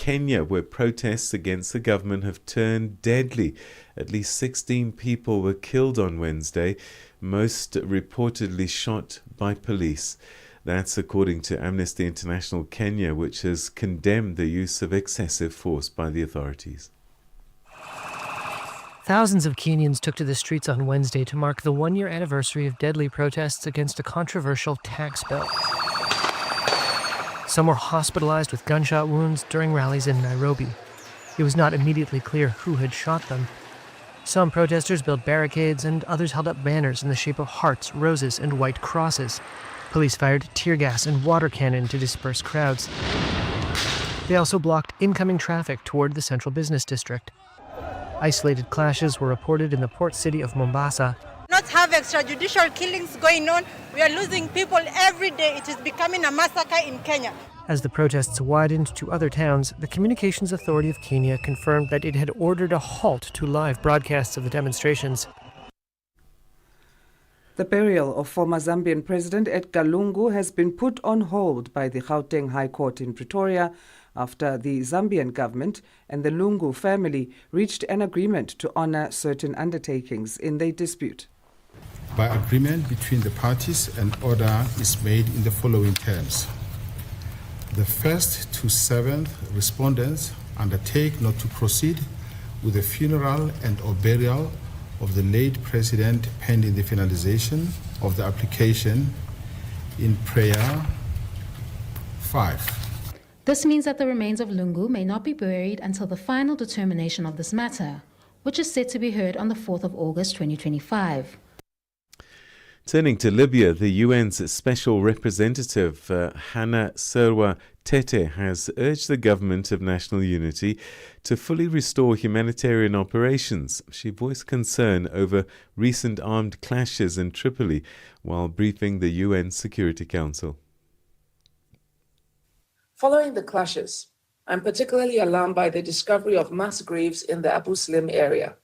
Kenya, where protests against the government have turned deadly. At least 16 people were killed on Wednesday, most reportedly shot by police. That's according to Amnesty International Kenya, which has condemned the use of excessive force by the authorities. Thousands of Kenyans took to the streets on Wednesday to mark the one-year anniversary of deadly protests against a controversial tax bill. Some were hospitalized with gunshot wounds during rallies in Nairobi. It was not immediately clear who had shot them. Some protesters built barricades and others held up banners in the shape of hearts, roses, and white crosses. Police fired tear gas and water cannon to disperse crowds. They also blocked incoming traffic toward the central business district. Isolated clashes were reported in the port city of Mombasa. Not have extrajudicial killings going on. We are losing people every day. It is becoming a massacre in Kenya. As the protests widened to other towns, the Communications Authority of Kenya confirmed that it had ordered a halt to live broadcasts of the demonstrations. The burial of former Zambian President Edgar Lungu has been put on hold by the Gauteng High Court in Pretoria after the Zambian government and the Lungu family reached an agreement to honor certain undertakings in their dispute. By agreement between the parties, an order is made in the following terms. The first to seventh respondents undertake not to proceed with the funeral and or burial of the late president pending the finalization of the application in prayer 5. This means that the remains of Lungu may not be buried until the final determination of this matter, which is set to be heard on the 4th of August 2025. Turning to Libya, the UN's Special Representative Hannah Serwa Tete has urged the government of national unity to fully restore humanitarian operations. She voiced concern over recent armed clashes in Tripoli while briefing the UN Security Council. Following the clashes, I'm particularly alarmed by the discovery of mass graves in the Abu Slim area.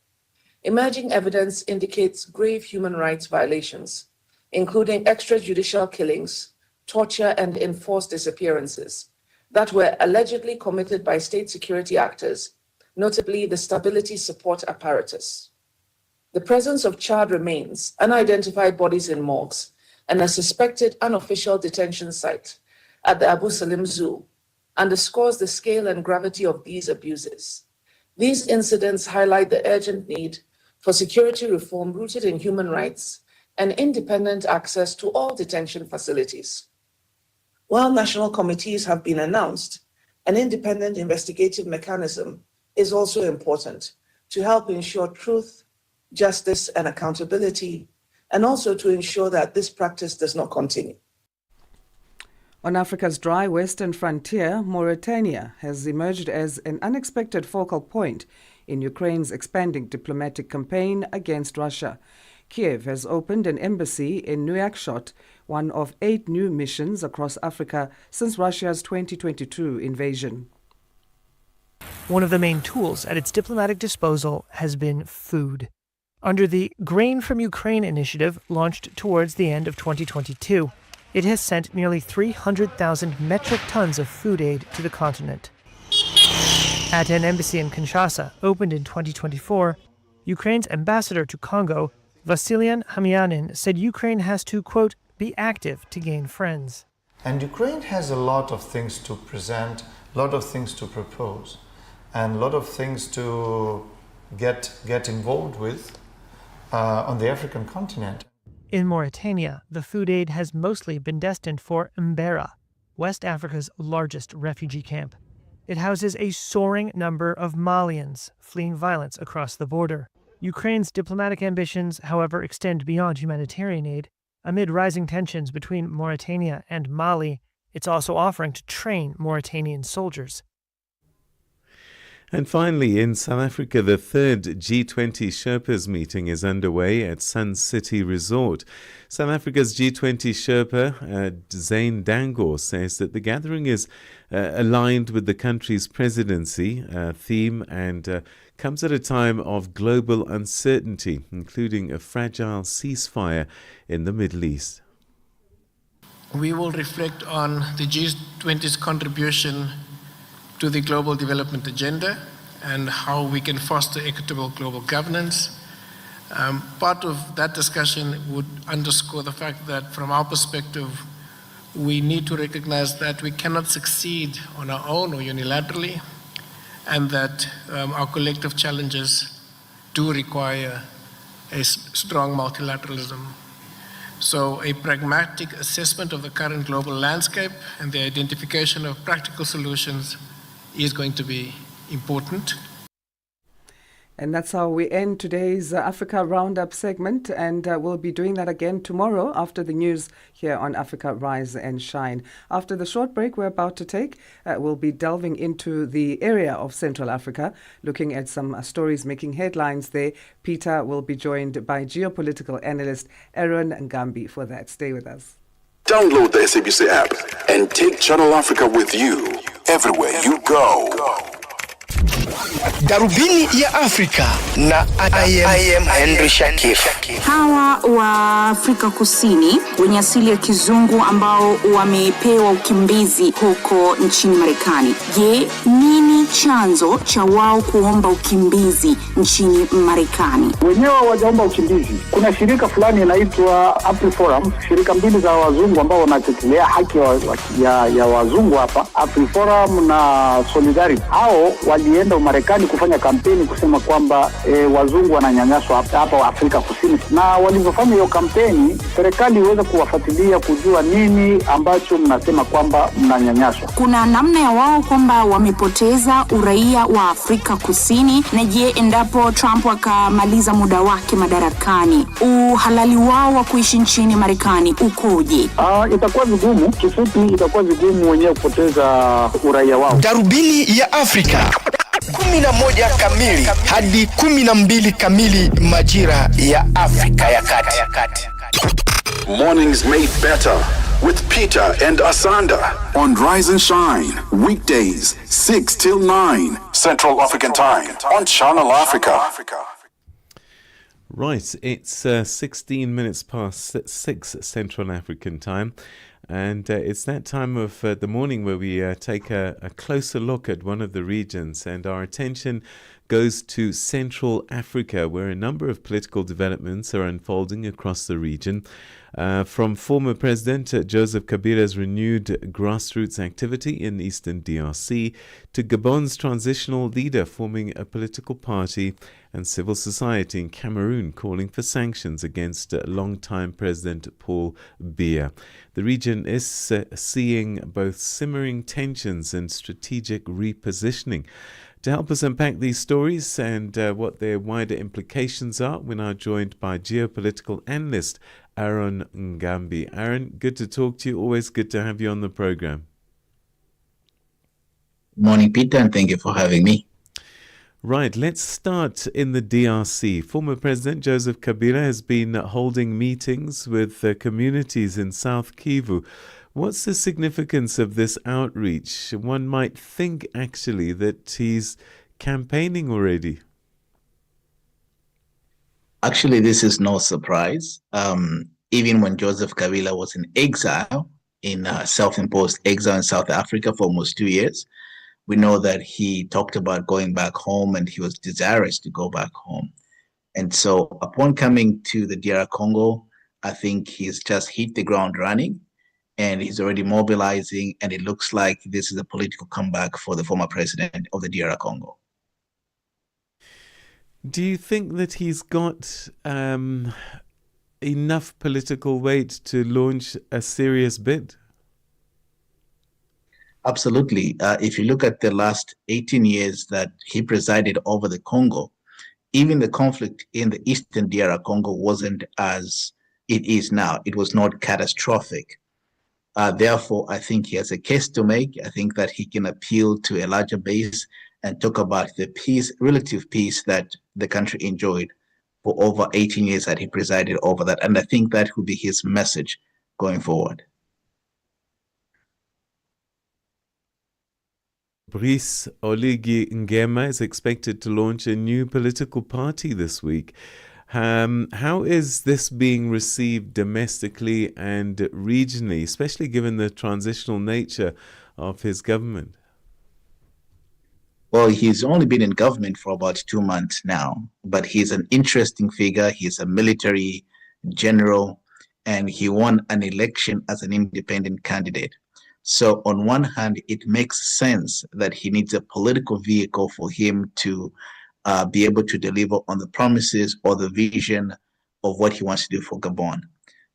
Emerging evidence indicates grave human rights violations, including extrajudicial killings, torture, and enforced disappearances that were allegedly committed by state security actors, notably the Stability Support Apparatus. The presence of charred remains, unidentified bodies in morgues, and a suspected unofficial detention site at the Abu Salim Zoo underscores the scale and gravity of these abuses. These incidents highlight the urgent need for security reform rooted in human rights and independent access to all detention facilities. While national committees have been announced, an independent investigative mechanism is also important to help ensure truth, justice, and accountability, and also to ensure that this practice does not continue. On Africa's dry western frontier, Mauritania has emerged as an unexpected focal point in Ukraine's expanding diplomatic campaign against Russia. Kiev has opened an embassy in Nouakchott, one of 8 new missions across Africa since Russia's 2022 invasion. One of the main tools at its diplomatic disposal has been food. Under the Grain from Ukraine initiative launched towards the end of 2022, it has sent nearly 300,000 metric tons of food aid to the continent. At an embassy in Kinshasa, opened in 2024, Ukraine's ambassador to Congo, Vasilian Hamianin, said Ukraine has to, quote, be active to gain friends. And Ukraine has a lot of things to present, a lot of things to propose, and a lot of things to get involved with on the African continent. In Mauritania, the food aid has mostly been destined for Mbera, West Africa's largest refugee camp. It houses a soaring number of Malians fleeing violence across the border. Ukraine's diplomatic ambitions, however, extend beyond humanitarian aid. Amid rising tensions between Mauritania and Mali, it's also offering to train Mauritanian soldiers. And finally, in South Africa, the third G20 Sherpas meeting is underway at Sun City Resort. South Africa's G20 Sherpa, Zane Dangor, says that the gathering is aligned with the country's presidency theme and comes at a time of global uncertainty, including a fragile ceasefire in the Middle East. We will reflect on the G20's contribution to the global development agenda and how we can foster equitable global governance. Part of that discussion would underscore the fact that from our perspective, we need to recognize that we cannot succeed on our own or unilaterally, and that our collective challenges do require a strong multilateralism. So a pragmatic assessment of the current global landscape and the identification of practical solutions is going to be important. And that's how we end today's Africa Roundup segment, and we'll be doing that again tomorrow after the news here on Africa Rise and Shine. After the short break we're about to take, we'll be delving into the area of Central Africa, looking at some stories making headlines there. Peter will be joined by geopolitical analyst Aaron Ngambi for that. Stay with us. Download the SABC app and take Channel Africa with you everywhere you go. Darubini ya Afrika na I am Henry Shakif. Hawa wa Afrika Kusini wenye asili ya kizungu ambao wamepewa ukimbizi huko nchini Marekani. Je, nini chanzo cha wao kuomba ukimbizi nchini Marekani? Wenyewe hawajaomba ukimbizi. Kuna shirika fulani inaitwa AfriForum, shirika mbili za wazungu ambao wanatetea haki ya wazungu hapa, AfriForum na Solidarity. Hao walienda Marekani kufanya kampeni kusema kwamba wazungu wananyanyaswa hapa Afrika Kusini, na walivyofanya hiyo kampeni, serikali iweze kuwafuatilia kujua nini ambacho mnasema kwamba mnanyanyaswa. Kuna namna ya wao kwamba wamepoteza uraia wa Afrika Kusini, na je, endapo Trump akamaliza muda wake madarakani, uhalali wao wa kuishi nchini Marekani ukoje? Itakuwa vigumu, kifupi itakuwa vigumu wenyewe kupoteza uraia wao. Darubini ya Afrika 11 kamili hadi 12 kamili majira ya Afrika ya Kati. Mornings made better with Peter and Asanda on Rise and Shine, weekdays 6 till 9 Central African Time on Channel Africa. Right, it's 16 minutes past 6 Central African Time. And it's that time of the morning where we take a closer look at one of the regions, and our attention goes to Central Africa, where a number of political developments are unfolding across the region. From former President Joseph Kabila's renewed grassroots activity in Eastern DRC to Gabon's transitional leader forming a political party, and civil society in Cameroon calling for sanctions against longtime President Paul Biya. The region is seeing both simmering tensions and strategic repositioning. To help us unpack these stories and what their wider implications are, we're now joined by geopolitical analyst Aaron Ngambi. Aaron, good to talk to you. Always good to have you on the program. Morning, Peter, and thank you for having me. Right, let's start in the DRC. Former President Joseph Kabila has been holding meetings with communities in South Kivu. What's the significance of this outreach? One might think, actually, that he's campaigning already. Actually, this is no surprise. Even when Joseph Kabila was in exile, in self-imposed exile in South Africa for almost 2 years, we know that he talked about going back home and he was desirous to go back home. And so upon coming to the DR Congo, I think he's just hit the ground running and he's already mobilizing, and it looks like this is a political comeback for the former president of the DR Congo. Do you think that he's got enough political weight to launch a serious bid? Absolutely. If you look at the last 18 years that he presided over the Congo, even the conflict in the eastern DR Congo wasn't as it is now. It was not catastrophic. Therefore, I think he has a case to make. I think that he can appeal to a larger base and talk about the peace, relative peace that the country enjoyed for over 18 years that he presided over that. And I think that will be his message going forward. Brice Oligui Nguema is expected to launch a new political party this week. How is this being received domestically and regionally, especially given the transitional nature of his government? Well, he's only been in government for about 2 months now, but he's an interesting figure. He's a military general, and he won an election as an independent candidate. So, on one hand, it makes sense that he needs a political vehicle for him to be able to deliver on the promises or the vision of what he wants to do for Gabon.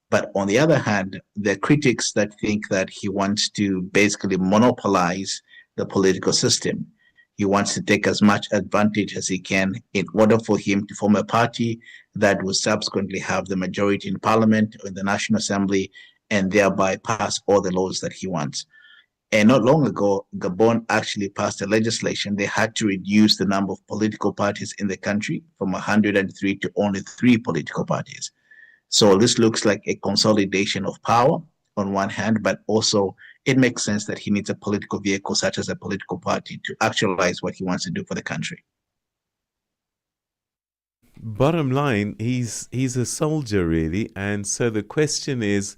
But on the other hand, there are critics that think that he wants to basically monopolize the political system. He wants to take as much advantage as he can in order for him to form a party that will subsequently have the majority in parliament or in the National Assembly and thereby pass all the laws that he wants. And not long ago, Gabon actually passed a legislation. They had to reduce the number of political parties in the country from 103 to only 3 political parties. So this looks like a consolidation of power on one hand, but also it makes sense that he needs a political vehicle such as a political party to actualize what he wants to do for the country. Bottom line, he's a soldier really, and so the question is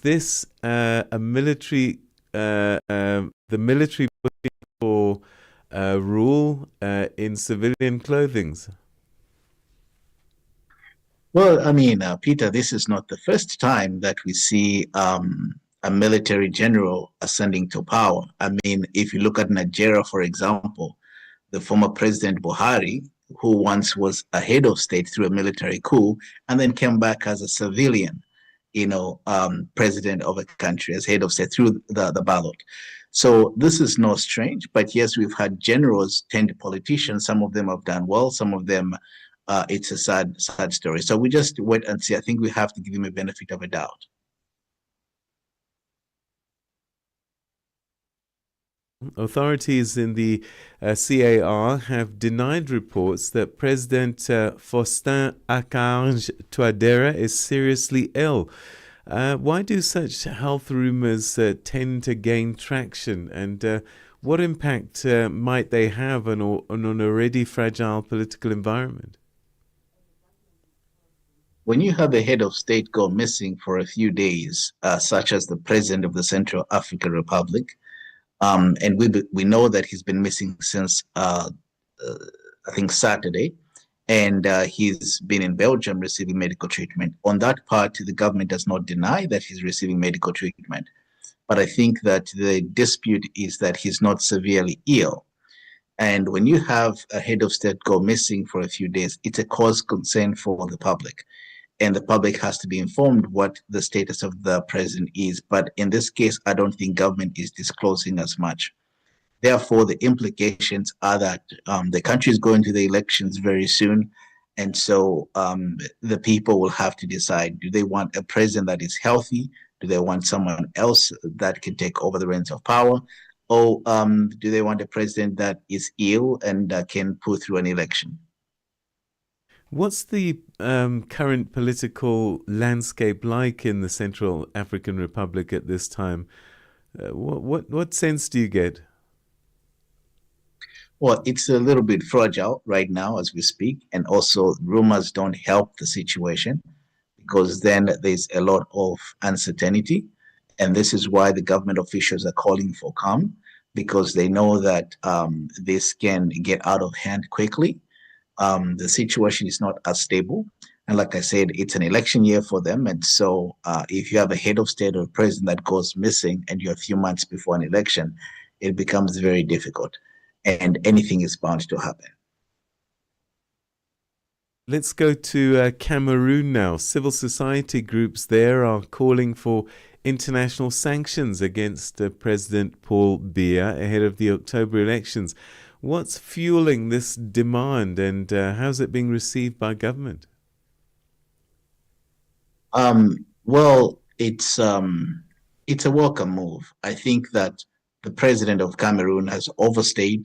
this a military the military pushing for rule in civilian clothing? Well, I mean, Peter, this is not the first time that we see a military general ascending to power. I mean, if you look at Nigeria, for example, the former President Buhari, who once was a head of state through a military coup and then came back as a civilian, president of a country, as head of state through the ballot. So this is not strange, but yes, we've had generals turned politicians. Some of them have done well, some of them it's a sad story. So we just wait and see. I think we have to give him a benefit of a doubt. Authorities in the CAR have denied reports that President Faustin Archange Touadera is seriously ill. Why do such health rumors tend to gain traction, and what impact might they have on an already fragile political environment? When you have a head of state go missing for a few days, such as the president of the Central African Republic, and we know that he's been missing since I think Saturday, and he's been in Belgium receiving medical treatment. On that part, the government does not deny that he's receiving medical treatment, but I think that the dispute is that he's not severely ill. And when you have a head of state go missing for a few days, it's a cause concern for the public. And the public has to be informed what the status of the president is. But in this case, I don't think government is disclosing as much. Therefore, the implications are that the country is going to the elections very soon. And so the people will have to decide, do they want a president that is healthy? Do they want someone else that can take over the reins of power? Or do they want a president that is ill and can pull through an election? What's the current political landscape like in the Central African Republic at this time? What sense do you get? Well, it's a little bit fragile right now as we speak, and also rumors don't help the situation because then there's a lot of uncertainty, and this is why the government officials are calling for calm, because they know that this can get out of hand quickly. The situation is not as stable. And like I said, it's an election year for them. And so if you have a head of state or president that goes missing and you're a few months before an election, it becomes very difficult. And anything is bound to happen. Let's go to Cameroon now. Civil society groups there are calling for international sanctions against President Paul Biya ahead of the October elections. What's fueling this demand, and how's it being received by government? Well, it's a welcome move. I think that the president of Cameroon has overstayed.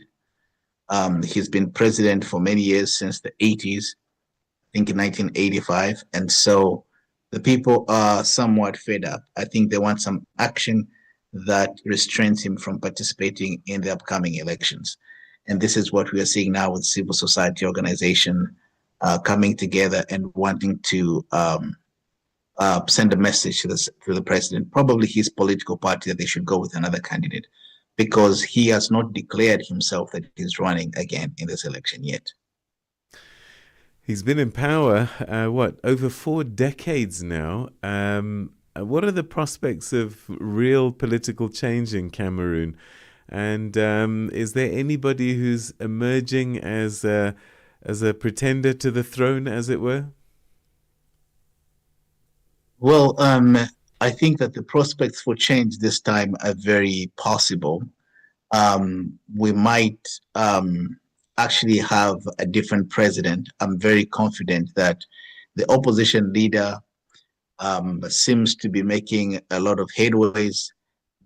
He's been president for many years, since the 80s, I think in 1985. And so the people are somewhat fed up. I think they want some action that restrains him from participating in the upcoming elections. And this is what we are seeing now with civil society organization coming together and wanting to send a message to the president, probably his political party, that they should go with another candidate. because he has not declared himself that he's running again in this election yet. He's been in power, over 4 decades now. What are the prospects of real political change in Cameroon? And is there anybody who's emerging as a pretender to the throne, as it were? Well, I think that the prospects for change this time are very possible. We might actually have a different president. I'm very confident that the opposition leader seems to be making a lot of headways,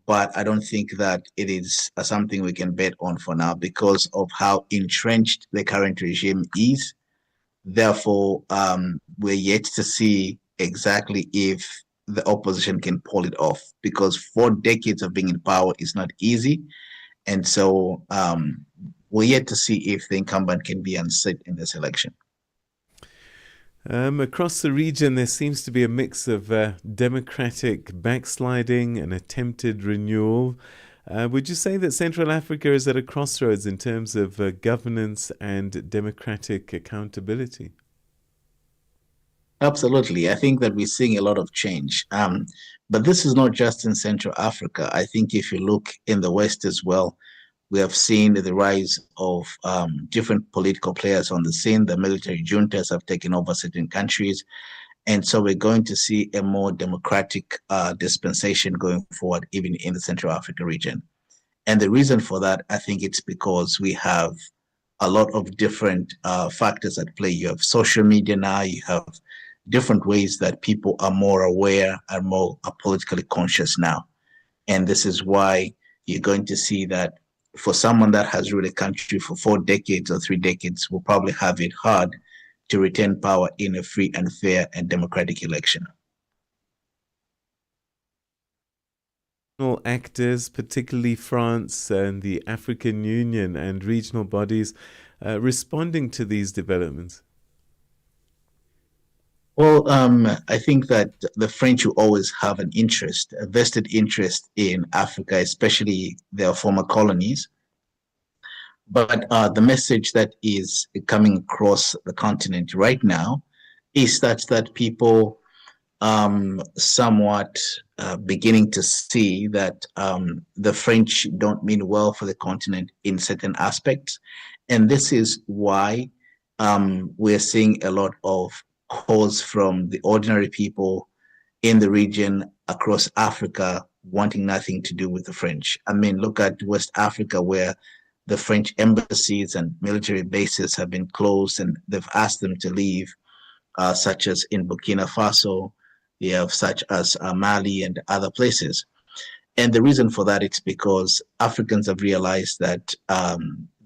but I don't think that it is something we can bet on for now because of how entrenched the current regime is. Therefore, we're yet to see exactly if the opposition can pull it off, because 4 decades of being in power is not easy. And so we're yet to see if the incumbent can be unseated in this election. Across the region, there seems to be a mix of democratic backsliding and attempted renewal. Would you say that Central Africa is at a crossroads in terms of governance and democratic accountability? Absolutely. I think that we're seeing a lot of change. But this is not just in Central Africa. I think if you look in the West as well, we have seen the rise of different political players on the scene. The military juntas have taken over certain countries. And so we're going to see a more democratic dispensation going forward, even in the Central Africa region. And the reason for that, I think it's because we have a lot of different factors at play. You have social media now, you have different ways that people are more aware and more politically conscious now. And this is why you're going to see that for someone that has ruled a country for 4 decades or 3 decades will probably have it hard to retain power in a free and fair and democratic election. Actors, particularly France and the African Union and regional bodies, responding to these developments? Well, I think that the French will always have an interest, a vested interest in Africa, especially their former colonies. But the message that is coming across the continent right now is that people somewhat beginning to see that the French don't mean well for the continent in certain aspects. And this is why we're seeing a lot of calls from the ordinary people in the region across Africa wanting nothing to do with the French. I mean, look at West Africa, where the French embassies and military bases have been closed and they've asked them to leave, such as in Burkina Faso, you have such as Mali and other places. And the reason for that is because Africans have realized that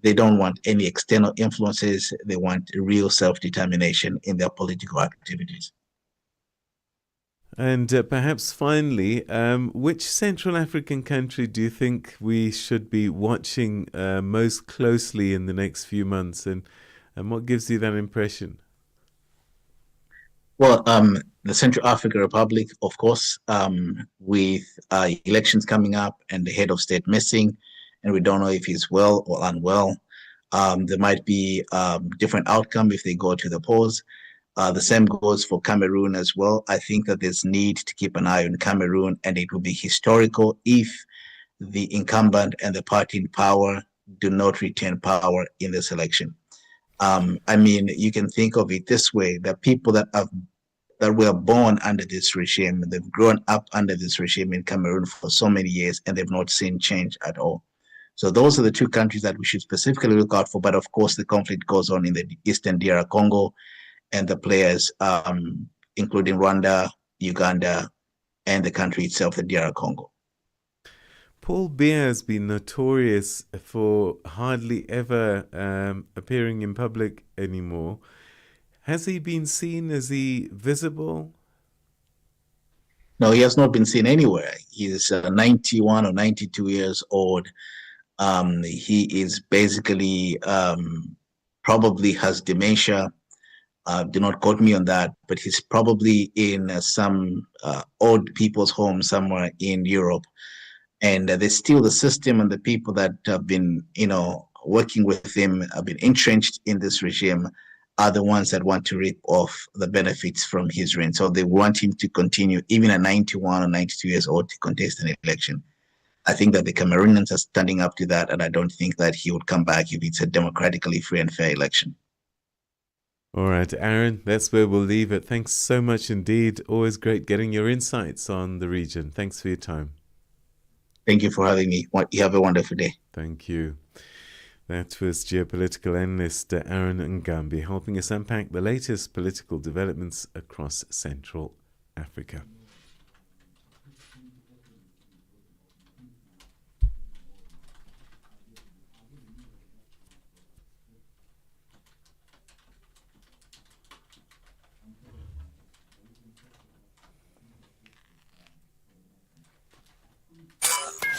they don't want any external influences. They want real self-determination in their political activities. And perhaps finally, which Central African country do you think we should be watching most closely in the next few months? And what gives you that impression? Well, the Central African Republic, of course, with elections coming up and the head of state missing, and we don't know if he's well or unwell. There might be different outcome if they go to the polls. The same goes for Cameroon as well. I think that there's need to keep an eye on Cameroon, and it will be historical if the incumbent and the party in power do not retain power in this election. I mean, you can think of it this way: that people that were born under this regime, they've grown up under this regime in Cameroon for so many years, and they've not seen change at all. So those are the 2 countries that we should specifically look out for. But of course, the conflict goes on in the eastern DR Congo, and the players, including Rwanda, Uganda, and the country itself, the DR Congo. Paul Biya has been notorious for hardly ever appearing in public anymore. Has he been seen? Is he visible? No, he has not been seen anywhere. He's 91 or 92 years old. He is basically probably has dementia. Do not quote me on that, but he's probably in some old people's home somewhere in Europe. And there's still the system and the people that have been, working with him, have been entrenched in this regime, are the ones that want to reap off the benefits from his reign. So they want him to continue, even at 91 or 92 years old, to contest an election. I think that the Cameroonians are standing up to that, and I don't think that he would come back if it's a democratically free and fair election. All right, Aaron, that's where we'll leave it. Thanks so much indeed. Always great getting your insights on the region. Thanks for your time. Thank you for having me. You have a wonderful day. Thank you. That was geopolitical analyst Aaron Ngambi helping us unpack the latest political developments across Central Africa.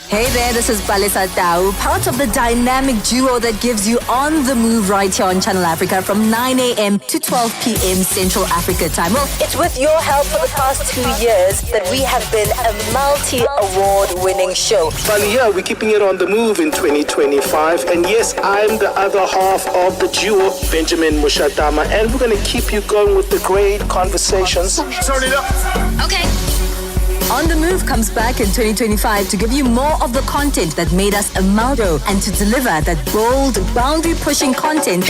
Hey there, this is Palisa Tau, part of the dynamic duo that gives you on the move right here on Channel Africa from 9 a.m. to 12 p.m. Central Africa time. Well, it's with your help for the past 2 years that we have been a multi-award winning show. Finally, here we're keeping it on the move in 2025. And yes, I'm the other half of the duo, Benjamin Mushatama, and we're going to keep you going with the great conversations. Turn it up. Okay. On the Move comes back in 2025 to give you more of the content that made us a Maldo and to deliver that bold, boundary-pushing content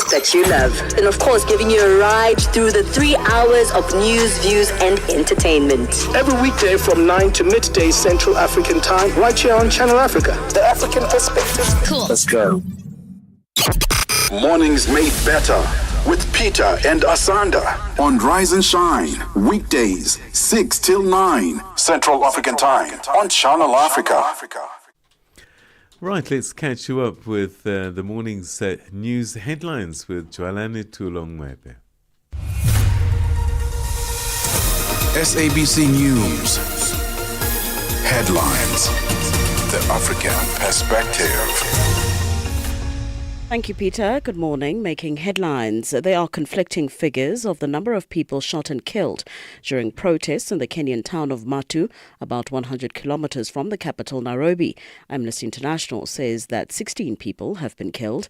that you love. And of course, giving you a ride through the 3 hours of news, views, and entertainment. Every weekday from 9 to midday Central African time, right here on Channel Africa. The African perspective. Cool. Let's go. Mornings made better with Peter and Asanda on Rise and Shine, weekdays 6 till 9 Central African Time on Channel Africa. Right, let's catch you up with the morning's news headlines with Joalani Tulongwebe. SABC News headlines. The African perspective. Thank you, Peter. Good morning. Making headlines. There are conflicting figures of the number of people shot and killed during protests in the Kenyan town of Matu, about 100 kilometers from the capital, Nairobi. Amnesty International says that 16 people have been killed.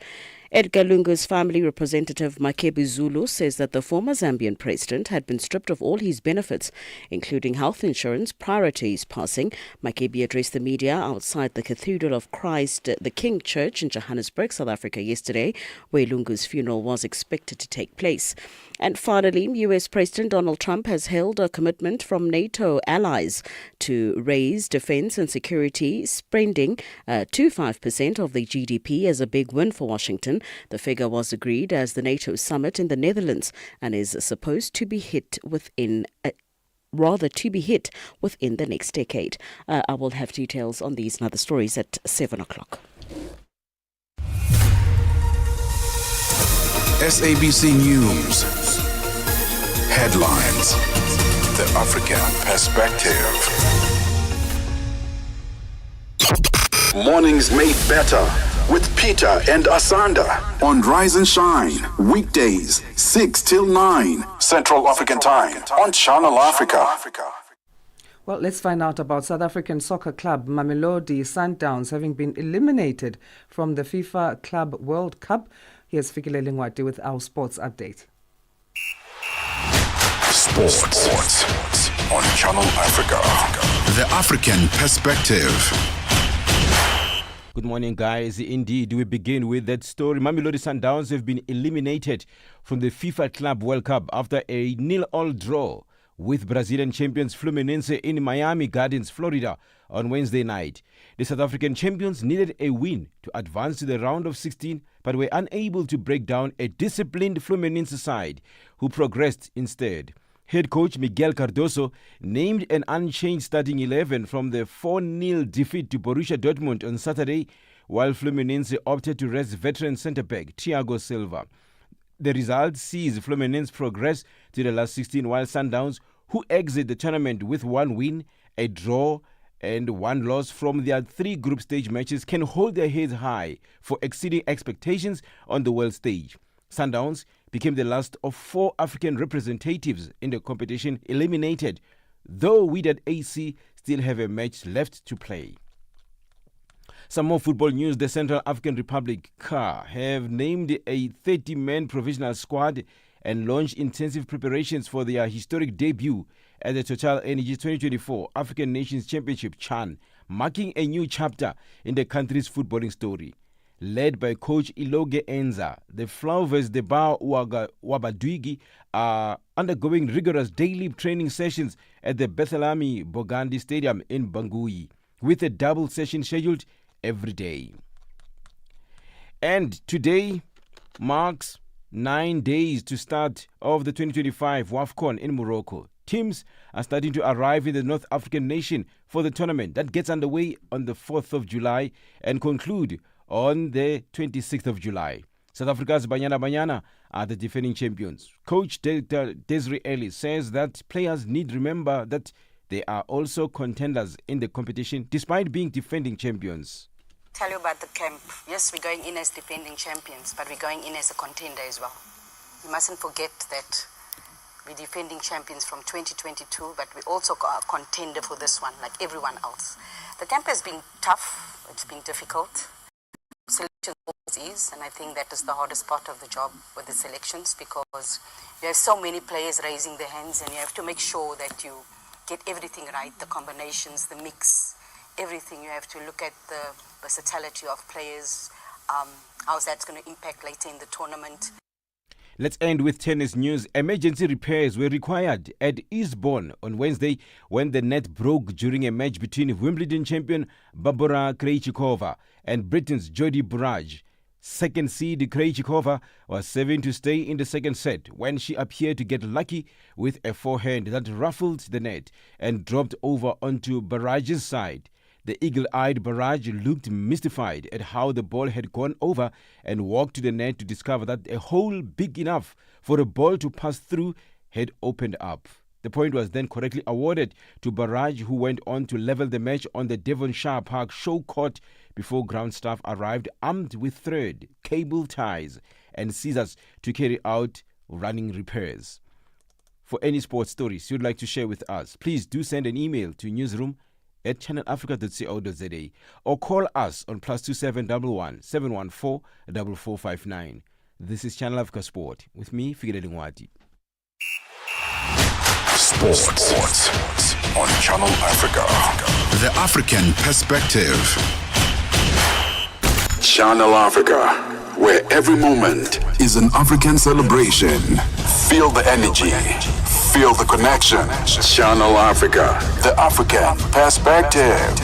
Edgar Lungu's family representative Makebu Zulu says that the former Zambian president had been stripped of all his benefits, including health insurance, prior to his passing. Makebu addressed the media outside the Cathedral of Christ the King Church in Johannesburg, South Africa yesterday, where Lungu's funeral was expected to take place. And finally, US President Donald Trump has hailed a commitment from NATO allies to raise defense and security spending to 5% of the GDP as a big win for Washington. The figure was agreed as the NATO summit in the Netherlands and is supposed to be hit within the next decade. I will have details on these and other stories at 7 o'clock. SABC News headlines. The African perspective. Mornings made better with Peter and Asanda on Rise and Shine, weekdays 6 till 9 Central African Time on Channel Africa. Well, let's find out about South African soccer club Mamelodi Sundowns having been eliminated from the FIFA Club World Cup. Here's Fikile Lingwati with our sports update. Sports on Channel Africa. The African perspective. Good morning, guys. Indeed, we begin with that story. Mamelodi Sundowns have been eliminated from the FIFA Club World Cup after a 0-0 draw with Brazilian champions Fluminense in Miami Gardens, Florida on Wednesday night. The South African champions needed a win to advance to the round of 16, but were unable to break down a disciplined Fluminense side, who progressed instead. Head coach Miguel Cardoso named an unchanged starting 11 from the 4-0 defeat to Borussia Dortmund on Saturday, while Fluminense opted to rest veteran centre-back Thiago Silva. The result sees Fluminense progress to the last 16, while Sundowns, who exit the tournament with 1 win, a draw and 1 loss from their 3 group stage matches, can hold their heads high for exceeding expectations on the world stage. Sundowns became the last of 4 African representatives in the competition eliminated, though Wydad AC still have a match left to play. Some more football news. The Central African Republic CAR have named a 30-man provisional squad and launched intensive preparations for their historic debut at the Total Energy 2024 African Nations Championship CHAN, marking a new chapter in the country's footballing story. Led by coach Iloge Enza, the Flauvers de Ba Wabadwigi are undergoing rigorous daily training sessions at the Bethelami Bogandi Stadium in Bangui, with a double session scheduled every day. And today marks 9 days to start of the 2025 WAFCON in Morocco. Teams are starting to arrive in the North African nation for the tournament that gets underway on the 4th of July and conclude on the 26th of July. South Africa's Banyana are the defending champions. Coach Desiree Ellis says that players need to remember that they are also contenders in the competition despite being defending champions. Tell you about the camp. Yes, we're going in as defending champions, but we're going in as a contender as well. You mustn't forget that we're defending champions from 2022, but we also are a contender for this one, like everyone else. The camp has been tough. It's been difficult. Selection always is, and I think that is the hardest part of the job with the selections, because you have so many players raising their hands and you have to make sure that you get everything right, the combinations, the mix, everything. You have to look at the versatility of players, how that's going to impact later in the tournament. Let's end with tennis news. Emergency repairs were required at Eastbourne on Wednesday when the net broke during a match between Wimbledon champion Barbora Krejcikova and Britain's Jodie Burrage. Second seed Krejcikova was serving to stay in the second set when she appeared to get lucky with a forehand that ruffled the net and dropped over onto Burrage's side. The eagle-eyed Burrage looked mystified at how the ball had gone over and walked to the net to discover that a hole big enough for a ball to pass through had opened up. The point was then correctly awarded to Burrage, who went on to level the match on the Devonshire Park show court before ground staff arrived armed with thread, cable ties and scissors to carry out running repairs. For any sports stories you'd like to share with us, please do send an email to newsroom@channelafrica.co.za or call us on +2711 714 4459. This is Channel Africa Sport with me, Figile Lingwati. Sports on Channel Africa. The African perspective. Channel Africa, where every moment is an African celebration. Feel the energy. Feel the connection. Channel Africa, the African perspective.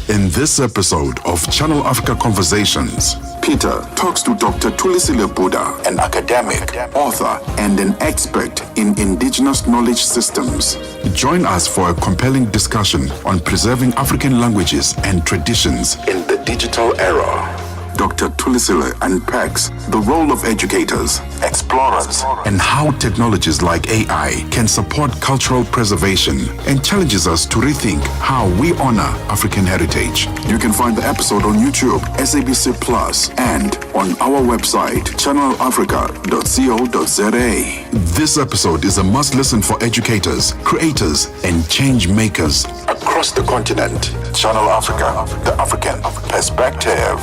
In this episode of Channel Africa Conversations, Peter talks to Dr. Tulisile Buddha, an academic, author, and an expert in indigenous knowledge systems. Join us for a compelling discussion on preserving African languages and traditions in the digital era. Dr. Tulisile unpacks the role of educators, explorers, and how technologies like AI can support cultural preservation, and challenges us to rethink how we honor African heritage. You can find the episode on YouTube, SABC Plus, and on our website, channelafrica.co.za. This episode is a must-listen for educators, creators, and change makers across the continent. Channel Africa, the African perspective.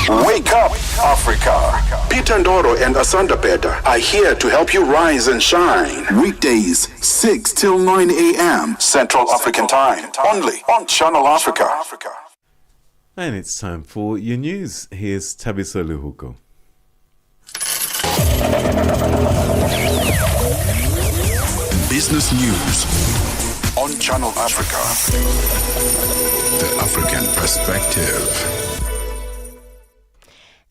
Wake up, Africa. Peter Ndoro and Asanda Beda are here to help you rise and shine. Weekdays, 6 till 9 a.m. Central African Time. Only on Channel Africa. And it's time for your news. Here's Tabiso Luhuko. Business news on Channel Africa. The African perspective.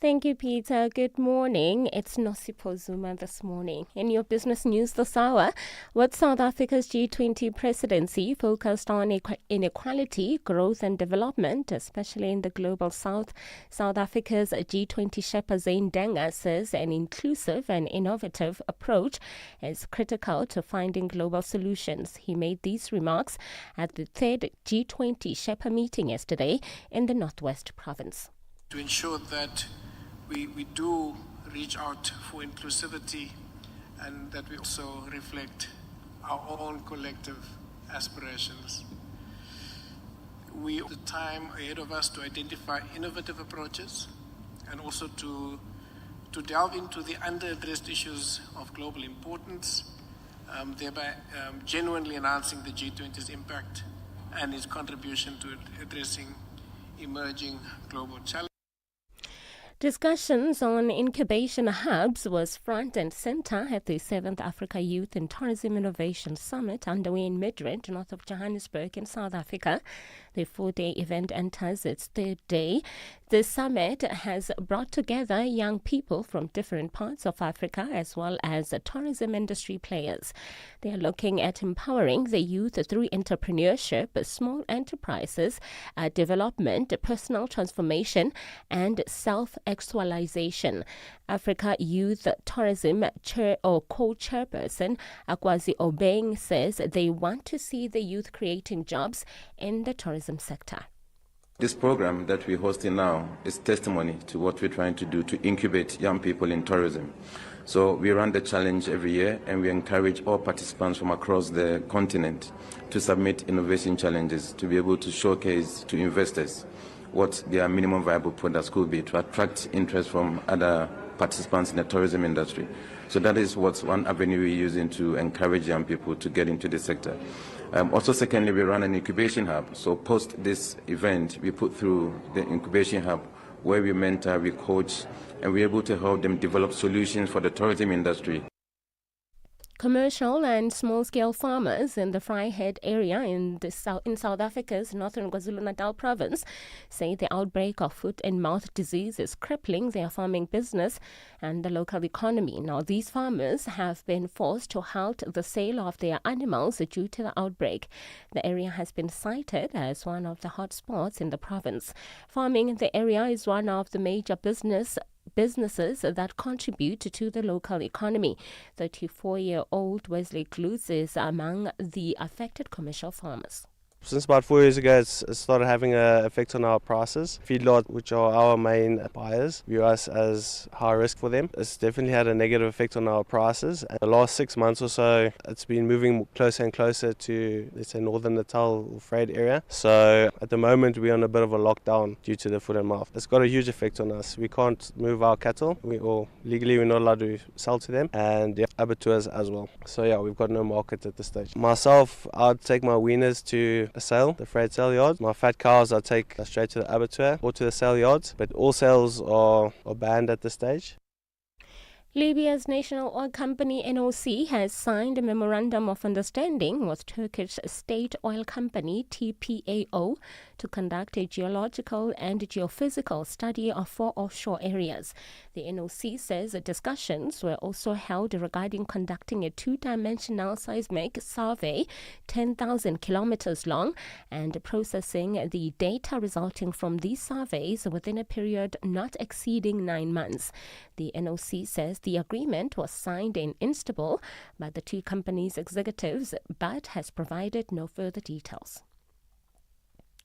Thank you, Peter. Good morning. It's Nosipo Zuma this morning. In your business news this hour, what South Africa's G20 presidency focused on inequality, growth and development, especially in the global south. South Africa's G20 Sherpa Zane Denga says an inclusive and innovative approach is critical to finding global solutions. He made these remarks at the third G20 Sherpa meeting yesterday in the Northwest Province. To ensure that we do reach out for inclusivity and that we also reflect our own collective aspirations. we have the time ahead of us to identify innovative approaches and also to delve into the under-addressed issues of global importance, thereby genuinely enhancing the G20's impact and its contribution to addressing emerging global challenges. Discussions on incubation hubs was front and center at the 7th Africa Youth and Tourism Innovation Summit underway in Midrand, north of Johannesburg in South Africa. The 4-day event enters its third day. The summit has brought together young people from different parts of Africa as well as tourism industry players. They are looking at empowering the youth through entrepreneurship, small enterprises, development, personal transformation, and self-actualization. Africa Youth Tourism co-chairperson Akwazi Obeng says they want to see the youth creating jobs in the tourism sector. This program that we're hosting now is testimony to what we're trying to do to incubate young people in tourism. So we run the challenge every year, and we encourage all participants from across the continent to submit innovation challenges to be able to showcase to investors what their minimum viable products could be to attract interest from other participants in the tourism industry. So that is what's one avenue we're using to encourage young people to get into the sector. Also, secondly, we run an incubation hub. So post this event, we put through the incubation hub where we mentor, we coach, and we're able to help them develop solutions for the tourism industry. Commercial and small-scale farmers in the Vryheid area in South Africa's northern KwaZulu-Natal province say the outbreak of foot-and-mouth disease is crippling their farming business and the local economy. Now, these farmers have been forced to halt the sale of their animals due to the outbreak. The area has been cited as one of the hotspots in the province. Farming in the area is one of the major businesses that contribute to the local economy. 34-year-old Wesley Glutz is among the affected commercial farmers. Since about 4 years ago, it's started having an effect on our prices. Feedlot, which are our main buyers, view us as high risk for them. It's definitely had a negative effect on our prices. And the last 6 months or so, it's been moving closer and closer to, let's say, northern Natal or Vryheid area. So at the moment, we're on a bit of a lockdown due to the foot and mouth. It's got a huge effect on us. We can't move our cattle. Legally, we're not allowed to sell to them. And abattoirs as well. So yeah, we've got no market at this stage. Myself, I'd take my weaners to a sale, the Vryheid sale yard. My fat cows I take straight to the abattoir or to the sale yards, but all sales are banned at this stage. Libya's national oil company NOC has signed a memorandum of understanding with Turkish state oil company TPAO to conduct a geological and geophysical study of 4 offshore areas. The NOC says that discussions were also held regarding conducting a 2-dimensional seismic survey 10,000 kilometers long and processing the data resulting from these surveys within a period not exceeding 9 months. The NOC says the agreement was signed in Istanbul by the 2 companies' executives but has provided no further details.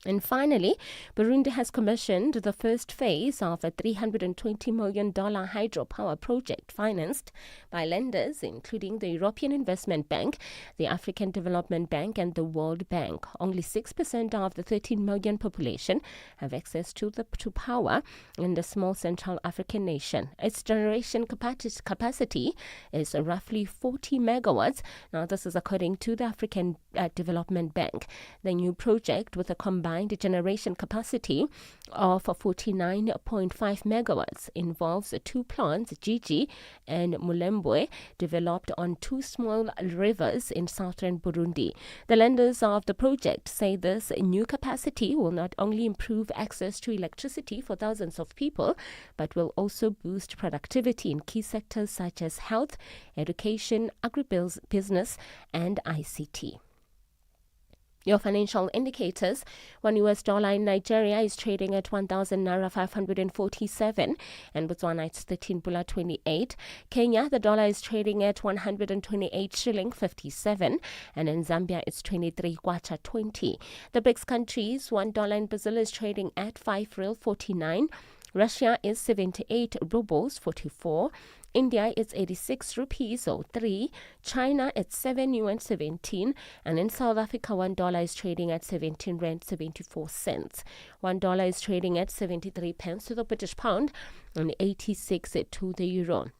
And finally, Burundi has commissioned the first phase of a $320 million hydropower project financed by lenders, including the European Investment Bank, the African Development Bank, and the World Bank. Only 6% of the 13 million population have access to power in the small Central African nation. Its generation capacity is roughly 40 megawatts. Now, this is according to the African Development Bank. The new project, with a combined generation capacity of 49.5 megawatts, involves 2 plants, Gigi and Mulembwe, developed on 2 small rivers in southern Burundi. The lenders of the project say this new capacity will not only improve access to electricity for thousands of people, but will also boost productivity in key sectors such as health, education, agribusiness, and ICT. Your financial indicators: $1 US in Nigeria is trading at 1,000 naira 547, and Botswana it's 13 pula 28. Kenya, the dollar is trading at 128 shilling 57, and in Zambia it's 23 kwacha 20. The BRICS countries: $1 in Brazil is trading at 5 real 49. Russia is 78 rubles 44. India is 86 rupees 03. China at 7 yuan 17. And in South Africa, $1 is trading at 17 rand 74 cents. $1 is trading at 73 pence to the British pound and 86 to the euro.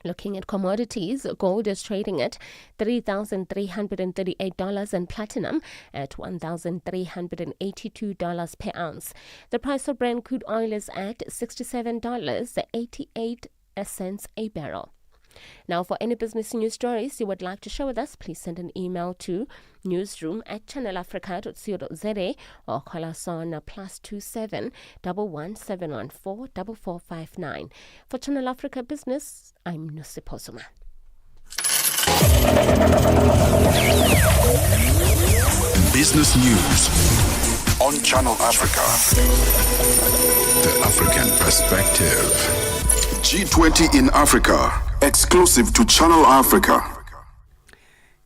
Looking at commodities, gold is trading at $3,338 and platinum at $1,382 per ounce. The price of Brent crude oil is at $67.88 a barrel. Now, for any business news stories you would like to share with us, please send an email to newsroom@channelafrica.co.za or call us on +27 11 714 4459. For Channel Africa Business, I'm Nosipho Zuma. Business news on Channel Africa. The African perspective. G20 in Africa, exclusive to Channel Africa.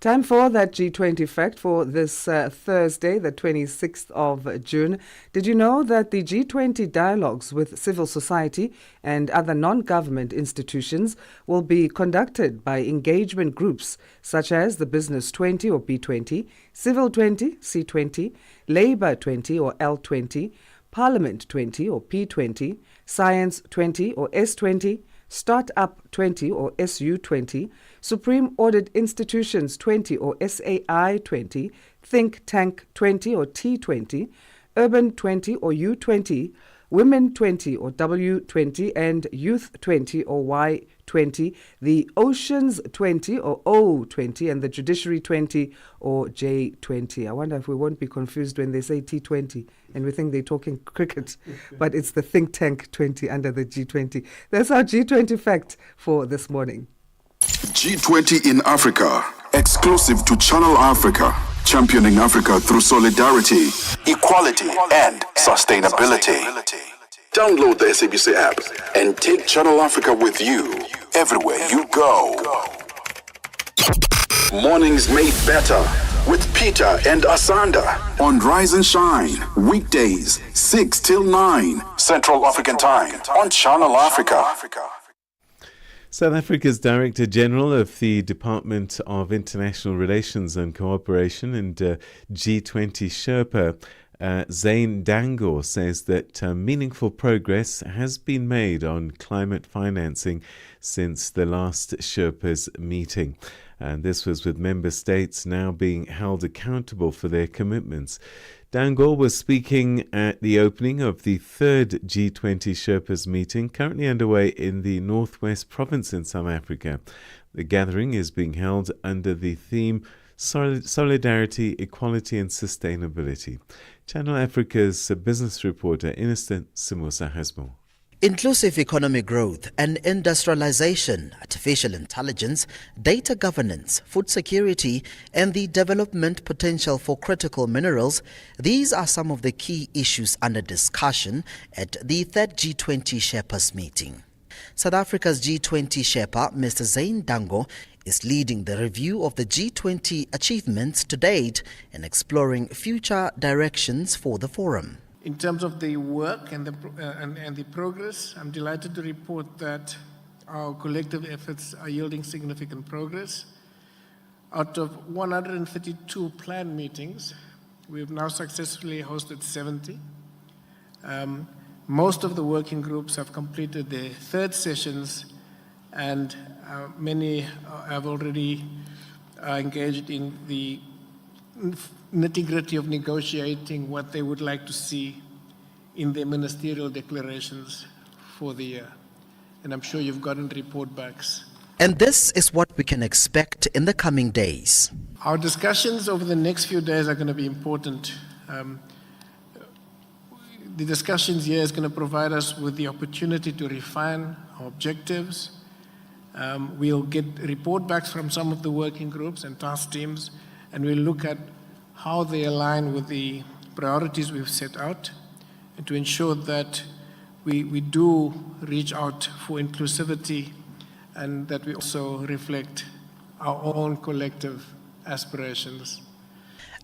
Time for that G20 fact for this Thursday, the 26th of June. Did you know that the G20 dialogues with civil society and other non-government institutions will be conducted by engagement groups such as the Business 20 or B20, Civil 20, C20, Labour 20 or L20, Parliament 20 or P20, Science 20 or S20, Startup 20 or SU20, Supreme Audit Institutions 20 or SAI 20, Think Tank 20 or T20, Urban 20 or U20, Women 20 or W20, and Youth 20 or Y20, the Oceans 20 or O20, and the Judiciary 20 or J20. I wonder if we won't be confused when they say T20 and we think they're talking cricket, but it's the Think Tank 20 under the G20. That's our G20 fact for this morning. G20 in Africa, exclusive to Channel Africa, championing Africa through solidarity, equality, and sustainability. Download the SABC app and take Channel Africa with you everywhere you go. Mornings made better with Peter and Asanda on Rise and Shine, weekdays 6 till 9 Central African Time on Channel Africa. South Africa's Director General of the Department of International Relations and Cooperation and G20 Sherpa, Zane Dangor, says that meaningful progress has been made on climate financing since the last Sherpa's meeting. And this was with member states now being held accountable for their commitments. Dangor was speaking at the opening of the third G20 Sherpas meeting, currently underway in the Northwest Province in South Africa. The gathering is being held under the theme Solidarity, Equality and Sustainability. Channel Africa's business reporter, Innocent Simusa, has more. Inclusive economic growth and industrialization, artificial intelligence, data governance, food security, and the development potential for critical minerals, these are some of the key issues under discussion at the third G20 Sherpas meeting. South Africa's G20 Sherpa, Mr. Zane Dangor, is leading the review of the G20 achievements to date and exploring future directions for the forum. In terms of the work and the progress, I'm delighted to report that our collective efforts are yielding significant progress. Out of 132 planned meetings, we've now successfully hosted 70. Most of the working groups have completed their third sessions, and many have already engaged in the nitty-gritty of negotiating what they would like to see in their ministerial declarations for the year. And I'm sure you've gotten report backs. And this is what we can expect in the coming days. Our discussions over the next few days are going to be important. The discussions here is going to provide us with the opportunity to refine our objectives. We'll get report backs from some of the working groups and task teams, and we'll look at how they align with the priorities we've set out, and to ensure that we do reach out for inclusivity and that we also reflect our own collective aspirations.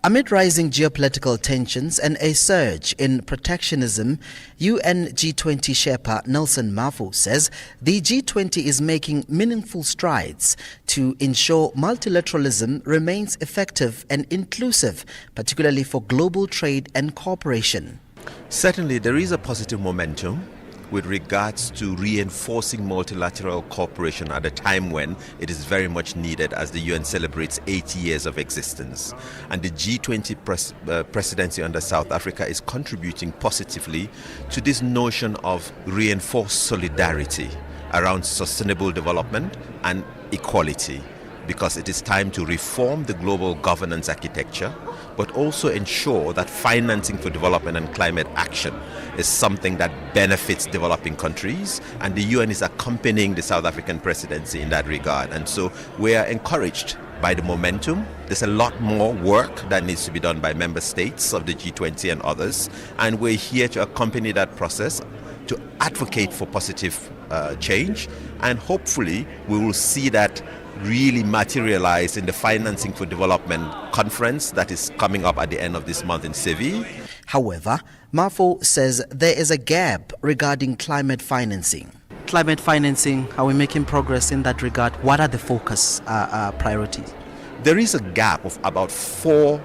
Amid rising geopolitical tensions and a surge in protectionism, UN G20 Sherpa Nelson Mafu says the G20 is making meaningful strides to ensure multilateralism remains effective and inclusive, particularly for global trade and cooperation. Certainly, there is a positive momentum with regards to reinforcing multilateral cooperation at a time when it is very much needed as the UN celebrates 80 years of existence. And the G20 presidency under South Africa is contributing positively to this notion of reinforced solidarity around sustainable development and equality, because it is time to reform the global governance architecture, but also ensure that financing for development and climate action is something that benefits developing countries, and the UN is accompanying the South African presidency in that regard. And so we are encouraged by the momentum. There's a lot more work that needs to be done by member states of the G20 and others, and we're here to accompany that process, to advocate for positive change, and hopefully we will see that really materialize in the Financing for Development conference that is coming up at the end of this month in Seville. However, Mafo says there is a gap regarding climate financing. Climate financing, are we making progress in that regard? What are the focus priorities? There is a gap of about $4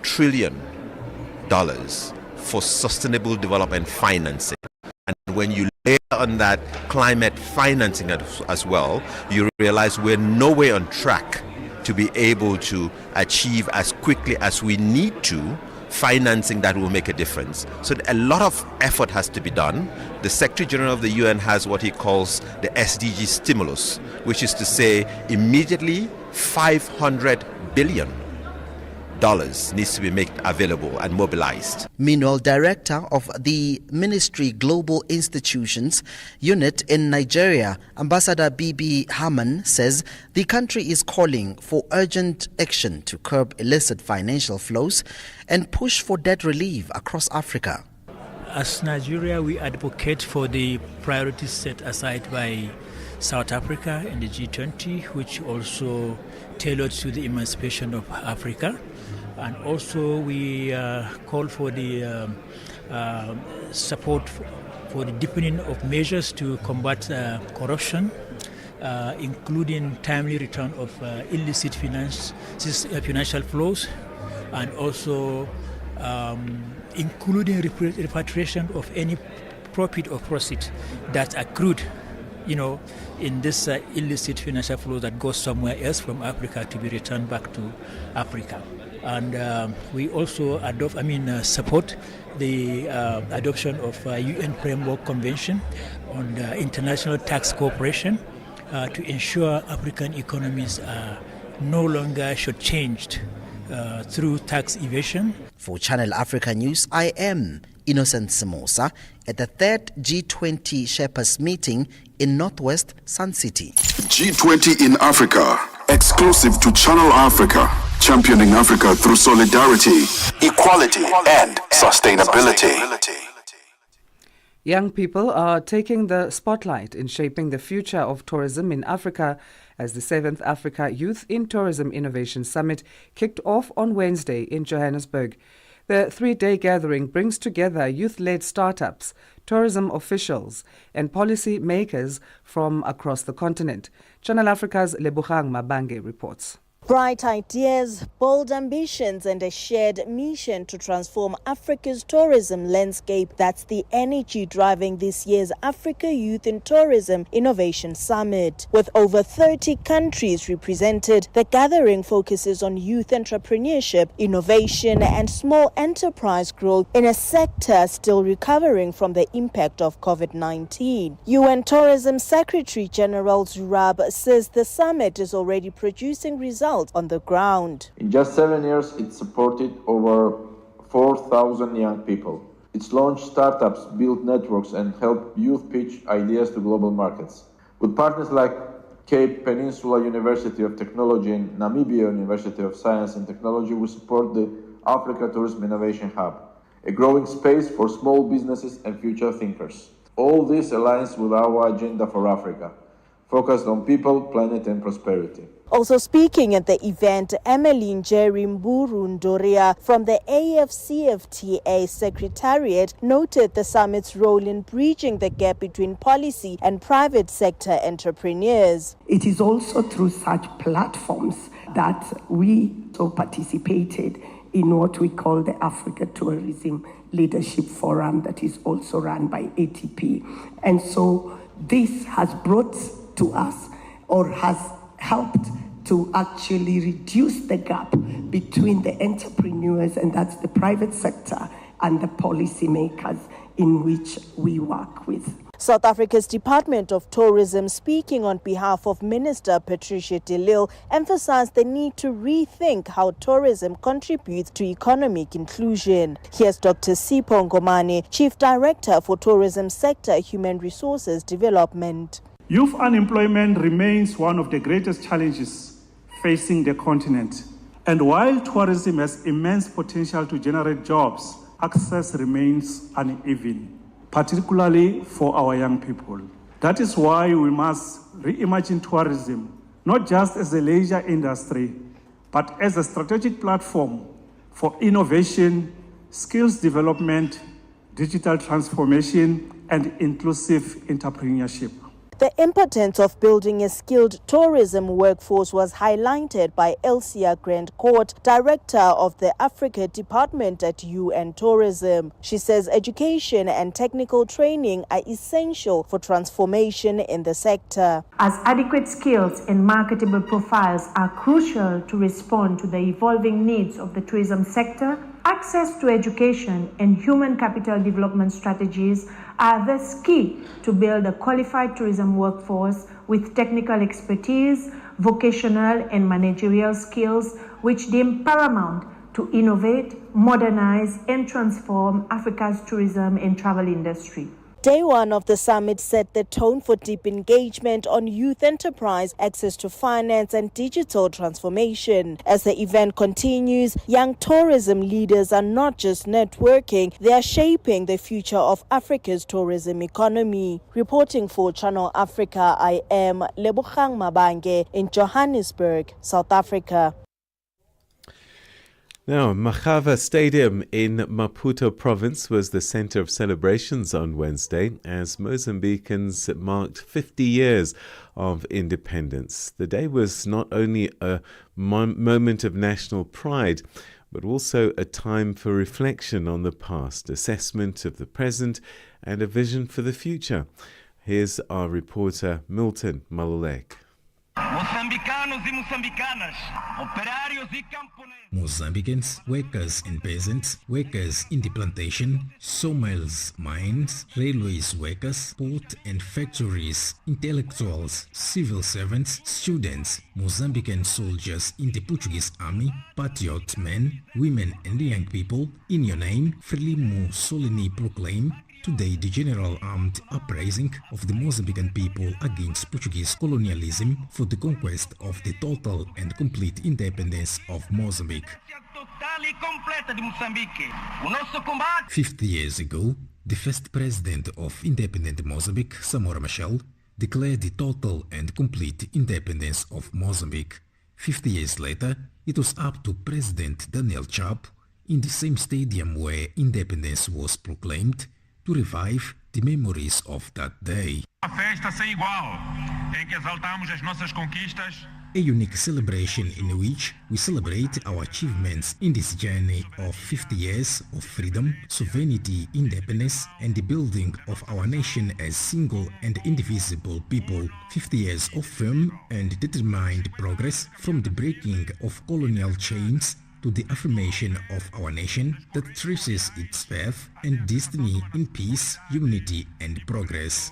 trillion for sustainable development financing. And when you layer on that climate financing as well, you realize we're nowhere on track to be able to achieve as quickly as we need to financing that will make a difference. So a lot of effort has to be done. The Secretary General of the UN has what he calls the SDG stimulus, which is to say immediately $500 billion needs to be made available and mobilized. Meanwhile, Director of the Ministry Global Institutions Unit in Nigeria, Ambassador Bibi Haman, says the country is calling for urgent action to curb illicit financial flows and push for debt relief across Africa. As Nigeria, we advocate for the priorities set aside by South Africa in the G20, which also tailored to the emancipation of Africa. And also we call for the support for the deepening of measures to combat corruption, including timely return of illicit financial flows, and also including repatriation of any profit or proceeds that accrued, in this illicit financial flow that goes somewhere else from Africa to be returned back to Africa. And we also support the adoption of UN Framework Convention on international tax cooperation to ensure African economies are no longer shortchanged through tax evasion. For Channel Africa News, I am Innocent Samosa at the third G20 Sherpas meeting in Northwest Sun City. G20 in Africa, exclusive to Channel Africa, championing Africa through solidarity, equality, and sustainability. Young people are taking the spotlight in shaping the future of tourism in Africa as the 7th Africa Youth in Tourism Innovation Summit kicked off on Wednesday in Johannesburg. The 3-day gathering brings together youth-led startups, tourism officials, and policy makers from across the continent. Channel Africa's Lebogang Mabange reports. Bright ideas, bold ambitions, and a shared mission to transform Africa's tourism landscape. That's the energy driving this year's Africa Youth in Tourism Innovation Summit. With over 30 countries represented, the gathering focuses on youth entrepreneurship, innovation, and small enterprise growth in a sector still recovering from the impact of COVID-19. UN Tourism Secretary General Zurab says the summit is already producing results on the ground. In just 7 years, it supported over 4,000 young people. It's launched startups, built networks, and helped youth pitch ideas to global markets. With partners like Cape Peninsula University of Technology and Namibia University of Science and Technology, we support the Africa Tourism Innovation Hub, a growing space for small businesses and future thinkers. All this aligns with our agenda for Africa, focused on people, planet, and prosperity. Also speaking at the event, Emmeline Jerry Mburu Ndoria from the AFCFTA Secretariat noted the summit's role in bridging the gap between policy and private sector entrepreneurs. It is also through such platforms that we so participated in what we call the Africa Tourism Leadership Forum that is also run by ATP. And so this has brought to us, or has helped to actually reduce the gap between the entrepreneurs, and that's the private sector, and the policymakers in which we work with. South Africa's Department of Tourism, speaking on behalf of Minister Patricia de Lille, emphasized the need to rethink how tourism contributes to economic inclusion. Here's Dr. Sipho Ngomane, Chief Director for Tourism Sector Human Resources Development. Youth unemployment remains one of the greatest challenges facing the continent. And while tourism has immense potential to generate jobs, access remains uneven, particularly for our young people. That is why we must reimagine tourism, not just as a leisure industry, but as a strategic platform for innovation, skills development, digital transformation, and inclusive entrepreneurship. The importance of building a skilled tourism workforce was highlighted by Elsia Grandcourt, Director of the Africa Department at UN Tourism. She says education and technical training are essential for transformation in the sector. As adequate skills and marketable profiles are crucial to respond to the evolving needs of the tourism sector, access to education and human capital development strategies are thus key to build a qualified tourism workforce with technical expertise, vocational and managerial skills, which deem paramount to innovate, modernize, and transform Africa's tourism and travel industry. Day one of the summit set the tone for deep engagement on youth enterprise, access to finance, and digital transformation. As the event continues, young tourism leaders are not just networking, they are shaping the future of Africa's tourism economy. Reporting for Channel Africa, I am Lebogang Mabange in Johannesburg, South Africa. Now, Machava Stadium in Maputo province was the center of celebrations on Wednesday as Mozambicans marked 50 years of independence. The day was not only a moment of national pride, but also a time for reflection on the past, assessment of the present, and a vision for the future. Here's our reporter, Milton Malulek. Moçambicanos e moçambicanas, operários e camponeses. Mozambicans, workers and peasants, workers in the plantation, sawmills, mines, railways workers, port and factories, intellectuals, civil servants, students, Mozambican soldiers in the Portuguese army, patriot men, women and young people, in your name, Frelimo solemnly proclaim today the general armed uprising of the Mozambican people against Portuguese colonialism for the conquest of the total and complete independence of Mozambique. 50 years ago, the first president of independent Mozambique, Samora Machel, declared the total and complete independence of Mozambique. 50 years later, it was up to President Daniel Chapo, in the same stadium where independence was proclaimed, to revive the memories of that day. A unique celebration in which we celebrate our achievements in this journey of 50 years of freedom, sovereignty, independence, and the building of our nation as single and indivisible people. 50 years of firm and determined progress from the breaking of colonial chains to the affirmation of our nation that traces its path and destiny in peace, unity and progress.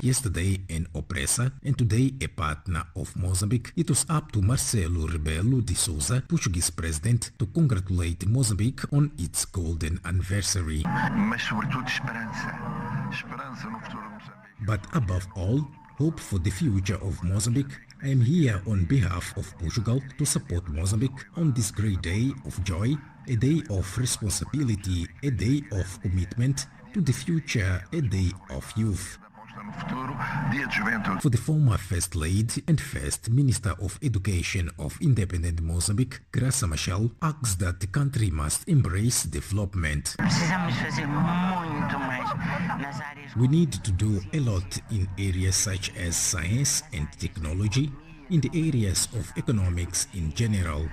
Yesterday an oppressor and today a partner of Mozambique, it was up to Marcelo Rebelo de Sousa, Portuguese president, to congratulate Mozambique on its golden anniversary. But above all, hope for the future of Mozambique. I am here on behalf of Portugal to support Mozambique on this great day of joy, a day of responsibility, a day of commitment to the future, a day of youth. For the former First Lady and First Minister of Education of independent Mozambique, Graça Machel, asks that the country must embrace development. We need to do a lot in areas such as science and technology, in the areas of economics in general.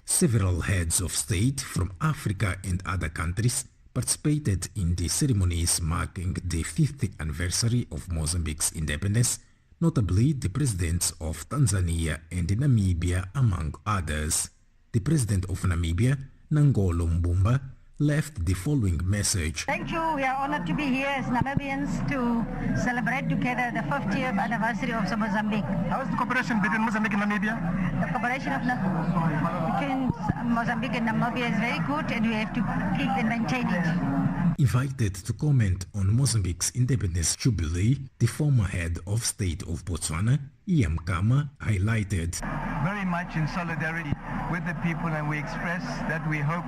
Several heads of state from Africa and other countries participated in the ceremonies marking the 5th anniversary of Mozambique's independence, notably the presidents of Tanzania and Namibia, among others. The president of Namibia, Nangolo Mbumba, left the following message. Thank you. We are honored to be here as Namibians to celebrate together the 50th anniversary of Mozambique. How is the cooperation between Mozambique and Namibia? The cooperation between Mozambique and Namibia is very good, and we have to keep and maintain it. Invited to comment on Mozambique's independence jubilee, the former head of state of Botswana, Iam Kama, highlighted. Very much in solidarity with the people, and we express that we hope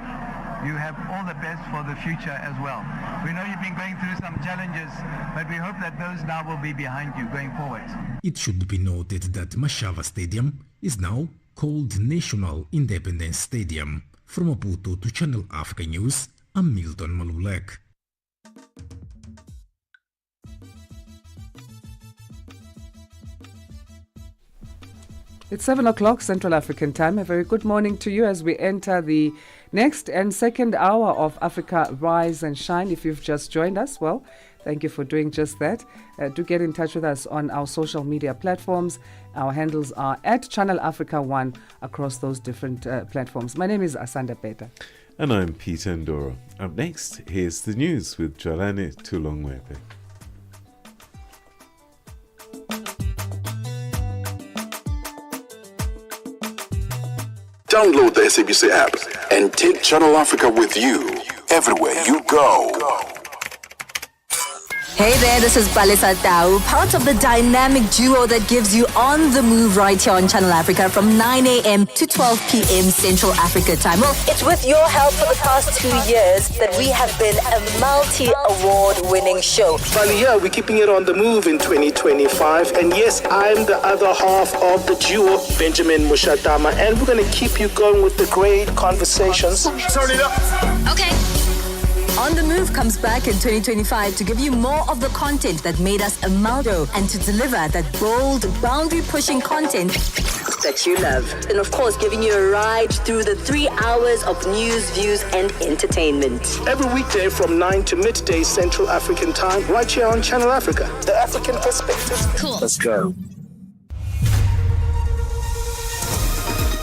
you have all the best for the future as well. We know you've been going through some challenges, but we hope that those now will be behind you going forward. It should be noted that Mashava Stadium is now called National Independence Stadium. From Maputo to Channel Africa News, I'm Milton Malulek. It's 7 o'clock Central African time. A very good morning to you as we enter the next and second hour of Africa Rise and Shine. If you've just joined us, well, thank you for doing just that. Do get in touch with us on our social media platforms. Our handles are at Channel Africa 1 across those different platforms. My name is Asanda, Beda. And I'm Peter Ndoro. Up next, here's the news with Jalane Tulongwepe. Download the SABC app and take Channel Africa with you everywhere you go. Hey there, this is Palisa Tau, part of the dynamic duo that gives you on the move right here on Channel Africa from 9 a.m. to 12 p.m. Central Africa time. Well, it's with your help for the past 2 years that we have been a multi-award winning show. Finally, here we're keeping it on the move in 2025. And yes, I'm the other half of the duo, Benjamin Mushatama, and we're going to keep you going with the great conversations. Okay. On the Move comes back in 2025 to give you more of the content that made us a Maldo and to deliver that bold, boundary-pushing content that you love. And of course, giving you a ride through the 3 hours of news, views, and entertainment. Every weekday from 9 to midday Central African time, right here on Channel Africa, the African perspective. Cool. Let's go.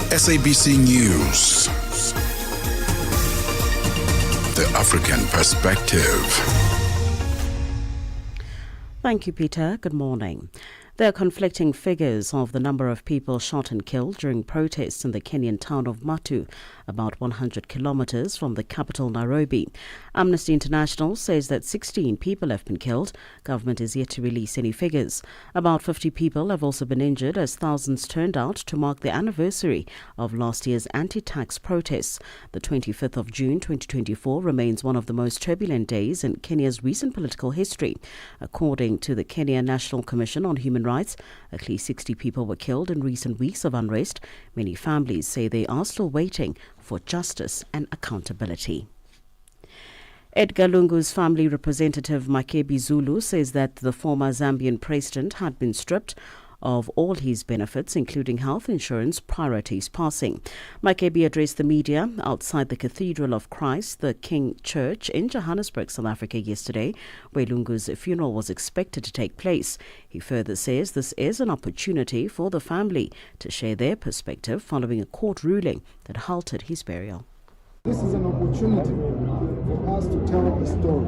SABC News. The African perspective. Thank you, Peter. Good morning. There are conflicting figures of the number of people shot and killed during protests in the Kenyan town of Matu, about 100 kilometers from the capital, Nairobi. Amnesty International says that 16 people have been killed. Government is yet to release any figures. About 50 people have also been injured as thousands turned out to mark the anniversary of last year's anti-tax protests. The 25th of June 2024 remains one of the most turbulent days in Kenya's recent political history. According to the Kenya National Commission on Human Rights, at least 60 people were killed in recent weeks of unrest. Many families say they are still waiting for justice and accountability. Edgar Lungu's family representative Makebi Zulu says that the former Zambian president had been stripped of all his benefits, including health insurance, prior to his passing. Makebi addressed the media outside the Cathedral of Christ, the King Church in Johannesburg, South Africa yesterday, where Lungu's funeral was expected to take place. He further says this is an opportunity for the family to share their perspective following a court ruling that halted his burial. This is an opportunity for us to tell a story,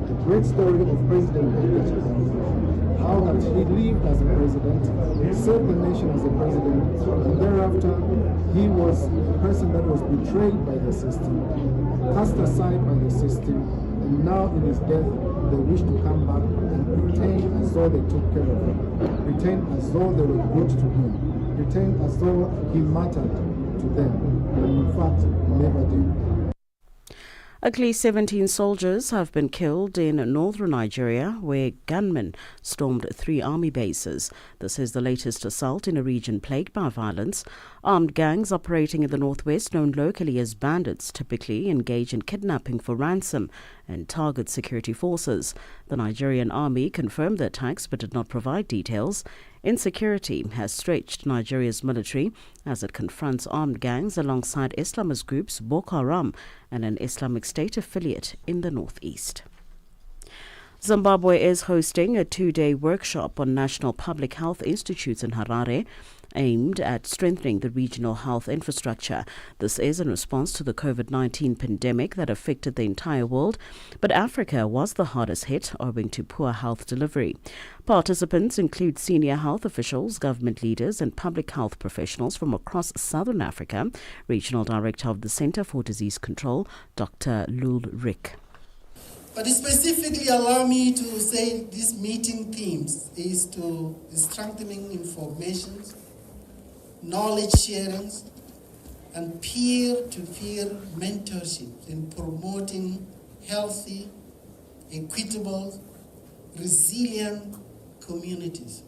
the great story of President Beda. How that he lived as a president, served the nation as a president, and thereafter he was a person that was betrayed by the system, cast aside by the system, and now in his death they wish to come back and pretend as though they took care of him, pretend as though they were good to him, pretend as though he mattered to them, when in fact he never did. At least 17 soldiers have been killed in northern Nigeria, where gunmen stormed 3 army bases. This is the latest assault in a region plagued by violence. Armed gangs operating in the northwest, known locally as bandits, typically engage in kidnapping for ransom and target security forces. The Nigerian army confirmed the attacks but did not provide details. Insecurity has stretched Nigeria's military as it confronts armed gangs alongside Islamist groups Boko Haram and an Islamic State affiliate in the northeast. Zimbabwe is hosting a 2-day workshop on national public health institutes in Harare, aimed at strengthening the regional health infrastructure. This is in response to the COVID-19 pandemic that affected the entire world, but Africa was the hardest hit owing to poor health delivery. Participants include senior health officials, government leaders and public health professionals from across Southern Africa. Regional Director of the Center for Disease Control, Dr. Lul Rick. But specifically allow me to say these meeting themes is to strengthening information, knowledge sharing, and peer-to-peer mentorship in promoting healthy, equitable, resilient communities.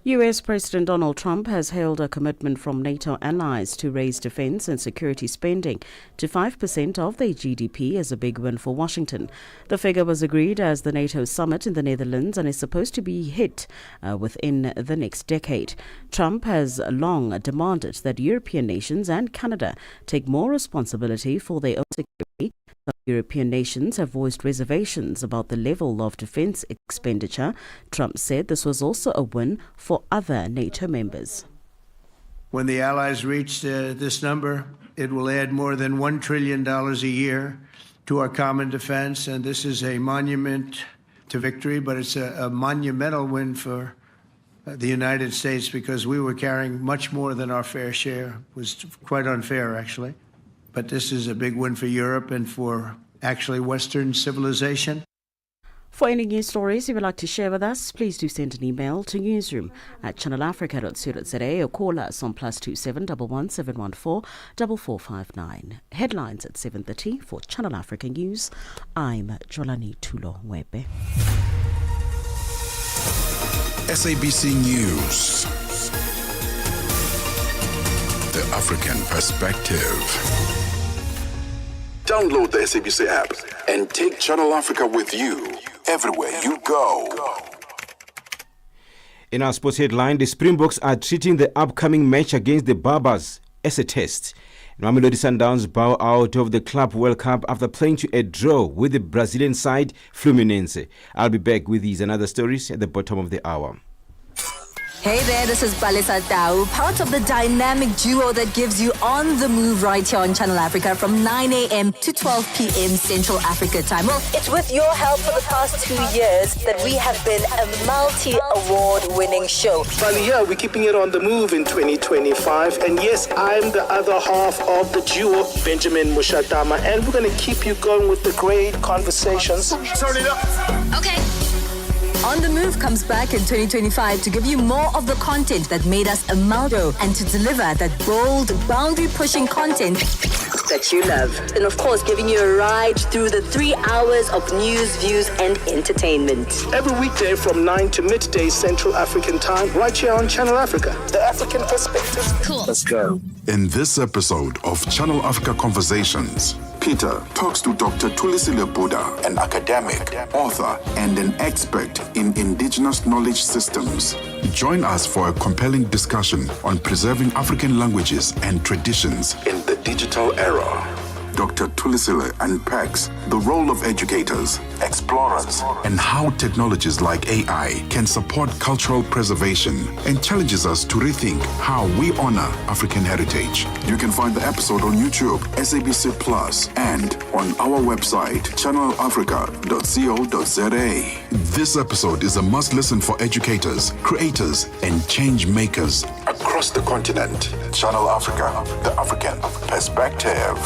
U.S. President Donald Trump has hailed a commitment from NATO allies to raise defense and security spending to 5% of their GDP as a big win for Washington. The figure was agreed as the NATO summit in the Netherlands and is supposed to be hit within the next decade. Trump has long demanded that European nations and Canada take more responsibility for their own security. European nations have voiced reservations about the level of defense expenditure. Trump said this was also a win for other NATO members. When the allies reach this number, it will add more than $1 trillion a year to our common defense, and this is a monument to victory, but it's a monumental win for the United States because we were carrying much more than our fair share. It was quite unfair, actually. But this is a big win for Europe and for actually Western civilization. For any news stories you would like to share with us, please do send an email to newsroom@channelafrica.co.za or call us on +27 11 714 4459. Headlines at 7:30 for Channel Africa News. I'm Jolani Tulo Webe. SABC News. The African Perspective. Download the SABC app and take Channel Africa with you everywhere you go. In our sports headline, the Springboks are treating the upcoming match against the Barbers as a test. Mamelodi Sundowns bow out of the Club World Cup after playing to a draw with the Brazilian side Fluminense. I'll be back with these and other stories at the bottom of the hour. Hey there, this is Palisa Tau, part of the dynamic duo that gives you on the move right here on Channel Africa from 9 a.m. to 12 p.m. Central Africa time. Well, it's with your help for the past 2 years that we have been a multi-award winning show. But yeah, we're keeping it on the move in 2025. And yes, I'm the other half of the duo, Benjamin Mushatama. And we're going to keep you going with the great conversations. Turn it up. Okay. On the Move comes back in 2025 to give you more of the content that made us a Maldo and to deliver that bold, boundary-pushing content that you love. And of course, giving you a ride through the 3 hours of news, views, and entertainment. Every weekday from 9 to midday Central African time, right here on Channel Africa, the African Perspective. Cool. Let's go. In this episode of Channel Africa Conversations, Peter talks to Dr. Tulisile Beda, an academic, author, and an expert in indigenous knowledge systems. Join us for a compelling discussion on preserving African languages and traditions in the digital era. Dr. Tulisile unpacks the role of educators, explorers, and how technologies like AI can support cultural preservation, and challenges us to rethink how we honor African heritage. You can find the episode on YouTube, SABC Plus, and on our website, channelafrica.co.za. This episode is a must-listen for educators, creators, and change makers across the continent. Channel Africa, the African Perspective.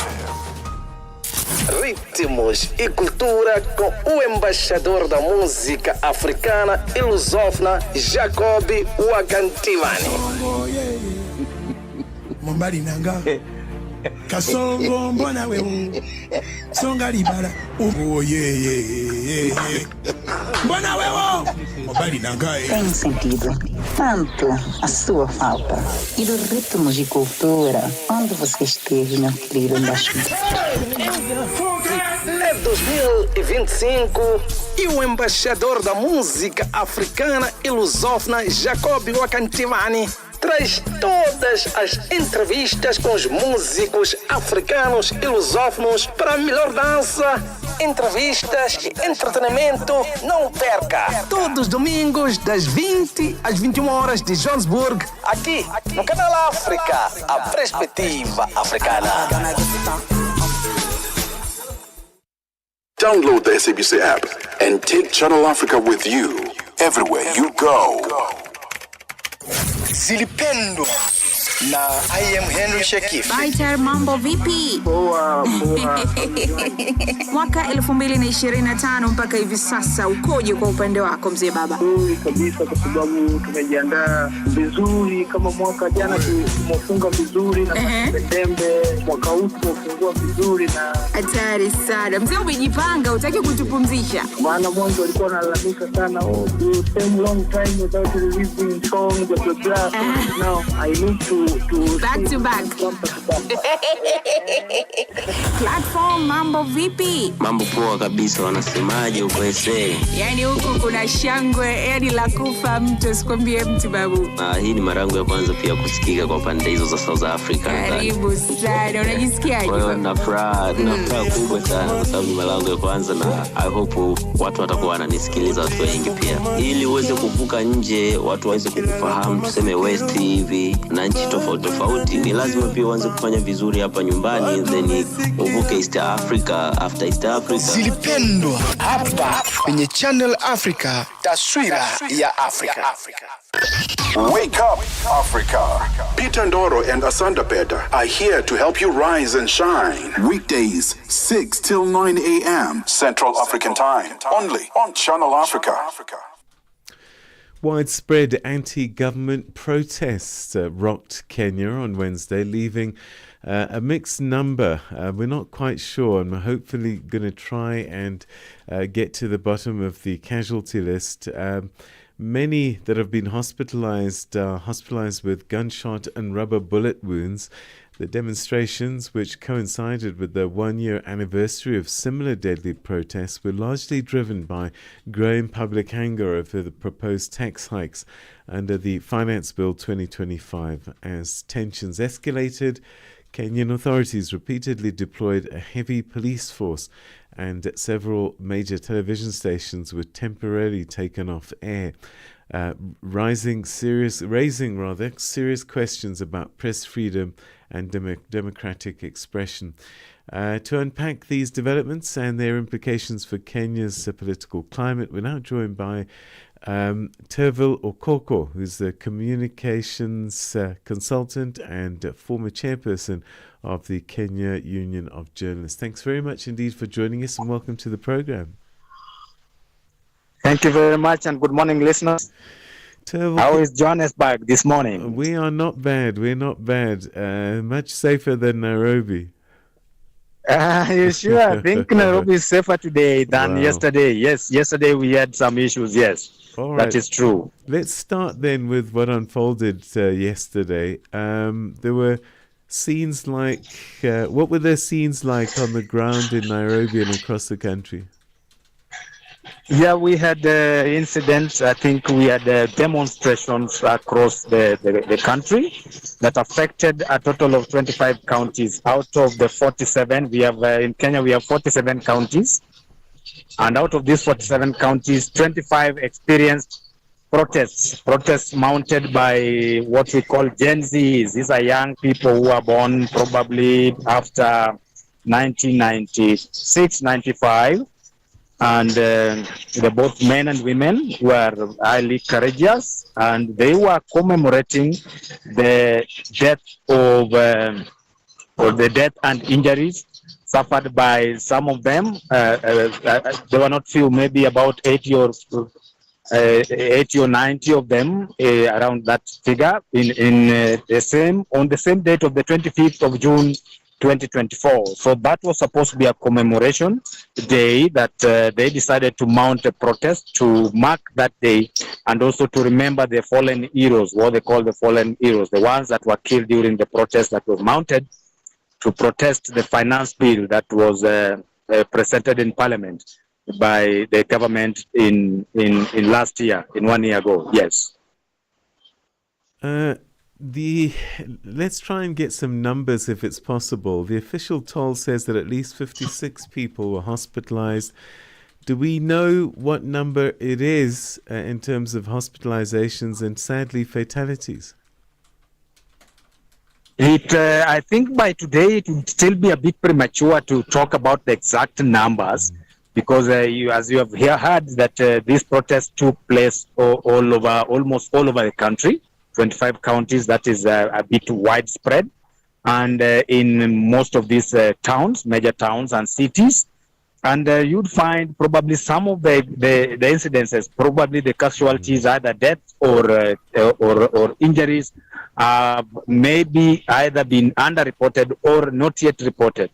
Ritmos e cultura com o embaixador da música africana e lusófona, Jacob Wagantivani. Mombari nanga Kasongo mbona wewe songa libala oh yeah mbona wewe mobali nangae tem sentido tanto a sua falta e do ritmo de cultura onde você esteve, meu querido embaixador. É 2025 e o embaixador da música africana e lusófona Jacob Wakantivani traz todas as entrevistas com os músicos africanos e lusófonos para a melhor dança, entrevistas e entretenimento. Não perca! Todos os domingos, das 20 às 21 horas de Johannesburg, aqui no Canal África, a perspectiva africana. Download the SABC app and take Channel Africa with you everywhere you go. Zilipendwa na I am Henry Shekif. Baiter, mambo vipi? Poa. Mwaka 2025 mpaka hivi sasa ukoje kwa upande wako mzee baba? Kabisa, kwa sababu tumejiandaa vizuri. Kama mwaka jana tumefunga vizuri na Septemba, mwaka huu tumefungua vizuri na hatari sana. Mzee umejipanga, utaki kutupumzisha? Maana mwanzo walikuwa wanalalamika sana, you spend long time without releasing songs blah blah. Now I need to back to back. Platform, mambo vipi? Mambo poa kabisa, wanasemaje uko SA? Yani huku kuna shangwe, yani la kufa mtu, sikwambie mtu babu. Hii ni mara yangu ya kwanza pia kusikika kwa pande hizo za South Africa. Karibu sana, unajisikiaje? Kwa hiyo nina furaha kubwa sana kwa sababu ni mara yangu ya kwanza na I hope watu watakuwa wananisikiliza, watu wengi pia. Ili uweze kuvuka nje, watu waweze kukufahamu, tuseme West hivi na nchi tofauti, ni lazima pia uanze kufanya vizuri hapa nyumbani, then uvuke East Africa, after East Africa. Zilipendwa hapa kwenye Channel Africa, taswira ya Afrika. Wake up, Africa. Peter Ndoro and Asanda Beda are here to help you rise and shine. Weekdays, 6 till 9 a.m. Central African Time. Only on Channel Africa. Widespread anti-government protests rocked Kenya on Wednesday, leaving a mixed number. We're not quite sure, and we're hopefully going to try and get to the bottom of the casualty list. Many that have been hospitalized with gunshot and rubber bullet wounds. The demonstrations, which coincided with the one-year anniversary of similar deadly protests, were largely driven by growing public anger over the proposed tax hikes under the Finance Bill 2025. As tensions escalated, Kenyan authorities repeatedly deployed a heavy police force, and several major television stations were temporarily taken off air, raising serious questions about press freedom and democratic expression. To unpack these developments and their implications for Kenya's political climate, we're now joined by Terville Okoko, who's the communications consultant and former chairperson of the Kenya Union of Journalists. Thanks very much indeed for joining us, and welcome to the program. Thank you very much, and good morning, listeners. How is Johannesburg this morning? We are not bad. We're not bad. Much safer than Nairobi. You sure? I think Nairobi is safer today than yesterday. Yes, yesterday we had some issues. Yes, all right. That is true. Let's start then with what unfolded yesterday. There were scenes like, what were the scenes like on the ground in Nairobi and across the country? Yeah, we had incidents. I think we had demonstrations across the country that affected a total of 25 counties. Out of the 47, we have in Kenya, we have 47 counties. And out of these 47 counties, 25 experienced protests mounted by what we call Gen Zs. These are young people who are born probably after 1996, 95. And they're both men and women who are highly courageous, and they were commemorating the death of or the death and injuries suffered by some of them. They were not few, maybe about 80 or 90 of them, around that figure. On the same date of the 25th of June 2024. So that was supposed to be a commemoration day that they decided to mount a protest to mark that day and also to remember the fallen heroes, what they call the fallen heroes, the ones that were killed during the protest that was mounted to protest the finance bill that was presented in Parliament by the government in last year, in 1 year ago. Yes. Let's try and get some numbers if it's possible. The official toll says that at least 56 people were hospitalized. Do we know what number it is in terms of hospitalizations and sadly fatalities? I think by today it would still be a bit premature to talk about the exact numbers because as you have heard that this protest took place almost all over the country. 25 counties, that is a bit widespread. And in most of these towns, major towns and cities. And you'd find probably some of the incidences, probably the casualties, either deaths or injuries, maybe either been underreported or not yet reported.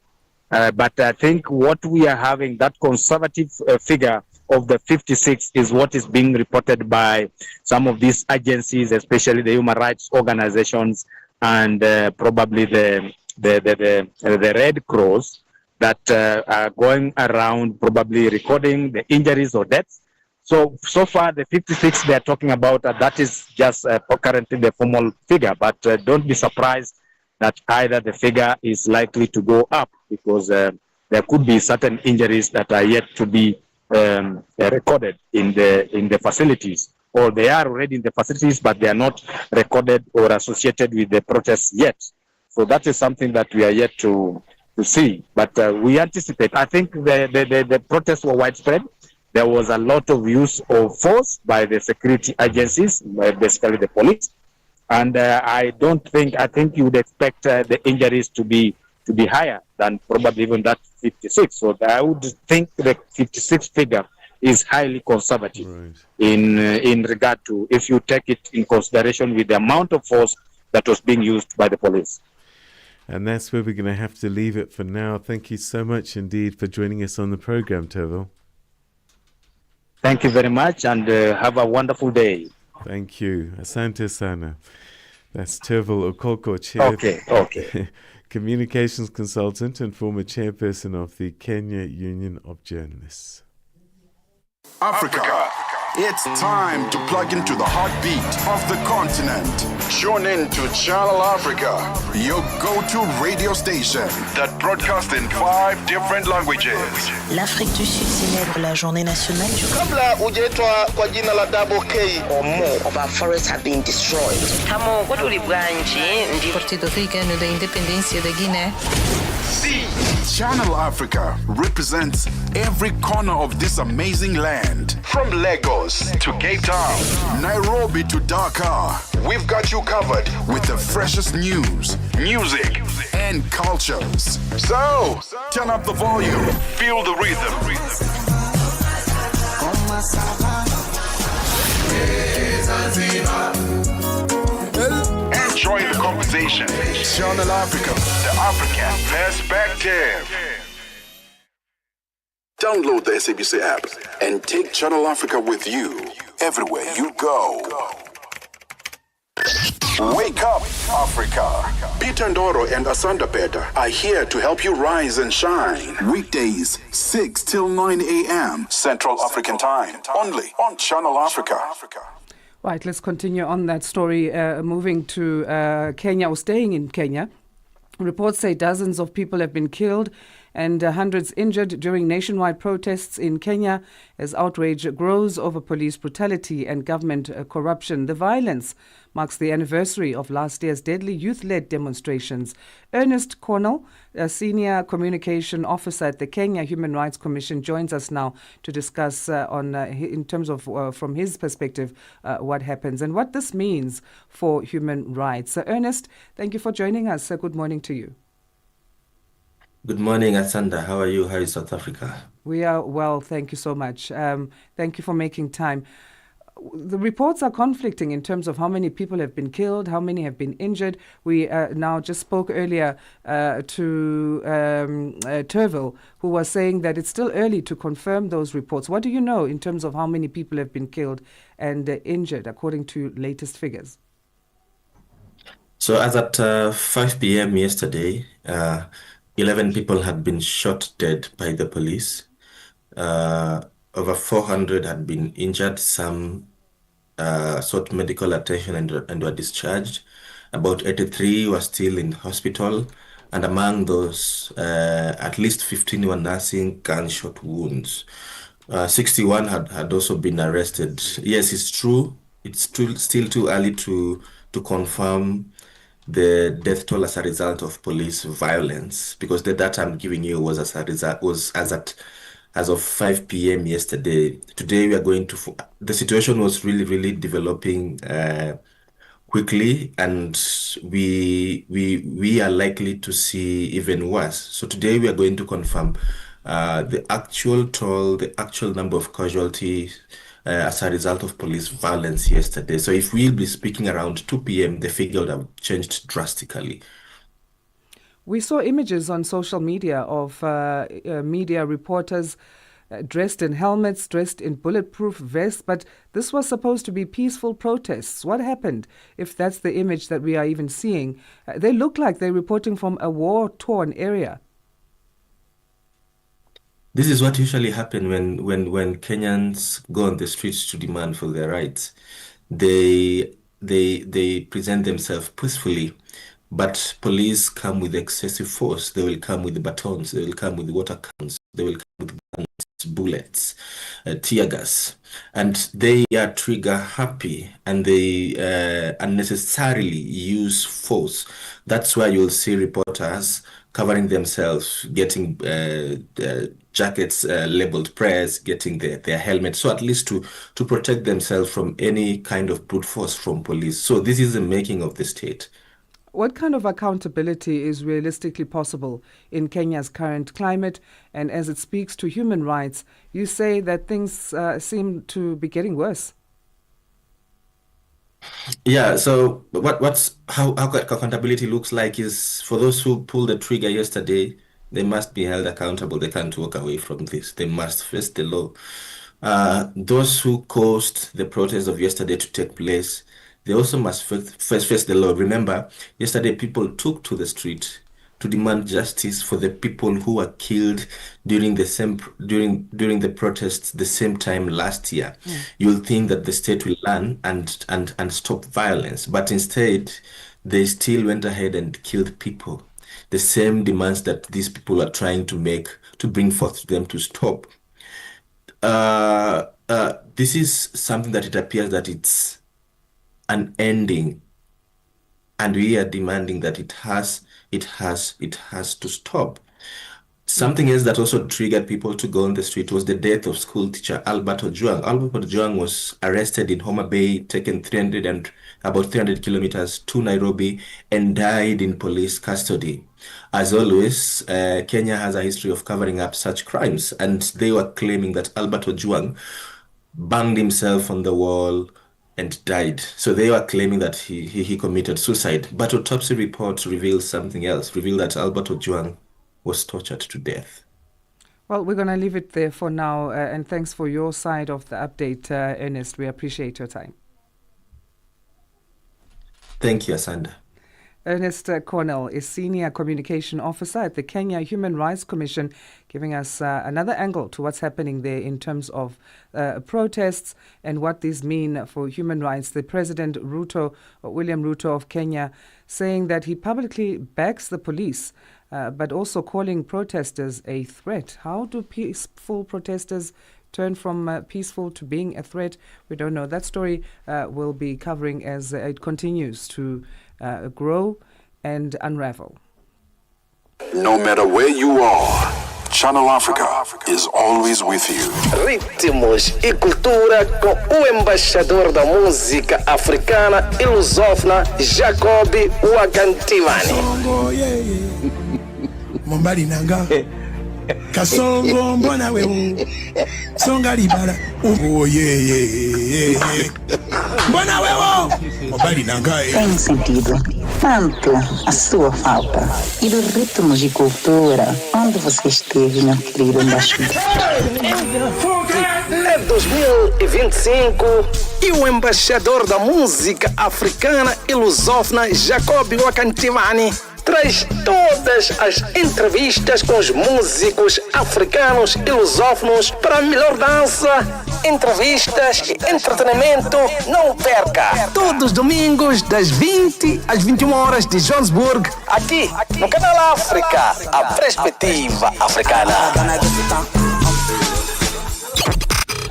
But I think what we are having, that conservative figure of the 56 is what is being reported by some of these agencies, especially the human rights organizations and probably the Red Cross that are going around probably recording the injuries or deaths. So far the 56 they are talking about, that is just currently the formal figure, but don't be surprised that either the figure is likely to go up because there could be certain injuries that are yet to be recorded in the facilities, or they are already in the facilities, but they are not recorded or associated with the protests yet. So that is something that we are yet to see. But we anticipate. I think the protests were widespread. There was a lot of use of force by the security agencies, basically the police. And I think you would expect the injuries to be higher than probably even that 56. So I would think the 56 figure is highly conservative in regard to if you take it in consideration with the amount of force that was being used by the police. And that's where we're going to have to leave it for now. Thank you so much indeed for joining us on the program, Tervel. Thank you very much and have a wonderful day. Thank you. Asante sana. That's Tervel Okoko, Chair. Okay. Communications consultant and former chairperson of the Kenya Union of Journalists. Africa. It's time to plug into the heartbeat of the continent. Tune in to Channel Africa, your go-to radio station that broadcasts in 5 different languages. L'Afrique du Sud célèbre la journée nationale du Kabla hujaitwa kwa jina la Double K or more of our forests have been destroyed. Kamo kutuli branchi ndi Partido Africano da Independência da Guiné. See, Channel Africa represents every corner of this amazing land. From Lagos to Cape Town, Nairobi to Dakar, we've got you covered with the freshest news, music, and cultures. So, turn up the volume, feel the rhythm. Enjoy the conversation. Channel Africa, the African perspective. Download the SABC app and take Channel Africa with you everywhere you go. Wake up, Africa. Peter Ndoro and Asanda Beda are here to help you rise and shine. Weekdays, 6 till 9 a.m. Central African Time. Only on Channel Africa. Right, let's continue on that story. Moving to Kenya, or staying in Kenya. Reports say dozens of people have been killed and hundreds injured during nationwide protests in Kenya as outrage grows over police brutality and government corruption. The violence marks the anniversary of last year's deadly youth-led demonstrations. Ernest Cornell, a senior communication officer at the Kenya Human Rights Commission, joins us now to discuss in terms of, from his perspective, what happens and what this means for human rights. Ernest, thank you for joining us. Good morning to you. Good morning, Asanda. How are you? How is South Africa? We are well, thank you so much. Thank you for making time. the reports are conflicting in terms of how many people have been killed, how many have been injured. We now just spoke earlier to Terville, who was saying that it's still early to confirm those reports. What do you know in terms of how many people have been killed and injured, according to latest figures? So as at 5 p.m. yesterday, 11 people had been shot dead by the police. Over 400 had been injured. Some sought medical attention and were discharged. About 83 were still in hospital. And among those, at least 15 were nursing gunshot wounds. 61 had also been arrested. Yes, it's true. It's still too early to confirm the death toll as a result of police violence, because the data I'm giving you was as of 5 p.m. yesterday. Today we are going to. The situation was really developing quickly, and we are likely to see even worse. So today we are going to confirm the actual toll, the actual number of casualties as a result of police violence yesterday. So if we'll be speaking around 2 p.m., the figure would have changed drastically. We saw images on social media of media reporters dressed in helmets, dressed in bulletproof vests, but this was supposed to be peaceful protests. What happened, if that's the image that we are even seeing? They look like they're reporting from a war-torn area. This is what usually happens when Kenyans go on the streets to demand for their rights. They present themselves peacefully, but police come with excessive force. They will come with batons. They will come with water cannons. They will come with guns, bullets, tear gas, and they are trigger happy, and they unnecessarily use force. That's why you'll see reporters covering themselves, getting jackets labeled press, getting their helmets, so at least to protect themselves from any kind of brute force from police. So this is the making of the state. What kind of accountability is realistically possible in Kenya's current climate? And as it speaks to human rights, you say that things seem to be getting worse. Yeah, so how accountability looks like is, for those who pulled the trigger yesterday, they must be held accountable. They can't walk away from this. They must face the law. Those who caused the protest of yesterday to take place, they also must face the law. Remember, yesterday people took to the street to demand justice for the people who were killed during the protests the same time last year. You'll think that the state will learn and stop violence, but instead they still went ahead and killed people. The same demands that these people are trying to make, to bring forth to them to stop. This is something that it appears that it's an ending, and we are demanding that it has to stop. Something else that also triggered people to go on the street was the death of school teacher Albert Ojwang. Albert Ojwang was arrested in Homa Bay, taken about 300 kilometers to Nairobi, and died in police custody. As always, Kenya has a history of covering up such crimes, and they were claiming that Albert Ojwang banged himself on the wall and died. So they were claiming that he committed suicide. But autopsy reports revealed something else, revealed that Albert Ojwang was tortured to death. Well, we're going to leave it there for now, and thanks for your side of the update, Ernest. We appreciate your time. Thank you, Asanda. Ernest Cornell is Senior Communication Officer at the Kenya Human Rights Commission, giving us another angle to what's happening there in terms of protests and what these mean for human rights. The President William Ruto of Kenya, saying that he publicly backs the police, but also calling protesters a threat. How do peaceful protesters turn from peaceful to being a threat? We don't know. That story we'll be covering as it continues to grow and unravel. No matter where you are, Channel Africa is always with you. Ritmos e cultura com o embaixador da música africana e lusófona, Jacobi Wakantivani. Mombali nanga Kasongo mbona wewe songa libala oh yeah. Mbona wewe mobali nangae. Tem sentido. Tanto a sua falta. E do ritmo de cultura. Onde você esteve, meu querido embaixador? É 2025 e o embaixador da música africana e lusófona Jacob Wakantivani traz todas as entrevistas com os músicos africanos e lusófonos para a melhor dança, entrevistas e entretenimento. Não perca! Todos os domingos, das 20 às 21 horas de Johannesburg, aqui no Canal África, a perspectiva africana.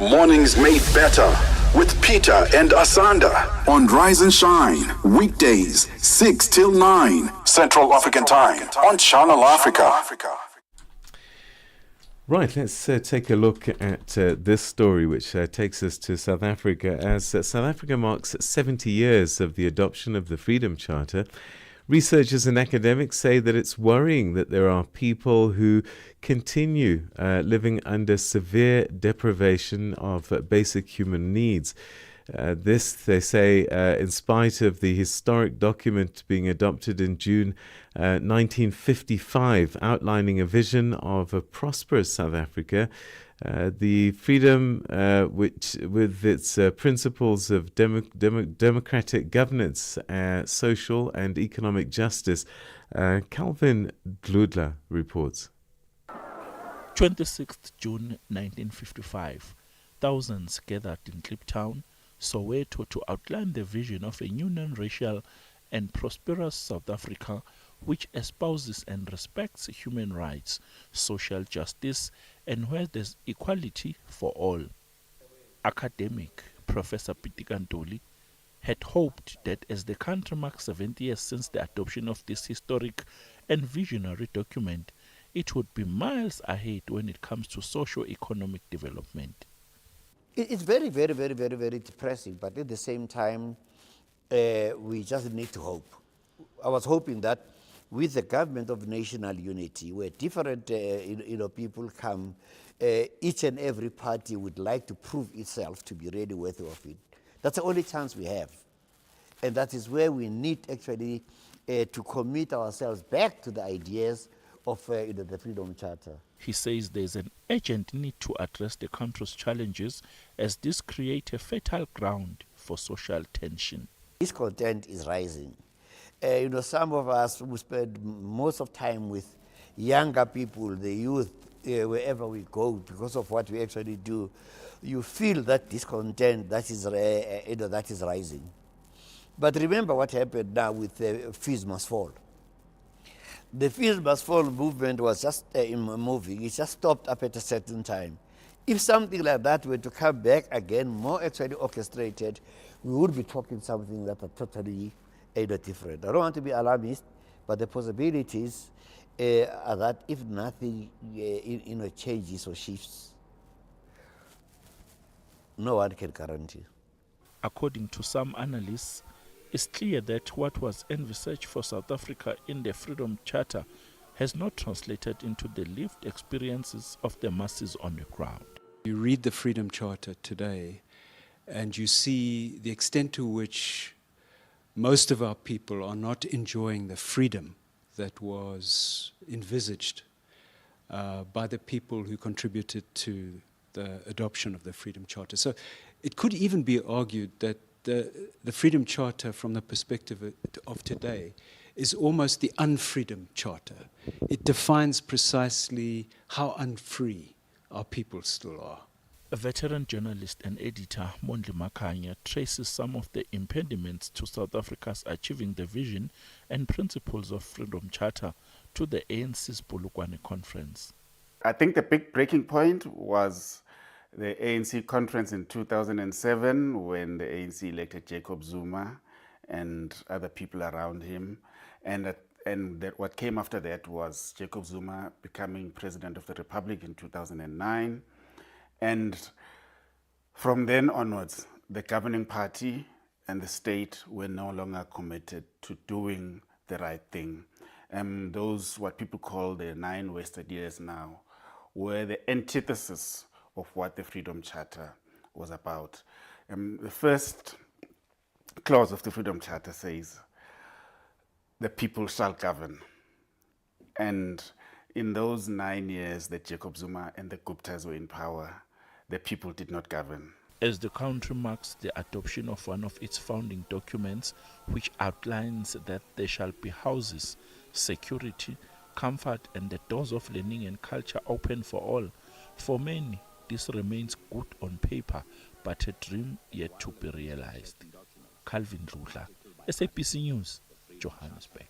Mornings made better with Peter and Asanda on Rise and Shine, weekdays 6 till 9 Central African Time on Channel Africa. Right, let's take a look at this story, which takes us to South Africa. As South Africa marks 70 years of the adoption of the Freedom Charter, researchers and academics say that it's worrying that there are people who continue living under severe deprivation of basic human needs. This, they say, in spite of the historic document being adopted in June 1955, outlining a vision of a prosperous South Africa. The freedom, which with its principles of democratic governance, social and economic justice. Calvin Gludla reports. 26th June 1955, thousands gathered in Kliptown, Soweto, to outline the vision of a new non-racial and prosperous South Africa which espouses and respects human rights, social justice, and where there's equality for all. Academic Professor Pitika Ntuli had hoped that as the country marks 70 years since the adoption of this historic and visionary document, it would be miles ahead when it comes to socio-economic development. It's very, very, very, very, very depressing, but at the same time, we just need to hope. I was hoping that with the government of national unity, where different people come, each and every party would like to prove itself to be really worthy of it. That's the only chance we have. And that is where we need actually to commit ourselves back to the ideas of the Freedom Charter. He says there's an urgent need to address the country's challenges as this creates a fertile ground for social tension. Discontent is rising. Some of us who spend most of time with younger people, the youth, wherever we go, because of what we actually do, you feel that discontent that is rising. But remember what happened now with Fees Must Fall. The Fees Must Fall movement was just moving. It just stopped up at a certain time. If something like that were to come back again, more actually orchestrated, we would be talking something that are totally different. I don't want to be alarmist, but the possibilities are that if nothing changes or shifts, no one can guarantee. According to some analysts, it's clear that what was envisaged for South Africa in the Freedom Charter has not translated into the lived experiences of the masses on the ground. You read the Freedom Charter today and you see the extent to which most of our people are not enjoying the freedom that was envisaged by the people who contributed to the adoption of the Freedom Charter. So it could even be argued that the Freedom Charter from the perspective of today is almost the unfreedom charter. It defines precisely how unfree our people still are. A veteran journalist and editor, Mondli Makanya, traces some of the impediments to South Africa's achieving the vision and principles of Freedom Charter to the ANC's Polokwane conference. I think the big breaking point was the ANC conference in 2007 when the ANC elected Jacob Zuma and other people around him. And what came after that was Jacob Zuma becoming president of the Republic in 2009. And from then onwards, the governing party and the state were no longer committed to doing the right thing. Those, what people call the 9 wasted years now, were the antithesis of what the Freedom Charter was about. The first clause of the Freedom Charter says, the people shall govern. And in those 9 years that Jacob Zuma and the Guptas were in power, the people did not govern. As the country marks the adoption of one of its founding documents, which outlines that there shall be houses, security, comfort, and the doors of learning and culture open for all. For many, this remains good on paper, but a dream yet to be realized. Calvin Rudla, SABC News, Johannesburg.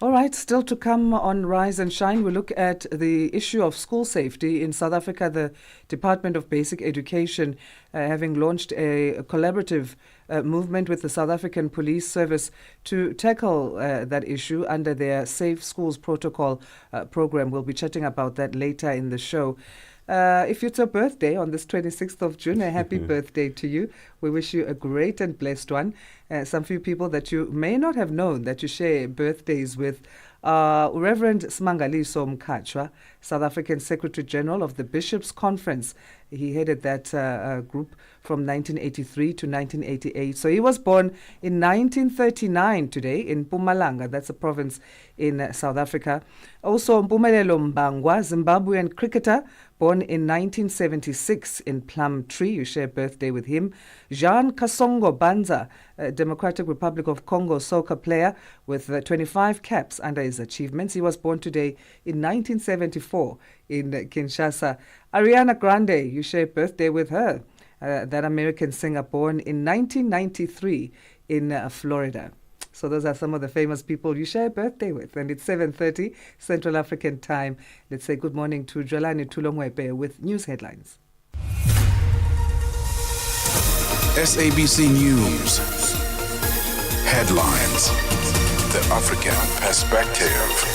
All right, still to come on Rise and Shine, we look at the issue of school safety in South Africa. The Department of Basic Education having launched a collaborative movement with the South African Police Service to tackle that issue under their Safe Schools Protocol program. We'll be chatting about that later in the show. If it's your birthday on this 26th of June, a happy birthday to you. We wish you a great and blessed one. Some few people that you may not have known that you share birthdays with. Reverend Smangaliso Mkhatshwa, South African Secretary General of the Bishops' Conference. He headed that group from 1983 to 1988. So he was born in 1939 today in Mpumalanga. That's a province in South Africa. Also, Mpumelelo Mbangwa, Zimbabwean cricketer, born in 1976 in Plumtree. You share birthday with him. Jean Kasongo Banza, Democratic Republic of Congo soccer player with 25 caps under his achievements. He was born today in 1974 in Kinshasa. Ariana Grande, you share birthday with her. That American singer born in 1993 in Florida. So those are some of the famous people you share a birthday with. And it's 7:30 Central African time. Let's say good morning to Jolani Tulongwepe with news headlines. SABC News. Headlines. The African Perspective.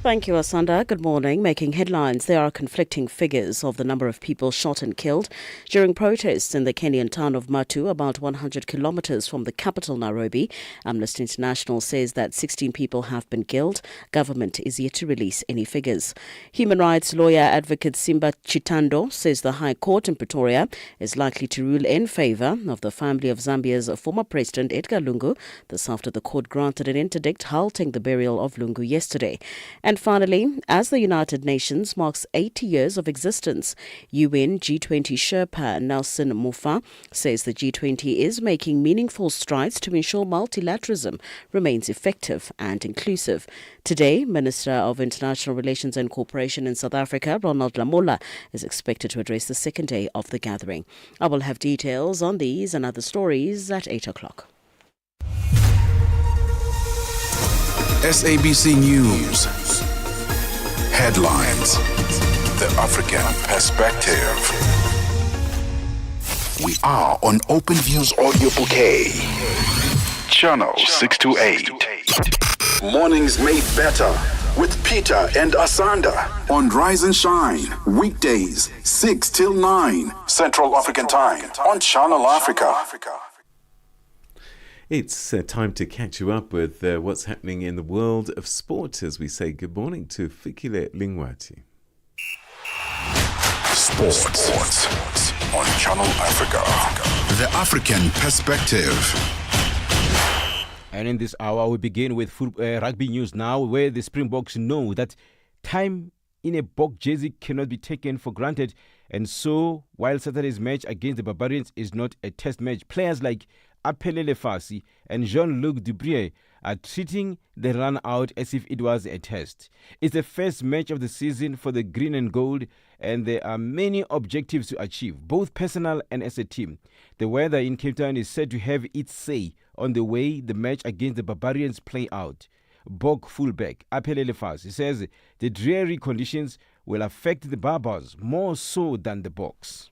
Thank you, Asanda. Good morning. Making headlines, there are conflicting figures of the number of people shot and killed during protests in the Kenyan town of Matu, about 100 kilometers from the capital, Nairobi. Amnesty International says that 16 people have been killed. Government is yet to release any figures. Human rights lawyer advocate Simba Chitando says the High Court in Pretoria is likely to rule in favor of the family of Zambia's former president Edgar Lungu. This after the court granted an interdict halting the burial of Lungu yesterday. And finally, as the United Nations marks 80 years of existence, UN G20 Sherpa Nelson Mufa says the G20 is making meaningful strides to ensure multilateralism remains effective and inclusive. Today, Minister of International Relations and Cooperation in South Africa, Ronald Lamola, is expected to address the second day of the gathering. I will have details on these and other stories at 8 o'clock. SABC News. Headlines. The African Perspective. We are on Open Views Audio Bouquet. Channel 628. Mornings made better with Peter and Asanda on Rise and Shine. Weekdays 6 till 9 Central African Time on Channel Africa. It's time to catch you up with what's happening in the world of sport as we say good morning to Fikile Lingwati. Sports on Channel Africa. The African Perspective. And in this hour, we begin with rugby news now, where the Springboks know that time in a Bok jersey cannot be taken for granted. And so, while Saturday's match against the Barbarians is not a test match, players like Apelele Fassi and Jean-Luc Dubrier are treating the run out as if it was a test. It's the first match of the season for the green and gold, and there are many objectives to achieve, both personal and as a team. The weather in Cape Town is said to have its say on the way the match against the Barbarians play out. Bok fullback Apelele Fassi says the dreary conditions will affect the Barbars more so than the Boks.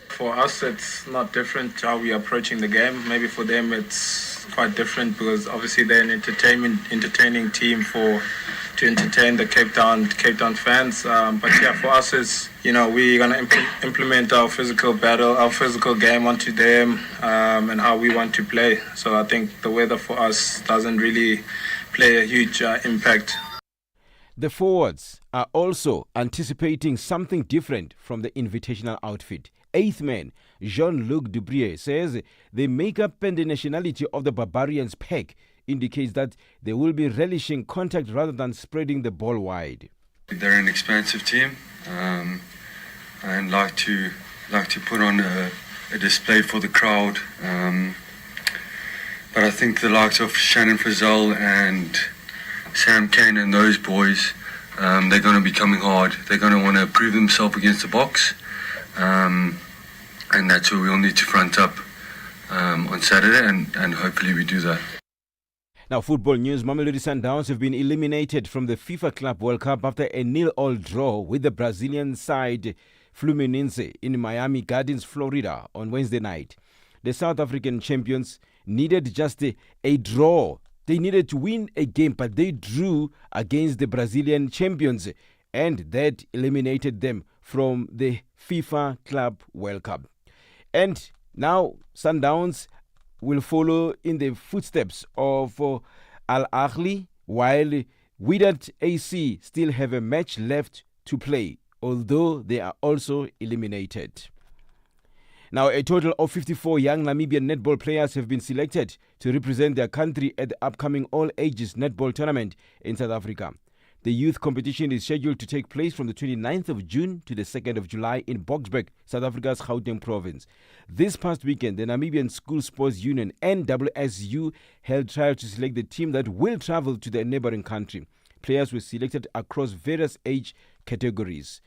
For us, it's not different how we're approaching the game. Maybe for them, it's quite different because obviously they're an entertaining team to entertain the Cape Town fans. But yeah, for us, it's we're gonna implement our physical battle, our physical game onto them, and how we want to play. So I think the weather for us doesn't really play a huge impact. The forwards are also anticipating something different from the invitational outfit. Eighth man, Jean-Luc Dubrier, says the makeup and the nationality of the Barbarians pack indicates that they will be relishing contact rather than spreading the ball wide. They're an expansive team and like to put on a display for the crowd. But I think the likes of Shannon Frizzell and Sam Kane and those boys, they're going to be coming hard. They're going to want to prove themselves against the box. And that's where we'll need to front up on Saturday, and hopefully we do that. Now, football news. Mamelodi Sundowns have been eliminated from the FIFA Club World Cup after a 0-0 draw with the Brazilian side Fluminense in Miami Gardens, Florida on Wednesday night. The South African champions needed just a draw. They needed to win a game, but they drew against the Brazilian champions, and that eliminated them from the FIFA Club World Cup. And now Sundowns will follow in the footsteps of Al Ahly, while Wydad AC still have a match left to play, although they are also eliminated. Now, a total of 54 young Namibian netball players have been selected to represent their country at the upcoming all-ages netball tournament in South Africa. The youth competition is scheduled to take place from the 29th of June to the 2nd of July in Boksburg, South Africa's Gauteng province. This past weekend, the Namibian School Sports Union, NWSU, held trials to select the team that will travel to the neighboring country. Players were selected across various age categories.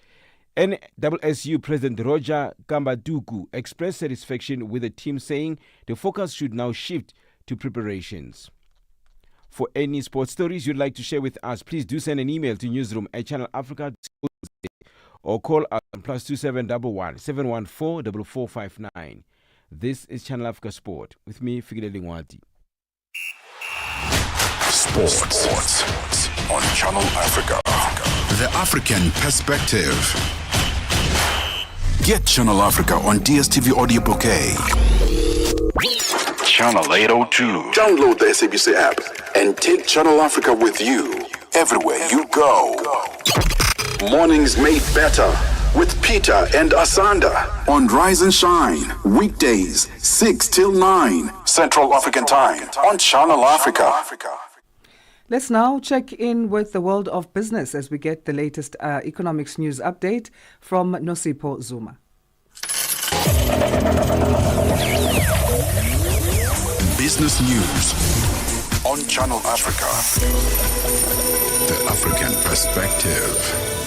NWSU President Roger Kambaduku expressed satisfaction with the team, saying the focus should now shift to preparations. For any sports stories you'd like to share with us, please do send an email to newsroom@channelafrica or call us on +2711 714 4459. This is Channel Africa Sport with me, Figile Lingwati. Sports on Channel Africa. The African Perspective. Get Channel Africa on DSTV Audio Bouquet. Channel 802. Download the SABC app and take Channel Africa with you everywhere you go. Mornings made better with Peter and Asanda on Rise and Shine. Weekdays 6 till 9 Central African Time on Channel Africa. Let's now check in with the world of business as we get the latest economics news update from Nosipho Zuma. Business news on Channel Africa. The African Perspective.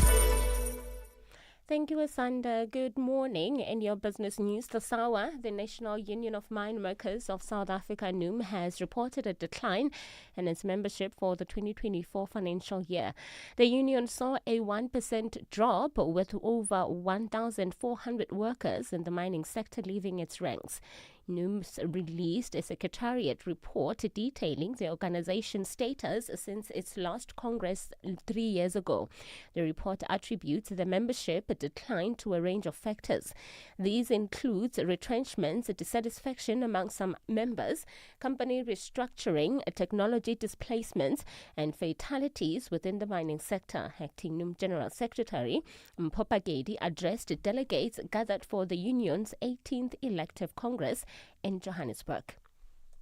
Thank you, Asanda. Good morning. In your business news, the SAWA, the National Union of Mine Workers of South Africa, NUM, has reported a decline in its membership for the 2024 financial year. The union saw a 1% drop, with over 1,400 workers in the mining sector leaving its ranks. NUMS released a secretariat report detailing the organization's status since its last Congress 3 years ago. The report attributes the membership decline to a range of factors. These include retrenchments, dissatisfaction among some members, company restructuring, technology displacements, and fatalities within the mining sector. Acting NUM General Secretary Mpopagedi addressed delegates gathered for the union's 18th elective Congress in Johannesburg.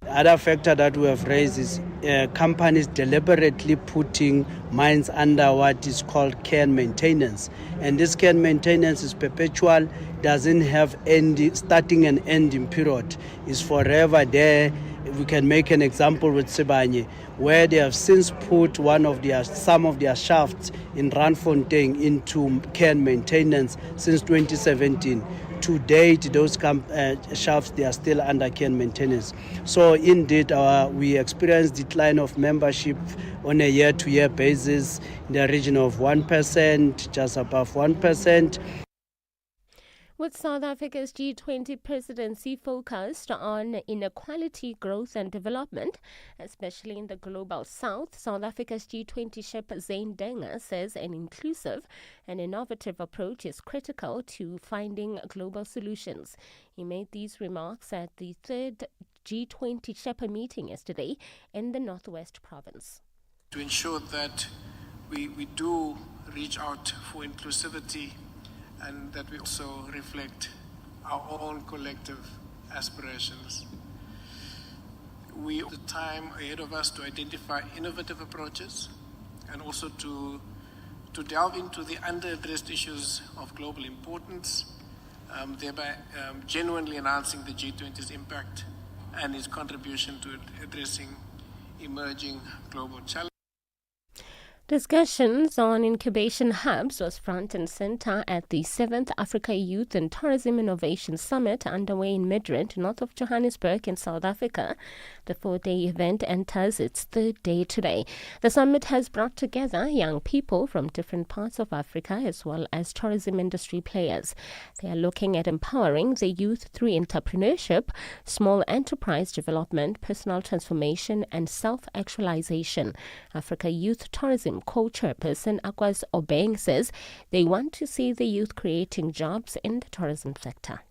The other factor that we have raised is companies deliberately putting mines under what is called care and maintenance. And this care and maintenance is perpetual, doesn't have starting and ending period. It's forever there. We can make an example with Sibanye, where they have since put some of their shafts in Randfontein into care and maintenance since 2017. To date, those shafts, they are still under care and maintenance. So indeed, we experienced decline of membership on a year-to-year basis in the region of 1%, just above 1%. With South Africa's G20 presidency focused on inequality, growth and development, especially in the global south, South Africa's G20 Shepherd Zane Denga says an inclusive and innovative approach is critical to finding global solutions. He made these remarks at the third G20 Shepherd meeting yesterday in the Northwest Province. To ensure that we do reach out for inclusivity, and that we also reflect our own collective aspirations. We have the time ahead of us to identify innovative approaches and also to delve into the under-addressed issues of global importance, thereby genuinely enhancing the G20's impact and its contribution to addressing emerging global challenges. Discussions on incubation hubs was front and center at the 7th Africa Youth and Tourism Innovation Summit underway in Midrand, north of Johannesburg in South Africa. The 4-day event enters its third day today. The summit has brought together young people from different parts of Africa as well as tourism industry players. They are looking at empowering the youth through entrepreneurship, small enterprise development, personal transformation and self-actualization. Africa Youth Tourism co-chairperson Akwaz Obeng says they want to see the youth creating jobs in the tourism sector.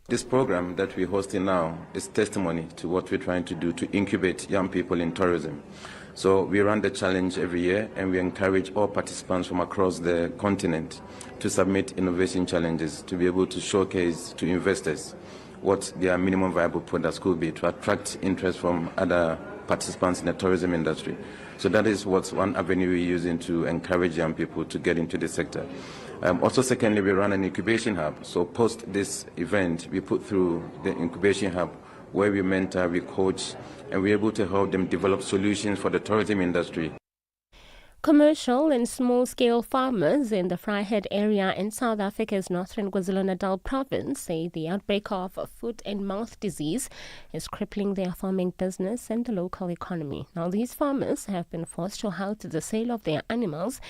This program that we're hosting now is testimony to what we're trying to do to incubate young people in tourism. So we run the challenge every year and we encourage all participants from across the continent to submit innovation challenges to be able to showcase to investors what their minimum viable products could be to attract interest from other participants in the tourism industry. So that is what's one avenue we're using to encourage young people to get into the sector. Also, secondly, we run an incubation hub. So post this event, we put through the incubation hub where we mentor, we coach, and we're able to help them develop solutions for the tourism industry. Commercial and small-scale farmers in the Vryheid area in South Africa's northern KwaZulu-Natal province say the outbreak of foot-and-mouth disease is crippling their farming business and the local economy. Now, these farmers have been forced to halt the sale of their animals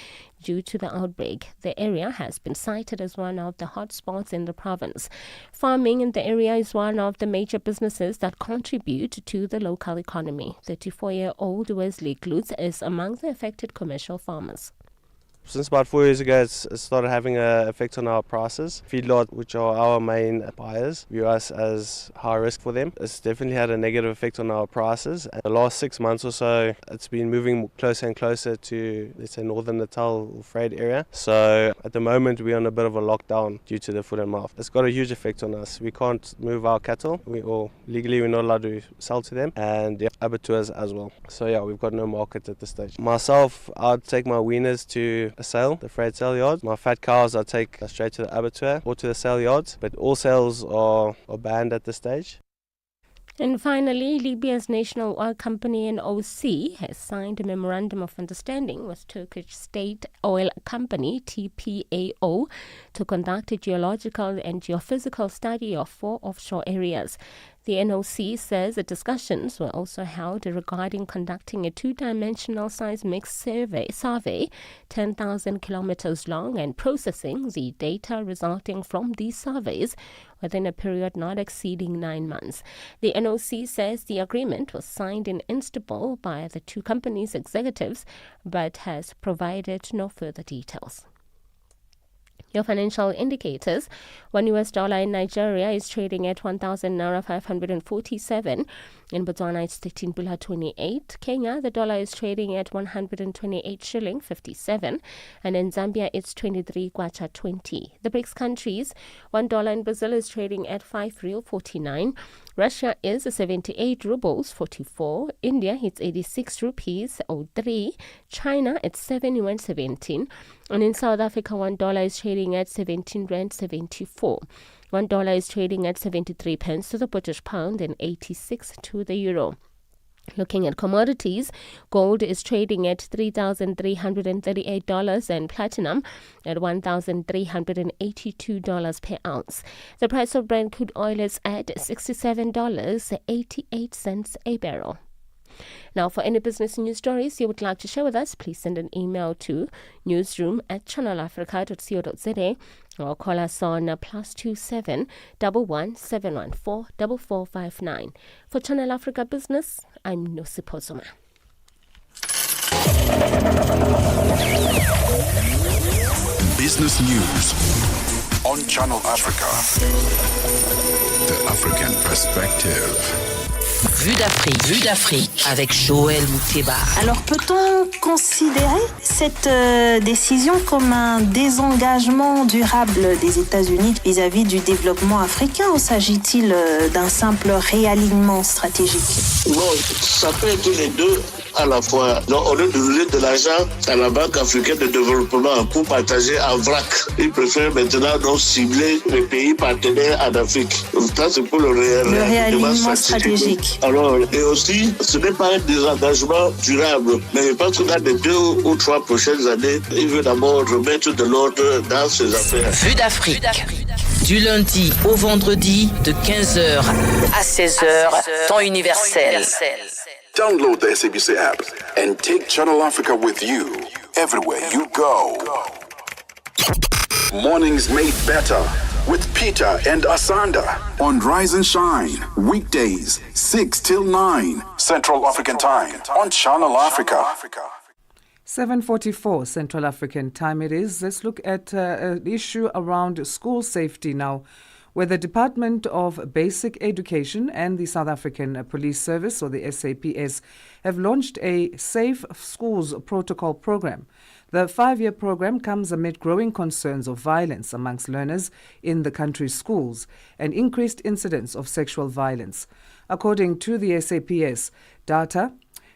due to the outbreak. The area has been cited as one of the hotspots in the province. Farming in the area is one of the major businesses that contribute to the local economy. 34-year-old Wesley Glutz is among the affected commercial farmers. Since about 4 years ago, it's started having an effect on our prices. Feedlot, which are our main buyers, view us as high risk for them. It's definitely had a negative effect on our prices. And the last 6 months or so, it's been moving closer and closer to, let's say, northern Natal or Vryheid area. So at the moment, we're on a bit of a lockdown due to the foot and mouth. It's got a huge effect on us. We can't move our cattle, legally we're not allowed to sell to them, and the abattoirs as well. So yeah, we've got no market at this stage. Myself, I'd take my weaners to a sale, the Vryheid sale yards. My fat cows I take straight to the abattoir or to the sale yards, but all sales are banned at this stage. And finally, Libya's national oil company NOC has signed a memorandum of understanding with Turkish state oil company TPAO to conduct a geological and geophysical study of 4 offshore areas. The NOC says the discussions were also held regarding conducting a 2-dimensional seismic survey 10,000 kilometers long and processing the data resulting from these surveys within a period not exceeding 9 months. The NOC says the agreement was signed in Istanbul by the 2 companies' executives but has provided no further details. Your financial indicators: $1 US in Nigeria is trading at 1,000 naira 547. In Botswana, it's 13.28. Kenya, the dollar is trading at 128 shilling 57. And in Zambia, it's 23 kwacha 20. The BRICS countries: $1 in Brazil is trading at 5 real 49. Russia is 78 rubles 44. India hits 86 rupees 03. China at 7 yuan 17. And in South Africa, $1 is trading at 17 rand 74. $1 is trading at 73 pence to the British pound and 86 to the euro. Looking at commodities, gold is trading at $3,338 and platinum at $1,382 per ounce. The price of Brent crude oil is at $67.88 a barrel. Now, for any business news stories you would like to share with us, please send an email to newsroom@channelafrica.co.za or call us on +27 11 714 4459. For Channel Africa Business, I'm Nosipho Zuma. Business News on Channel Africa. The African Perspective. Vue d'Afrique avec Joël Mouteba. Alors peut-on considérer cette décision comme un désengagement durable des États-Unis vis-à-vis du développement africain ou s'agit-il d'un simple réalignement stratégique? Bon, ça peut être les deux à la fois. Donc, au lieu de donner de l'argent à la Banque africaine de développement pour partager en vrac, ils préfèrent maintenant donc cibler les pays partenaires en Afrique. Ça, c'est pour le réalignement stratégique. Alors, et aussi, ce n'est pas un désengagement durable, mais je pense que dans les 2 ou 3 prochaines années, il veut d'abord remettre de l'ordre dans ses affaires. Vue d'Afrique. Du lundi au vendredi de 15h à 16h, temps universel. Download the SABC app and take Channel Africa with you everywhere you go. Mornings made better with Peter and Asanda on Rise and Shine, weekdays 6 till 9 Central African Time on Channel Africa. 7:44 Central African Time it is. Let's look at an issue around school safety now, where the Department of Basic Education and the South African Police Service, or the SAPS, have launched a Safe Schools Protocol program. The 5-year program comes amid growing concerns of violence amongst learners in the country's schools and increased incidents of sexual violence. According to the SAPS data,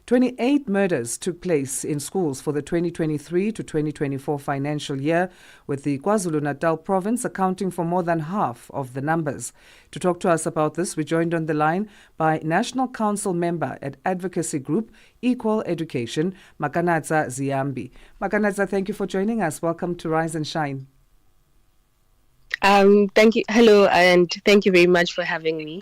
28 murders took place in schools for the 2023 to 2024 financial year, with the KwaZulu-Natal province accounting for more than half of the numbers. To talk to us about this, we're joined on the line by National Council member at advocacy group Equal Education, Makanatsa Ziambi. Makanatsa, thank you for joining us. Welcome to Rise and Shine. Thank you. Hello, and thank you very much for having me.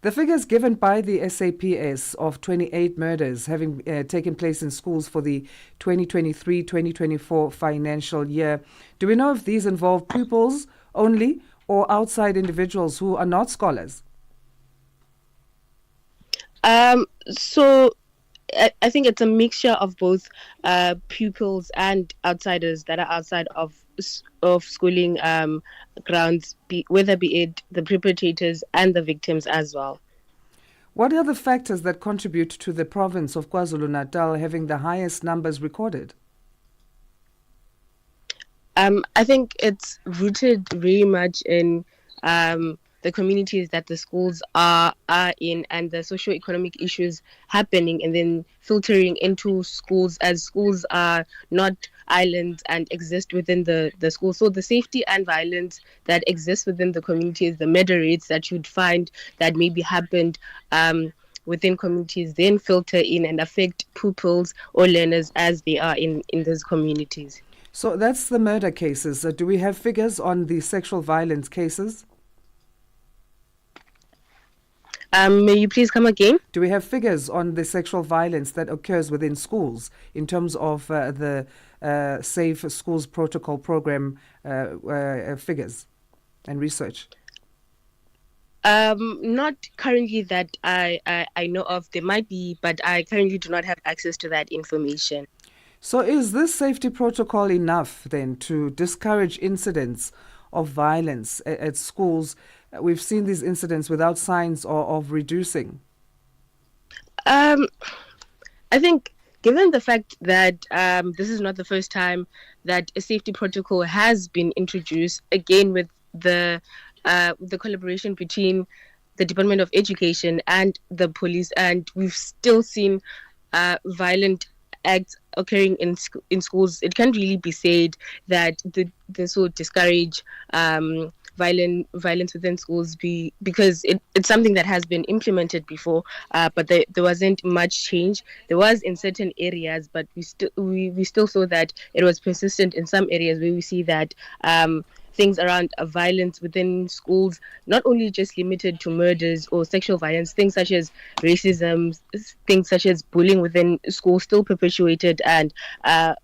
The figures given by the SAPS of 28 murders having taken place in schools for the 2023-2024 financial year, do we know if these involve pupils only or outside individuals who are not scholars? So I think it's a mixture of both pupils and outsiders that are outside of schooling grounds, whether be it the perpetrators and the victims as well. What are the factors that contribute to the province of KwaZulu-Natal having the highest numbers recorded? I think it's rooted very much in the communities that the schools are in and the socio-economic issues happening and then filtering into schools, as schools are not islands and exist within the school. So the safety and violence that exists within the communities, the murder rates that you'd find that maybe happened within communities then filter in and affect pupils or learners as they are in those communities. So that's the murder cases. Do we have figures on the sexual violence cases? May you please come again? Do we have figures on the sexual violence that occurs within schools in terms of the Safe Schools Protocol program figures and research? Not currently that I know of. There might be, but I currently do not have access to that information. So is this safety protocol enough then to discourage incidents of violence at schools? We've seen these incidents without signs of reducing. I think given the fact that this is not the first time that a safety protocol has been introduced, again with the collaboration between the Department of Education and the police, and we've still seen violent acts occurring in schools, it can't really be said that this will discourage violence within schools because it's something that has been implemented before, but there wasn't much change. There was in certain areas, but we still saw that it was persistent in some areas where we see that things around violence within schools, not only just limited to murders or sexual violence, things such as racism, things such as bullying within schools still perpetuated and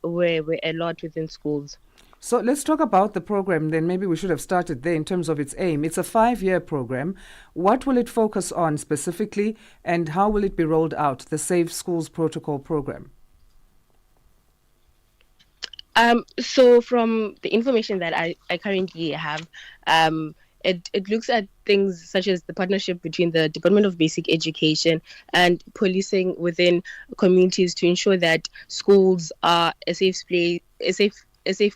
were a lot within schools. So let's talk about the program then. Maybe we should have started there in terms of its aim. It's a 5-year program. What will it focus on specifically and how will it be rolled out, the Safe Schools Protocol program? So from the information that I currently have, it looks at things such as the partnership between the Department of Basic Education and policing within communities to ensure that schools are a safe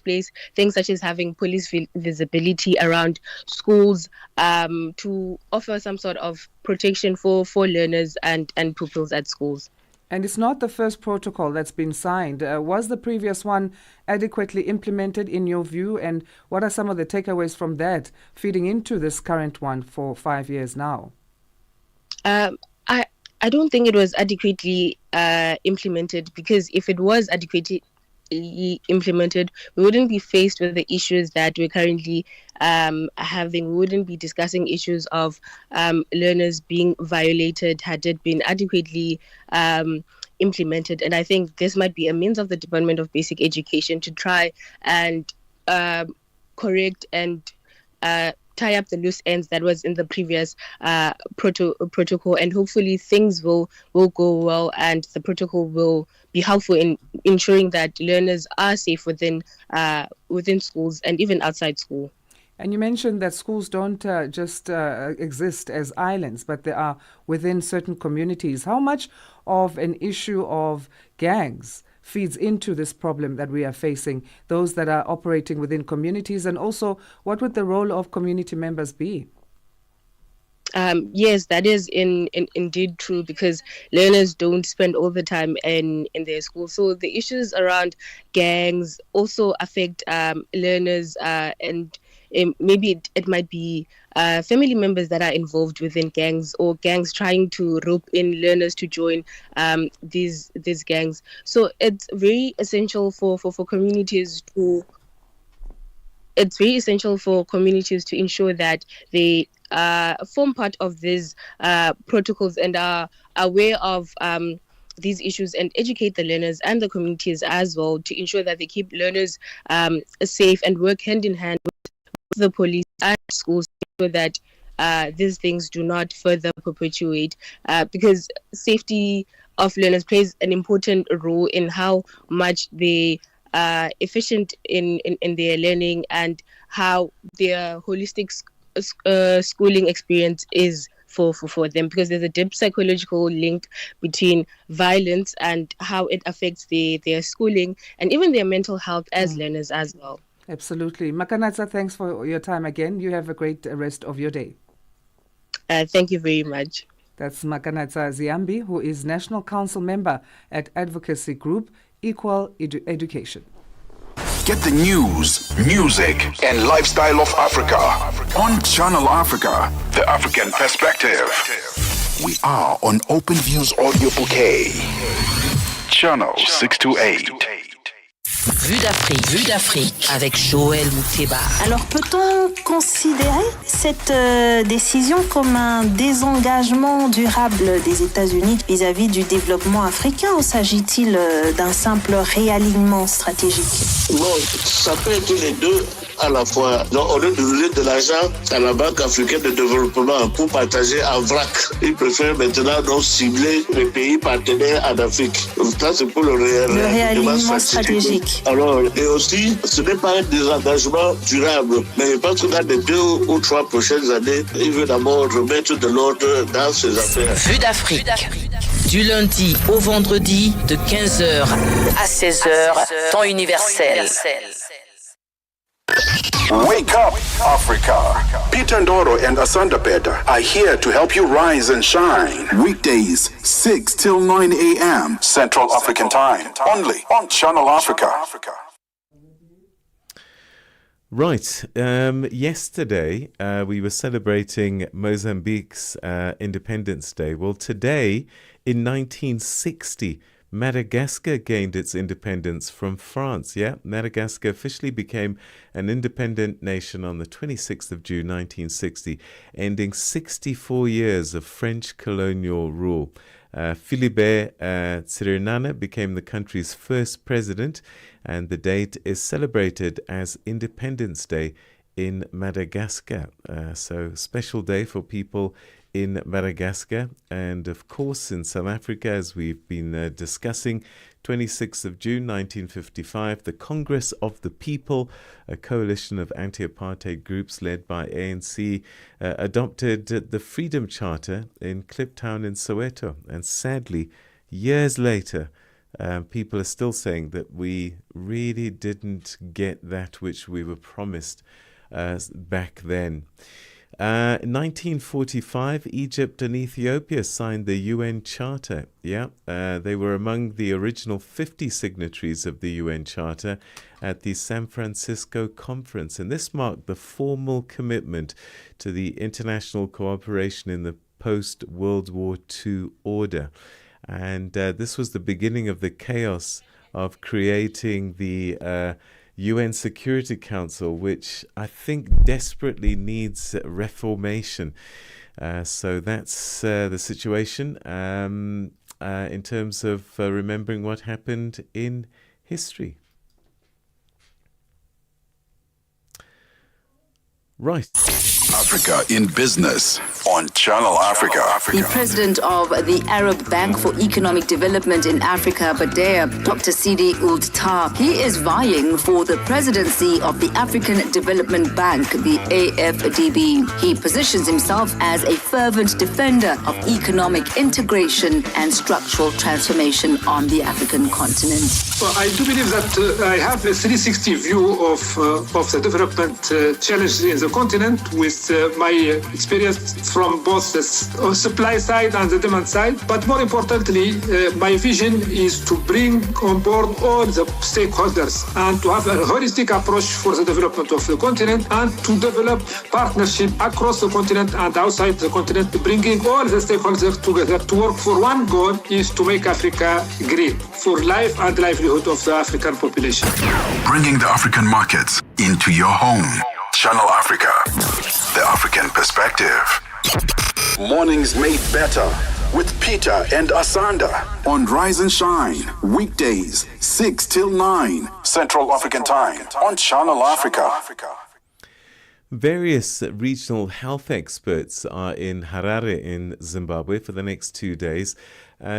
place. Things such as having police visibility around schools, to offer some sort of protection for learners and pupils at schools. And it's not the first protocol that's been signed. Was the previous one adequately implemented in your view? And what are some of the takeaways from that feeding into this current one for 5 years now? I don't think it was adequately implemented, because if it was adequately implemented, we wouldn't be faced with the issues that we're currently having. We wouldn't be discussing issues of learners being violated had it been adequately implemented. And I think this might be a means of the Department of Basic Education to try and correct and tie up the loose ends that was in the previous protocol, and hopefully things will go well and the protocol will be helpful in ensuring that learners are safe within schools and even outside school. And you mentioned that schools don't just exist as islands, but they are within certain communities. How much of an issue of gangs feeds into this problem that we are facing, those that are operating within communities? And also, what would the role of community members be? Yes, that is indeed true, because learners don't spend all the time in their school. So the issues around gangs also affect learners, and maybe it might be family members that are involved within gangs, or gangs trying to rope in learners to join these gangs. So it's very essential for communities to. It's very essential for communities to ensure that they form part of these protocols and are aware of these issues, and educate the learners and the communities as well, to ensure that they keep learners safe and work hand in hand with the police and schools to ensure that these things do not further perpetuate, because safety of learners plays an important role in how much they efficient in their learning and how their holistic schooling experience is for them, because there's a deep psychological link between violence and how it affects their schooling and even their mental health as learners as well. Absolutely. Makanatsa, thanks for your time again. You have a great rest of your day. Thank you very much. That's Makanatsa Ziambi, who is National Council member at advocacy group Equal Education. Get the news, music, and lifestyle of Africa on Channel Africa, the African perspective. We are on Open Views Audio Bouquet, Channel 628. Vue d'Afrique avec Joël Mouteba. Alors peut-on considérer cette décision comme un désengagement durable des États-Unis vis-à-vis du développement africain, ou s'agit-il d'un simple réalignement stratégique? Bon, ça peut être les deux à la fois. Donc, au lieu de donner de l'argent à la Banque africaine de développement pour partager en vrac, ils préfèrent maintenant donc cibler les pays partenaires en Afrique. Ça, c'est pour le réalignement stratégique. Alors, et aussi, ce n'est pas un désengagement durable, mais je pense que dans les 2 ou 3 prochaines années, il veut d'abord remettre de l'ordre dans ses affaires. Vue d'Afrique, du lundi au vendredi de 15h à 16h, temps universel. Wake up, Africa. Peter Ndoro and Asanda Beda are here to help you rise and shine. Weekdays, 6 till 9 a.m. Central African Time. Only on Channel Africa. Right. Yesterday, we were celebrating Mozambique's Independence Day. Well, today, in 1960, Madagascar gained its independence from France. Yeah, Madagascar officially became an independent nation on the 26th of June 1960, ending 64 years of French colonial rule. Philibert Tsiranana became the country's first president, and the date is celebrated as Independence Day in Madagascar. So special day for people in Madagascar, and of course in South Africa, as we've been discussing. 26th of June 1955, the Congress of the People, a coalition of anti-apartheid groups led by ANC, adopted the Freedom Charter in Kliptown in Soweto. And sadly, years later, people are still saying that we really didn't get that which we were promised back then. In 1945, Egypt and Ethiopia signed the UN Charter. They were among the original 50 signatories of the UN Charter at the San Francisco Conference, and this marked the formal commitment to the international cooperation in the post-World War II order. And this was the beginning of the chaos of creating the UN Security Council, which I think desperately needs reformation. So that's the situation in terms of remembering what happened in history. Right. Africa in Business on Channel Africa. The president of the Arab Bank for Economic Development in Africa, Beda, Dr. Sidi Ould Tah, he is vying for the presidency of the African Development Bank, the AFDB. He positions himself as a fervent defender of economic integration and structural transformation on the African continent. Well, I do believe that I have a 360 view of the development challenges in the continent with my experience from both the supply side and the demand side. But more importantly, my vision is to bring on board all the stakeholders and to have a holistic approach for the development of the continent and to develop partnership across the continent and outside the continent, bringing all the stakeholders together to work for one goal is to make Africa green for life and livelihood of the African population. Bringing the African markets into your home. Channel Africa, the African perspective. Mornings made better with Peter and Asanda on Rise and Shine, weekdays 6 till 9 Central African Time on Channel Africa. Various regional health experts are in Harare in Zimbabwe for the next 2 days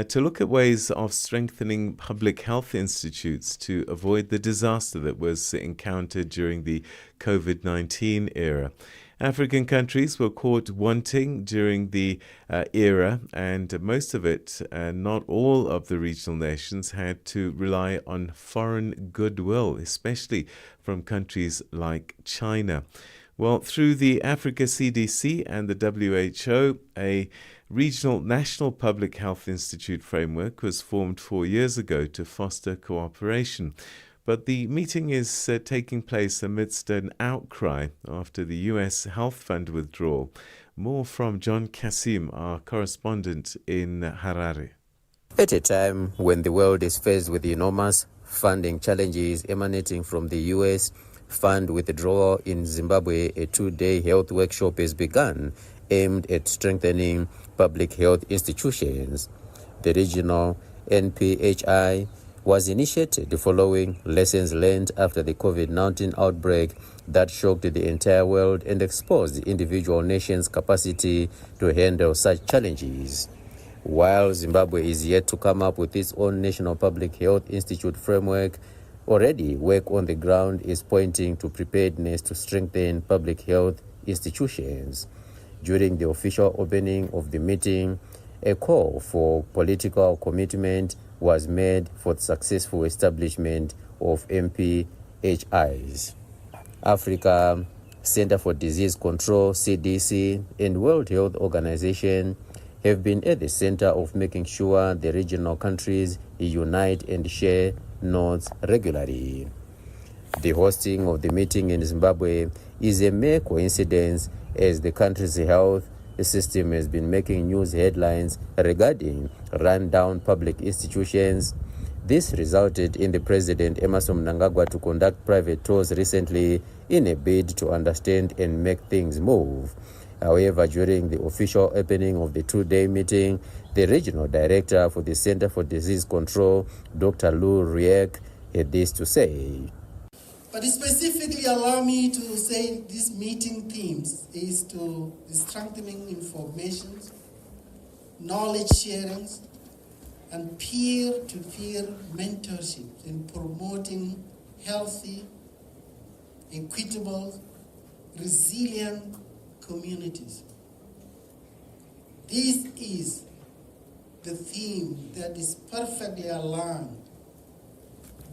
to look at ways of strengthening public health institutes to avoid the disaster that was encountered during the COVID-19 era. African countries were caught wanting during the era, and most of it, not all of the regional nations, had to rely on foreign goodwill, especially from countries like China. Well, through the Africa CDC and the WHO, a Regional National Public Health Institute framework was formed 4 years ago to foster cooperation. But the meeting is taking place amidst an outcry after the US Health Fund withdrawal. More from John Kasim, our correspondent in Harare. At a time when the world is faced with enormous funding challenges emanating from the US Fund withdrawal in Zimbabwe, a 2-day health workshop has begun aimed at strengthening public health institutions. The regional NPHI was initiated following lessons learned after the COVID-19 outbreak that shocked the entire world and exposed the individual nations' capacity to handle such challenges. While Zimbabwe is yet to come up with its own National Public Health Institute framework, already work on the ground is pointing to preparedness to strengthen public health institutions. During the official opening of the meeting, a call for political commitment was made for the successful establishment of MPHIs. Africa Center for Disease Control, CDC, and World Health Organization have been at the center of making sure the regional countries unite and share notes regularly. The hosting of the meeting in Zimbabwe is a mere coincidence, as the country's health system has been making news headlines regarding run-down public institutions. This resulted in the President Emmerson Mnangagwa to conduct private tours recently in a bid to understand and make things move. However, during the official opening of the 2-day meeting, the regional director for the Center for Disease Control, Dr. Lou Riek, had this to say. But specifically allow me to say this meeting themes is strengthening information, knowledge sharing, and peer-to-peer mentorship in promoting healthy, equitable, resilient communities. This is the theme that is perfectly aligned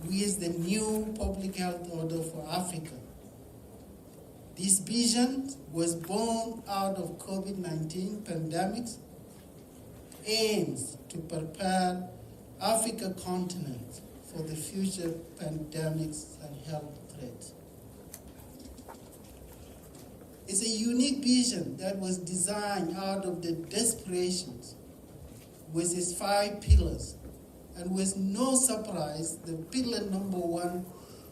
with the new public health order for Africa. This vision was born out of COVID-19 pandemics, aims to prepare Africa continent for the future pandemics and health threats. It's a unique vision that was designed out of the desperations with its 5 pillars. And with no surprise, the pillar number 1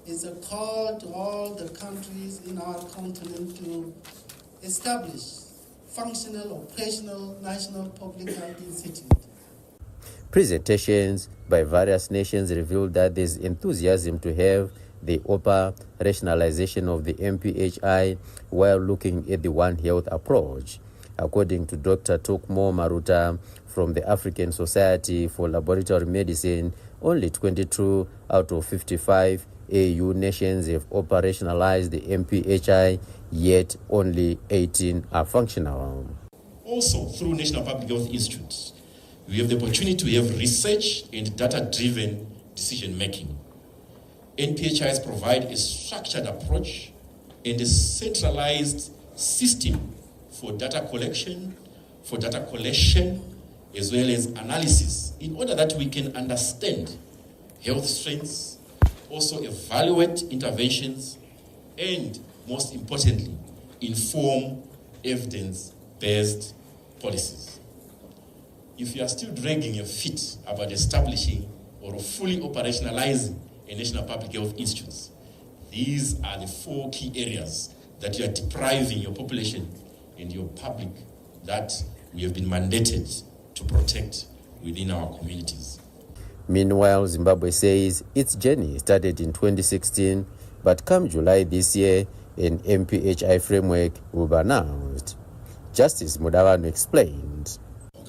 is a call to all the countries in our continent to establish functional, operational, national public health institutes. Presentations by various nations revealed that there's enthusiasm to have the operationalization of the MPHI while looking at the One Health approach. According to Dr. Tokmo Maruta from the African Society for Laboratory Medicine, only 22 out of 55 AU nations have operationalized the MPHI, yet only 18 are functional. Also, through National Public Health Institutes, we have the opportunity to have research and data-driven decision-making. NPHIs provide a structured approach and a centralized system for data collection, as well as analysis, in order that we can understand health trends, also evaluate interventions, and most importantly, inform evidence-based policies. If you are still dragging your feet about establishing or fully operationalizing a National Public Health Institute, these are the 4 key areas that you are depriving your population and your public that we have been mandated to protect within our communities. Meanwhile, Zimbabwe says its journey started in 2016, but come July this year, an MPHI framework will be announced. Justice Mudavano explained.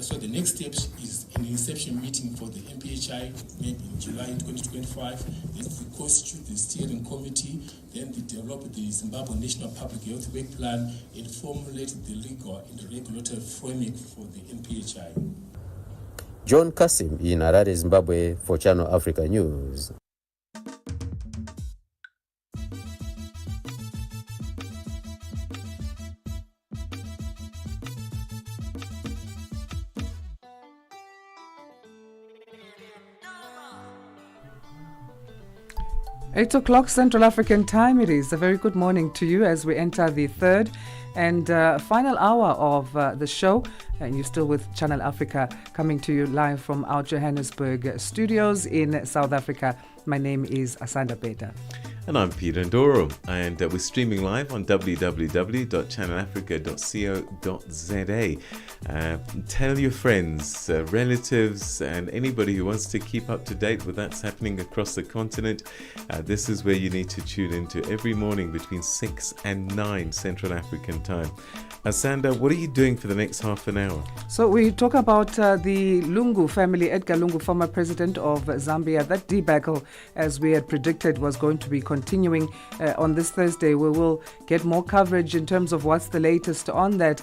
So the next step is an inception meeting for the MPHI, maybe in July 2025. Then we constitute the steering committee. Then we develop the Zimbabwe National Public Health Work Plan and formulate the legal and regulatory framework for the MPHI. John Kasim in Harare, Zimbabwe for Channel Africa News. Eight o'clock Central African time it is. A very good morning to you as we enter the third and final hour of the show. And you're still with Channel Africa, coming to you live from our Johannesburg studios in South Africa. My name is Asanda Beda. And I'm Peter Ndoro, and we're streaming live on www.channelafrica.co.za. Tell your friends, relatives, and anybody who wants to keep up to date with what's happening across the continent. This is where you need to tune into every morning between 6 and 9 Central African time. Asanda, what are you doing for the next half an hour? So we talk about the Lungu family, Edgar Lungu, former president of Zambia. That debacle, as we had predicted, was going to be continuing on this Thursday. We will get more coverage in terms of what's the latest on that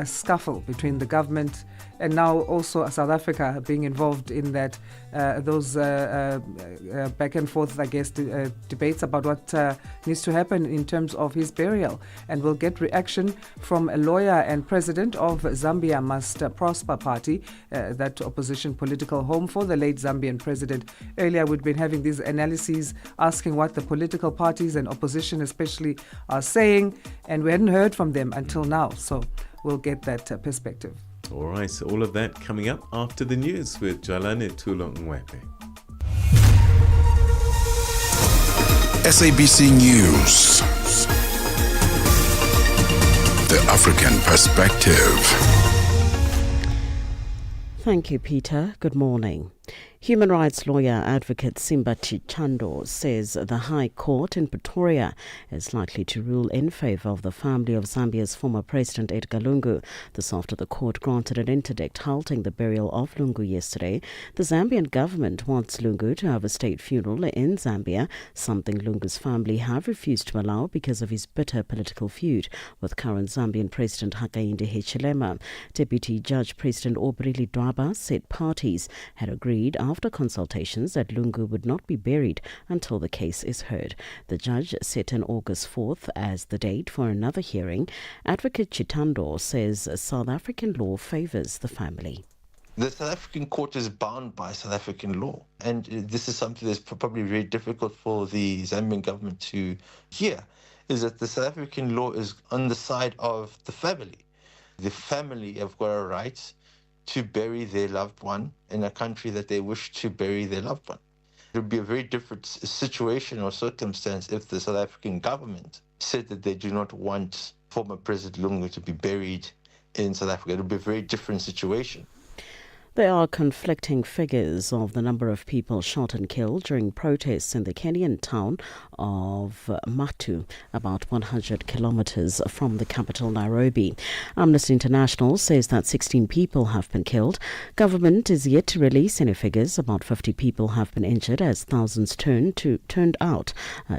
scuffle between the government and now also South Africa being involved in that, those back and forth, I guess, debates about what needs to happen in terms of his burial. And we'll get reaction from a lawyer and president of Zambia Must Prosper Party, that opposition political home for the late Zambian president. Earlier, we'd been having these analyses asking what the political parties and opposition especially are saying, and we hadn't heard from them until now. So we'll get that perspective. All right, so all of that coming up after the news with Jalane Tulongwepe. SABC News. The African Perspective. Thank you, Peter. Good morning. Human rights lawyer advocate Simba Chichando says the High Court in Pretoria is likely to rule in favour of the family of Zambia's former President Edgar Lungu. This after the court granted an interdict halting the burial of Lungu yesterday. The Zambian government wants Lungu to have a state funeral in Zambia, something Lungu's family have refused to allow because of his bitter political feud with current Zambian President Hakainde Hichilema. Deputy Judge President Aubrey Dwaba said parties had agreed after consultations that Lungu would not be buried until the case is heard. The judge set an August 4th as the date for another hearing. Advocate Chitando says South African law favours the family. The South African court is bound by South African law, and this is something that's probably very difficult for the Zambian government to hear, is that the South African law is on the side of the family. The family have got a right to bury their loved one in a country that they wish to bury their loved one. It would be a very different situation or circumstance if the South African government said that they do not want former President Lungu to be buried in South Africa. It would be a very different situation. There are conflicting figures of the number of people shot and killed during protests in the Kenyan town of Matu, about 100 kilometers from the capital Nairobi. Amnesty International says that 16 people have been killed. Government is yet to release any figures. About 50 people have been injured as thousands turned out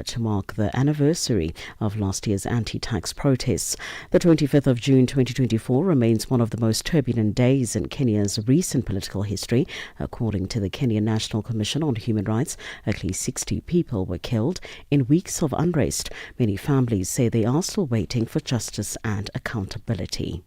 to mark the anniversary of last year's anti-tax protests. The 25th of June 2024 remains one of the most turbulent days in Kenya's recent political history. According to the Kenyan National Commission on Human Rights, at least 60 people were killed in weeks of unrest. Many families say they are still waiting for justice and accountability.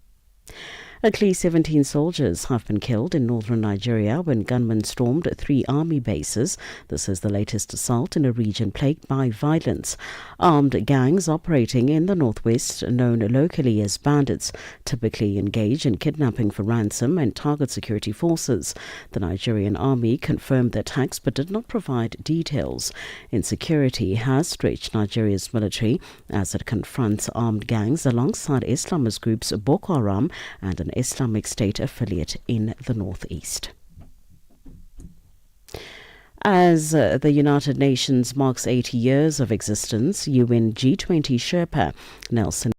At least 17 soldiers have been killed in northern Nigeria when gunmen stormed 3 army bases. This is the latest assault in a region plagued by violence. Armed gangs operating in the northwest, known locally as bandits, typically engage in kidnapping for ransom and target security forces. The Nigerian army confirmed the attacks but did not provide details. Insecurity has stretched Nigeria's military as it confronts armed gangs alongside Islamist groups Boko Haram and an Islamic State affiliate in the northeast. As the United Nations marks 80 years of existence, UN G20 Sherpa Nelson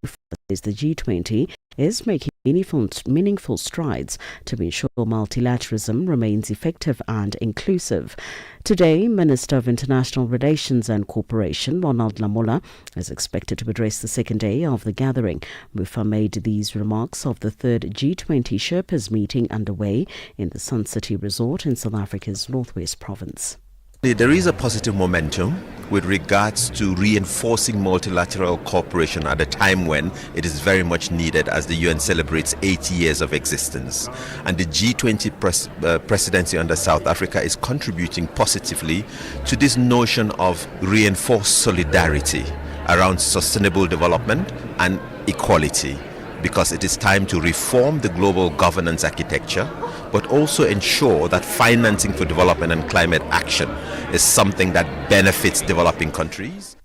says the G20 is making meaningful strides to ensure multilateralism remains effective and inclusive. Today, Minister of International Relations and Cooperation, Ronald Lamola, is expected to address the second day of the gathering. Mufa made these remarks of the third G20 Sherpas meeting underway in the Sun City Resort in South Africa's Northwest Province. There is a positive momentum with regards to reinforcing multilateral cooperation at a time when it is very much needed as the UN celebrates 80 years of existence. And the G20 presidency under South Africa is contributing positively to this notion of reinforced solidarity around sustainable development and equality, because it is time to reform the global governance architecture, but also ensure that financing for development and climate action is something that benefits developing countries.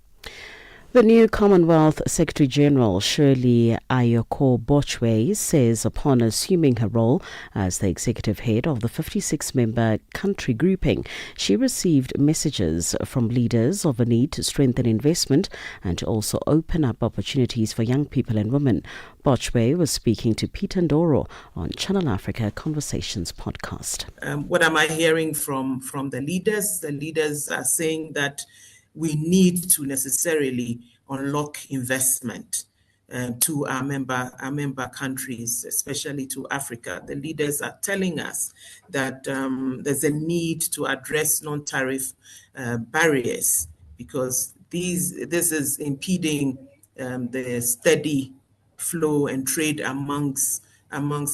The new Commonwealth Secretary-General, Shirley Ayoko-Bochwe, says upon assuming her role as the executive head of the 56-member country grouping, she received messages from leaders of a need to strengthen investment and to also open up opportunities for young people and women. Bochwe was speaking to Peter Ndoro on Channel Africa Conversations podcast. What am I hearing from the leaders? The leaders are saying that we need to necessarily unlock investment to our member countries, especially to Africa. The leaders are telling us that there's a need to address non-tariff barriers because this is impeding the steady flow and trade amongst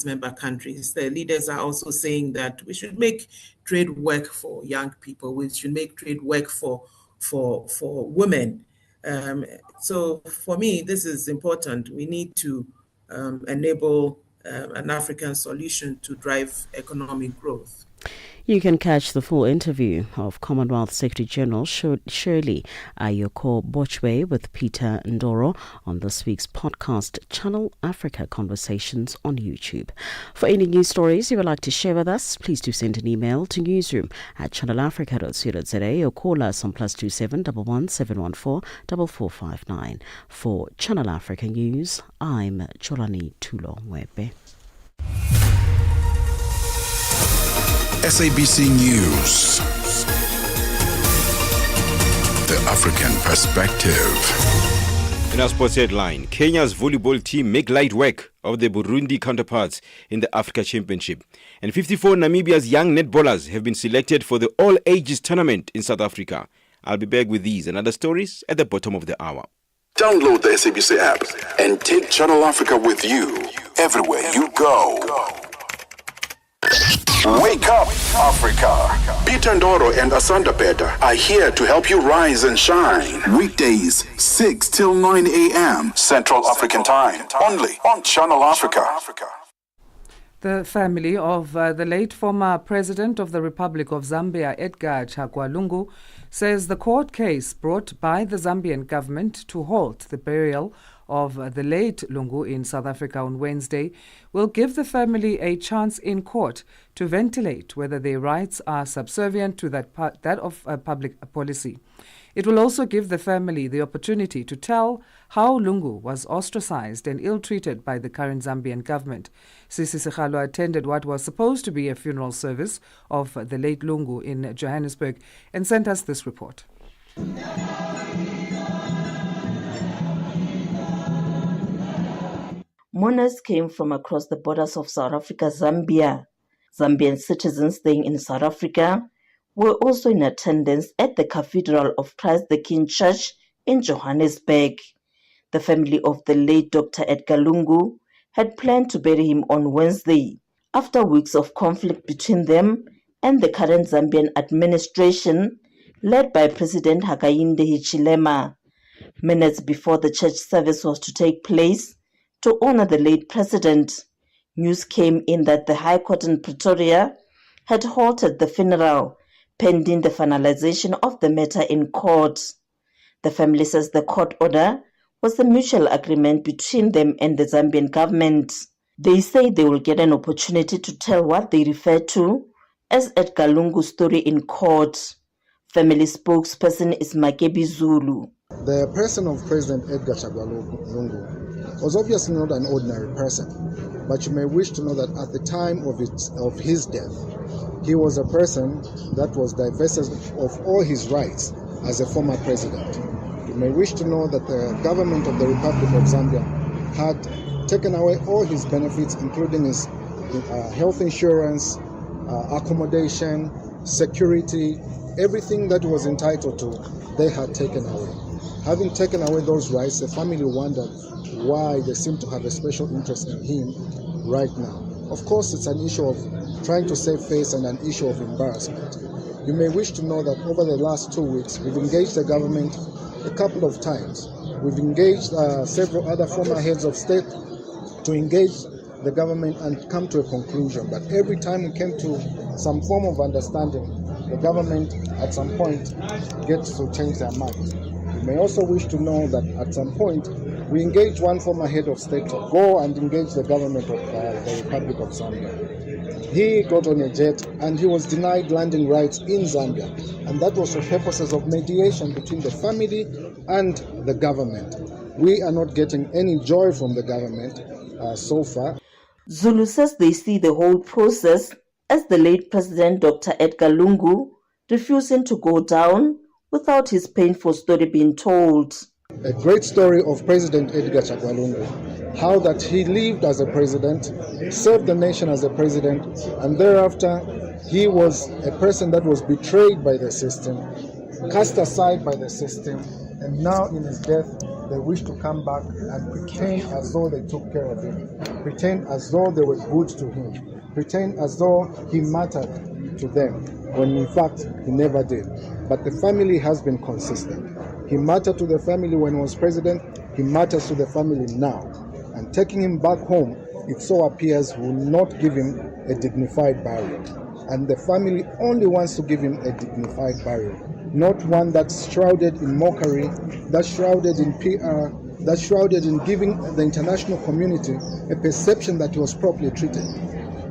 member countries. The leaders are also saying that we should make trade work for young people. We should make trade work for women. So for me, this is important. We need to enable an African solution to drive economic growth. You can catch the full interview of Commonwealth Secretary General Shirley Ayoko Bochwe with Peter Ndoro on this week's podcast, Channel Africa Conversations on YouTube. For any news stories you would like to share with us, please do send an email to newsroom@channelafrica.co.za or call us on +27 11 714 4459. For Channel Africa News, I'm Cholani Tulo Webe. SABC News. The African Perspective. In our sports headline, Kenya's volleyball team make light work of the Burundi counterparts in the Africa Championship. And 54 Namibia's young netballers have been selected for the all-ages tournament in South Africa. I'll be back with these and other stories at the bottom of the hour. Download the SABC app and take Channel Africa with you everywhere you go. Wake up, Africa. Peter Ndoro and Asanda Beda are here to help you rise and shine. Weekdays, 6 till 9 a.m. Central African Time. Only on Channel Africa. The family of the late former President of the Republic of Zambia, Edgar Chagwa Lungu, says the court case brought by the Zambian government to halt the burial of the late Lungu in South Africa on Wednesday will give the family a chance in court to ventilate whether their rights are subservient to that of public policy. It will also give the family the opportunity to tell how Lungu was ostracized and ill-treated by the current Zambian government. Sisi Sekhalo attended what was supposed to be a funeral service of the late Lungu in Johannesburg and sent us this report. Mourners came from across the borders of South Africa, Zambia. Zambian citizens staying in South Africa were also in attendance at the Cathedral of Christ the King Church in Johannesburg. The family of the late Dr. Edgar Lungu had planned to bury him on Wednesday after weeks of conflict between them and the current Zambian administration led by President Hakainde Hichilema. Minutes before the church service was to take place, to honor the late president, news came in that the High Court in Pretoria had halted the funeral, pending the finalization of the matter in court. The family says the court order was a mutual agreement between them and the Zambian government. They say they will get an opportunity to tell what they refer to as Edgar Lungu's story in court. Family spokesperson is Makebi Zulu. The person of President Edgar Chagwa Lungu was obviously not an ordinary person, but you may wish to know that at the time of his death, he was a person that was divested of all his rights as a former president. You may wish to know that the government of the Republic of Zambia had taken away all his benefits, including his health insurance, accommodation, security, everything that was entitled to, they had taken away. Having taken away those rights, the family wondered why they seem to have a special interest in him right now. Of course, it's an issue of trying to save face and an issue of embarrassment. You may wish to know that over the last 2 weeks, we've engaged the government a couple of times. We've engaged several other former heads of state to engage the government and come to a conclusion. But every time we came to some form of understanding, the government at some point gets to change their mind. You may also wish to know that at some point, we engaged one former head of state to go and engage the government of the Republic of Zambia. He got on a jet and he was denied landing rights in Zambia. And that was for purposes of mediation between the family and the government. We are not getting any joy from the government so far. Zulu says they see the whole process as the late President Dr. Edgar Lungu refusing to go down without his painful story being told. A great story of President Edgar Chagwa Lungu, how that he lived as a president, served the nation as a president, and thereafter he was a person that was betrayed by the system, cast aside by the system, and now in his death they wish to come back and pretend as though they took care of him, pretend as though they were good to him, pretend as though he mattered to them, when in fact he never did. But the family has been consistent. He mattered to the family when he was president, he matters to the family now. And taking him back home, it so appears, will not give him a dignified burial. and the family only wants to give him a dignified burial, not one that's shrouded in mockery, that's shrouded in PR, that's shrouded in giving the international community a perception that he was properly treated,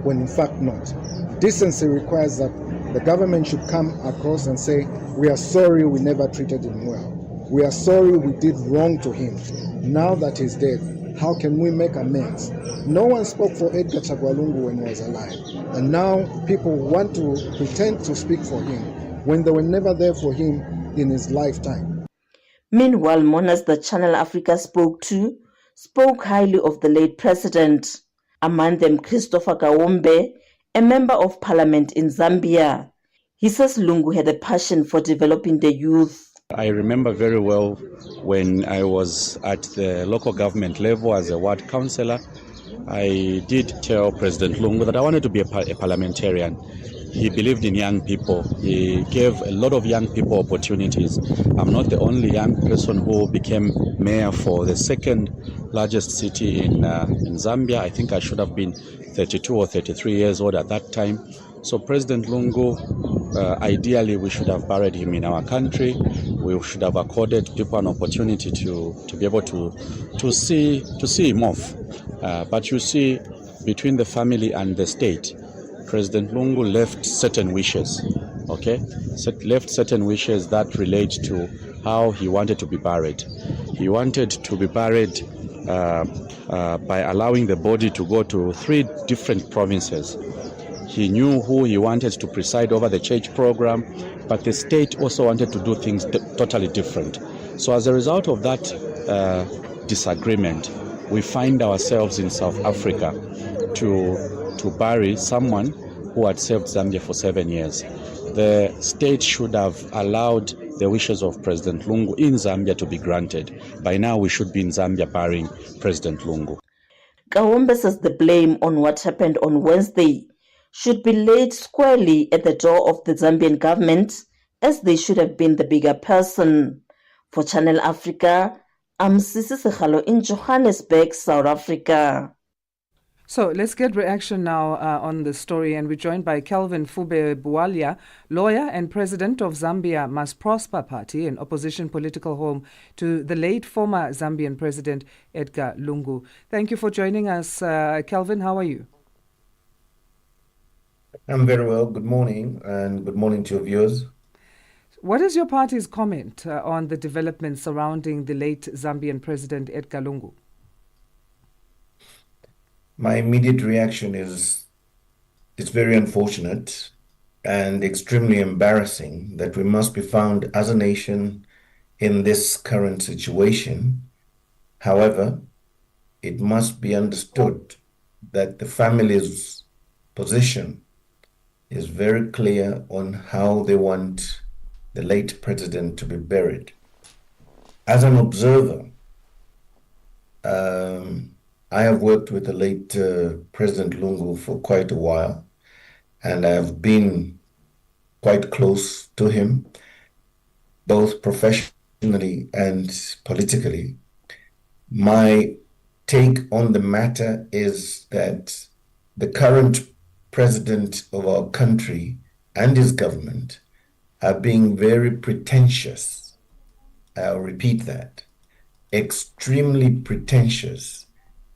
when in fact not. Decency requires that the government should come across and say, we are sorry we never treated him well. We are sorry we did wrong to him. Now that he's dead, how can we make amends? No one spoke for Edgar Chagwalungu when he was alive. And now people want to pretend to speak for him when they were never there for him in his lifetime. Meanwhile, mourners that Channel Africa spoke to spoke highly of the late president. Among them, Christopher Kawombe, a member of parliament in Zambia. He says Lungu had a passion for developing the youth. I remember very well when I was at the local government level as a ward councillor, I did tell President Lungu that I wanted to be a parliamentarian. He believed in young people. He gave a lot of young people opportunities. I'm not the only young person who became mayor for the second largest city in Zambia. I think I should have been 32 or 33 years old at that time. So President Lungu, ideally we should have buried him in our country. We should have accorded people an opportunity to be able to see him off. But you see, between the family and the state, President Lungu left certain wishes, left certain wishes that relate to how he wanted to be buried. He wanted to be buried by allowing the body to go to 3 different provinces. He knew who he wanted to preside over the church program, but the state also wanted to do things totally different. So as a result of that disagreement, we find ourselves in South Africa to bury someone who had served Zambia for 7 years. The state should have allowed the wishes of President Lungu in Zambia to be granted. By now, we should be in Zambia burying President Lungu. Kawombe says the blame on what happened on Wednesday should be laid squarely at the door of the Zambian government, as they should have been the bigger person. For Channel Africa, I'm Sisi Sekhalo in Johannesburg, South Africa. So let's get reaction now on the story, and we're joined by Kelvin Fube Bualia, lawyer and president of Zambia Must Prosper Party, an opposition political home to the late former Zambian president Edgar Lungu. Thank you for joining us, Kelvin. How are you? I'm very well. Good morning, and good morning to your viewers. What is your party's comment on the developments surrounding the late Zambian president Edgar Lungu? My immediate reaction is it's very unfortunate and extremely embarrassing that we must be found as a nation in this current situation. However, it must be understood that the family's position is very clear on how they want the late president to be buried. As an observer, I have worked with the late President Lungu for quite a while, and I have been quite close to him, both professionally and politically. My take on the matter is that the current president of our country and his government are being very pretentious. I'll repeat that. Extremely pretentious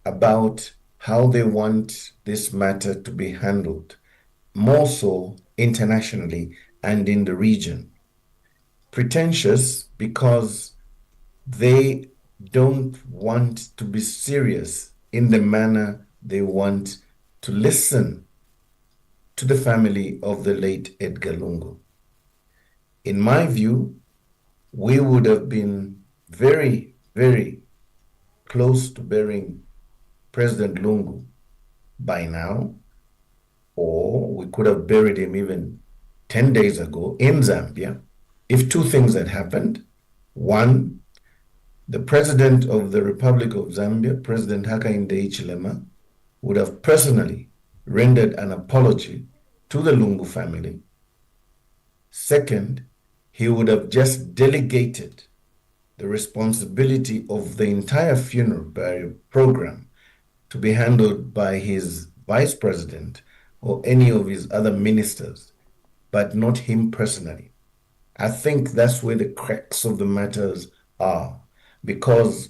about how they want this matter to be handled, more so internationally and in the region. Pretentious because they don't want to be serious in the manner they want to listen to the family of the late Edgar Lungu. In my view, we would have been very, very close to burying President Lungu by now, or we could have buried him even 10 days ago in Zambia, if 2 things had happened. One, the President of the Republic of Zambia, President Hakainde Hichilema, would have personally rendered an apology to the Lungu family. Second, he would have just delegated the responsibility of the entire funeral burial program to be handled by his vice president, or any of his other ministers, but not him personally. I think that's where the cracks of the matters are, because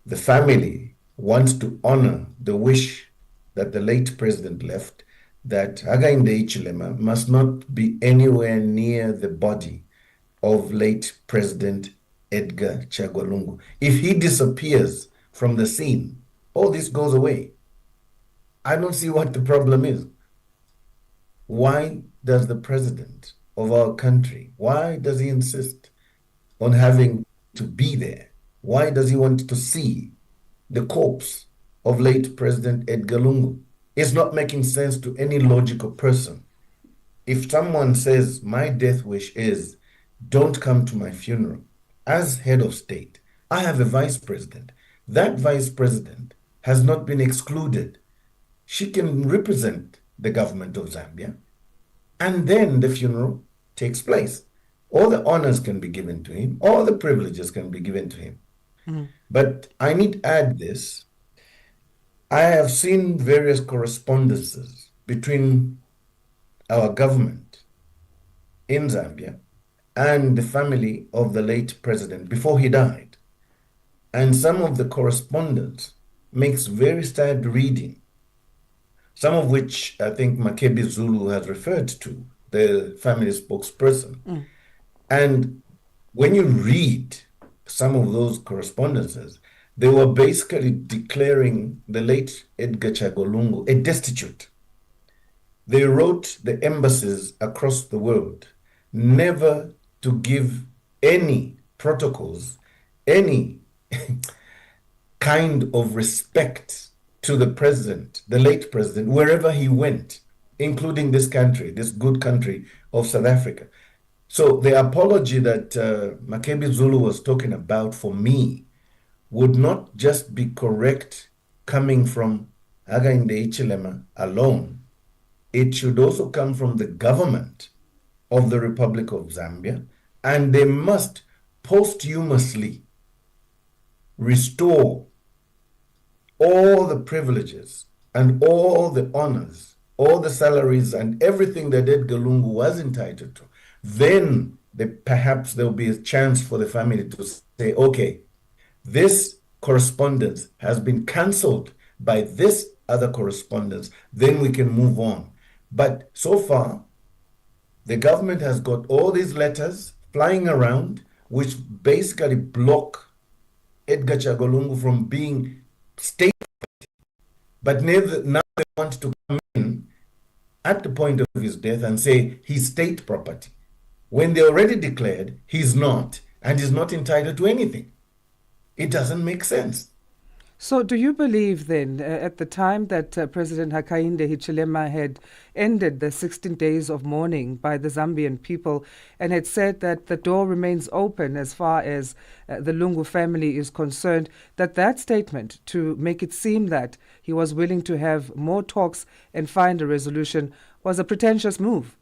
the family wants to honor the wish that the late president left, that Hakainde Hichilema must not be anywhere near the body of late President Edgar Chagwa Lungu. If he disappears from the scene, all this goes away. I don't see what the problem is. Why does the president of our country, why does he insist on having to be there? Why does he want to see the corpse of late President Edgar Lungu? It's not making sense to any logical person. If someone says, my death wish is, don't come to my funeral, as head of state, I have a vice president. That vice president has not been excluded. She can represent the government of Zambia, and then the funeral takes place. All the honors can be given to him, all the privileges can be given to him. But I need to add this. I have seen various correspondences between our government in Zambia and the family of the late president before he died. And some of the correspondence makes very sad reading, some of which I think Makebi Zulu has referred to, the family spokesperson. And when you read some of those correspondences, they were basically declaring the late Edgar Chagwa Lungu a destitute. They wrote the embassies across the world never to give any protocols, any kind of respect to the president, the late president, wherever he went, including this country, this good country of South Africa. So the apology that Makebi Zulu was talking about, for me, would not just be correct coming from Hakainde Hichilema alone. It should also come from the government of the Republic of Zambia, and they must posthumously restore all the privileges and all the honors, all the salaries and everything that Edgar Lungu was entitled to. Then perhaps there will be a chance for the family to say, okay, this correspondence has been cancelled by this other correspondence, then we can move on. But so far, the government has got all these letters flying around, which basically block Edgar Chagwa Lungu from being state. But now they want to come in at the point of his death and say he's state property, when they already declared he's not, and he's not entitled to anything. It doesn't make sense. So do you believe then, at the time that President Hakainde Hichilema had ended the 16 days of mourning by the Zambian people and had said that the door remains open as far as the Lungu family is concerned, that statement to make it seem that he was willing to have more talks and find a resolution was a pretentious move?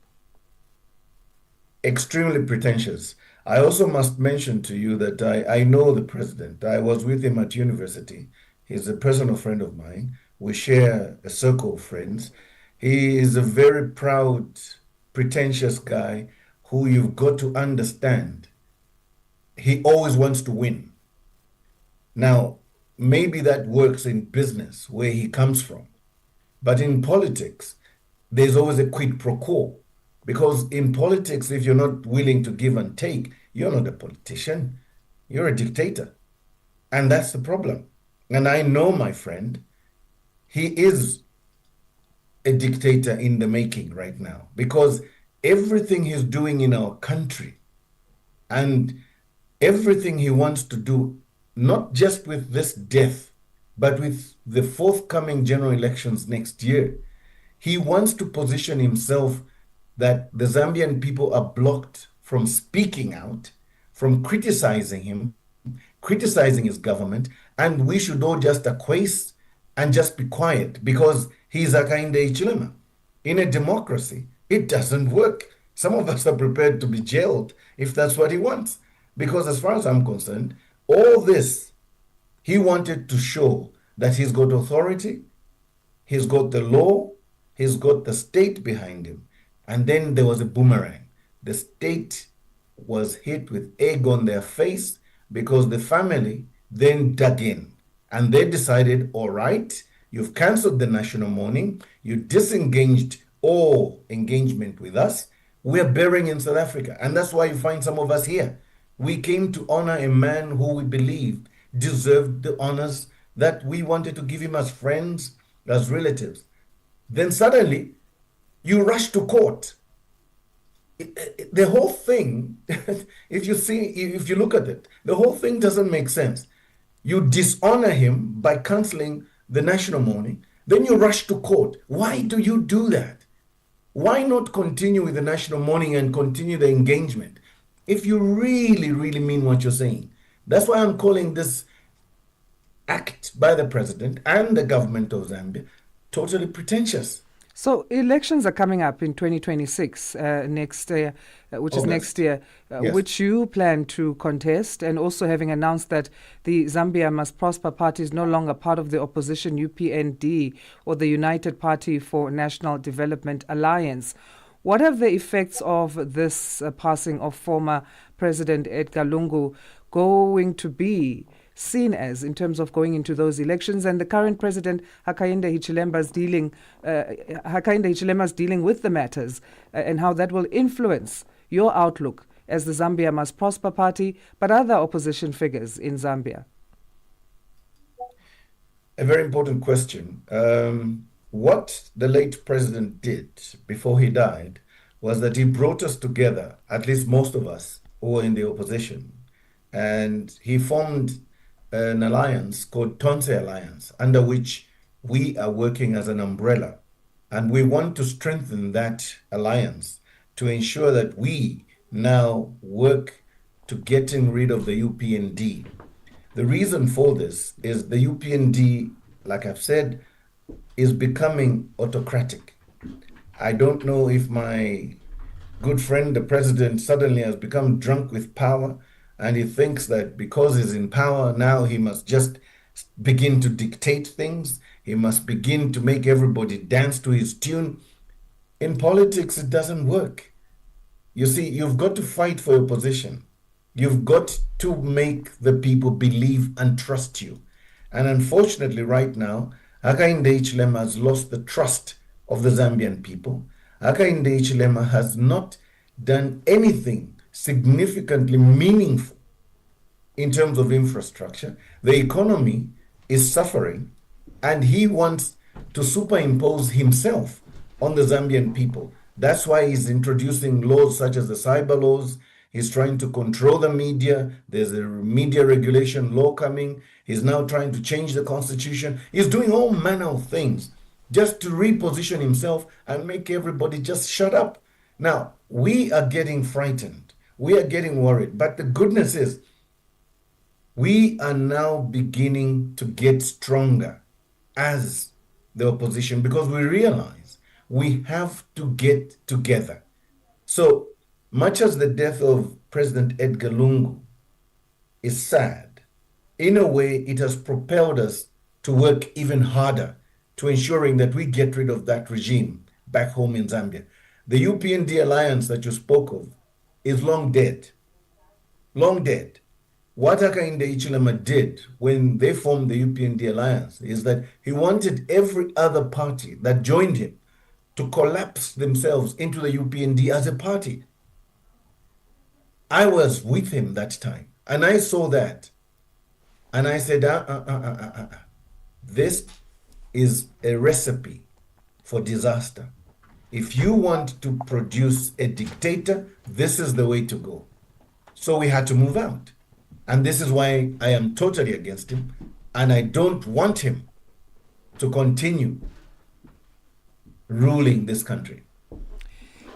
Extremely pretentious. I also must mention to you that I know the president. I was with him at university. He's a personal friend of mine. We share a circle of friends. He is a very proud, pretentious guy who you've got to understand. He always wants to win. Now, maybe that works in business where he comes from. But in politics, there's always a quid pro quo. Because in politics, if you're not willing to give and take, you're not a politician. You're a dictator. And that's the problem. And I know my friend, he is a dictator in the making right now, because everything he's doing in our country and everything he wants to do, not just with this death, but with the forthcoming general elections next year, he wants to position himself that the Zambian people are blocked from speaking out, from criticizing him, criticizing his government, and we should all just acquiesce and just be quiet because he's Hakainde Hichilema. In a democracy, it doesn't work. Some of us are prepared to be jailed if that's what he wants. Because as far as I'm concerned, all this, he wanted to show that he's got authority, he's got the law, he's got the state behind him. And then there was a boomerang. The state was hit with egg on their face because the family then dug in and they decided, all right, you've cancelled the national mourning, you disengaged all engagement with us, we're burying in South Africa. And that's why you find some of us here. We came to honor a man who we believed deserved the honors that we wanted to give him as friends, as relatives. Then suddenly, you rush to court. The whole thing, if you look at it, the whole thing doesn't make sense. You dishonor him by canceling the national mourning, then you rush to court. Why do you do that? Why not continue with the national mourning and continue the engagement if you really, really mean what you're saying? That's why I'm calling this act by the president and the government of Zambia totally pretentious. So elections are coming up in 2026, next year, which is next year, Yes. which you plan to contest, and also having announced that the Zambia Must Prosper Party is no longer part of the opposition UPND or the United Party for National Development Alliance. What have the effects of this passing of former President Edgar Lungu going to be seen as in terms of going into those elections, and the current president Hakainde Hichilema's dealing with the matters, and how that will influence your outlook as the Zambia Must Prosper Party, but other opposition figures in Zambia? A very important question. What the late president did before he died was that he brought us together, at least most of us who were in the opposition, and he formed an alliance called Tonse Alliance, under which we are working as an umbrella. And we want to strengthen that alliance to ensure that we now work to getting rid of the UPND. The reason for this is the UPND, like I've said, is becoming autocratic. I don't know if my good friend, the president, suddenly has become drunk with power, and he thinks that because he's in power now, he must just begin to dictate things. He must begin to make everybody dance to his tune. In politics, it doesn't work. You see, you've got to fight for your position. You've got to make the people believe and trust you. And unfortunately, right now, Hakainde Hichilema has lost the trust of the Zambian people. Hakainde Hichilema has not done anything significantly meaningful in terms of infrastructure. The economy is suffering, and he wants to superimpose himself on the Zambian people. That's why he's introducing laws such as the cyber laws. He's trying to control the media. There's a media regulation law coming. He's now trying to change the constitution. He's doing all manner of things just to reposition himself and make everybody just shut up. Now, we are getting frightened. We are getting worried. But the goodness is, we are now beginning to get stronger as the opposition because we realize we have to get together. So much as the death of President Edgar Lungu is sad, in a way it has propelled us to work even harder to ensuring that we get rid of that regime back home in Zambia. The UPND alliance that you spoke of is long dead. Long dead. What Hakainde Hichilema did when they formed the UPND alliance is that he wanted every other party that joined him to collapse themselves into the UPND as a party. I was with him that time, and I saw that. And I said, this is a recipe for disaster. If you want to produce a dictator, this is the way to go. So we had to move out. And this is why I am totally against him, and I don't want him to continue ruling this country.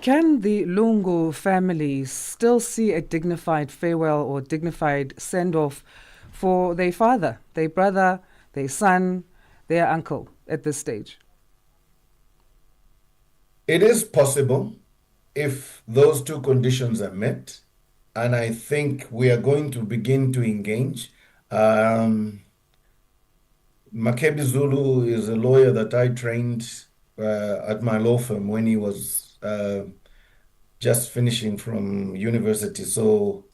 Can the Lungu family still see a dignified farewell or dignified send-off for their father, their brother, their son, their uncle at this stage? It is possible if those two conditions are met, and I think we are going to begin to engage. Makebi Zulu is a lawyer that I trained at my law firm when he was just finishing from university. So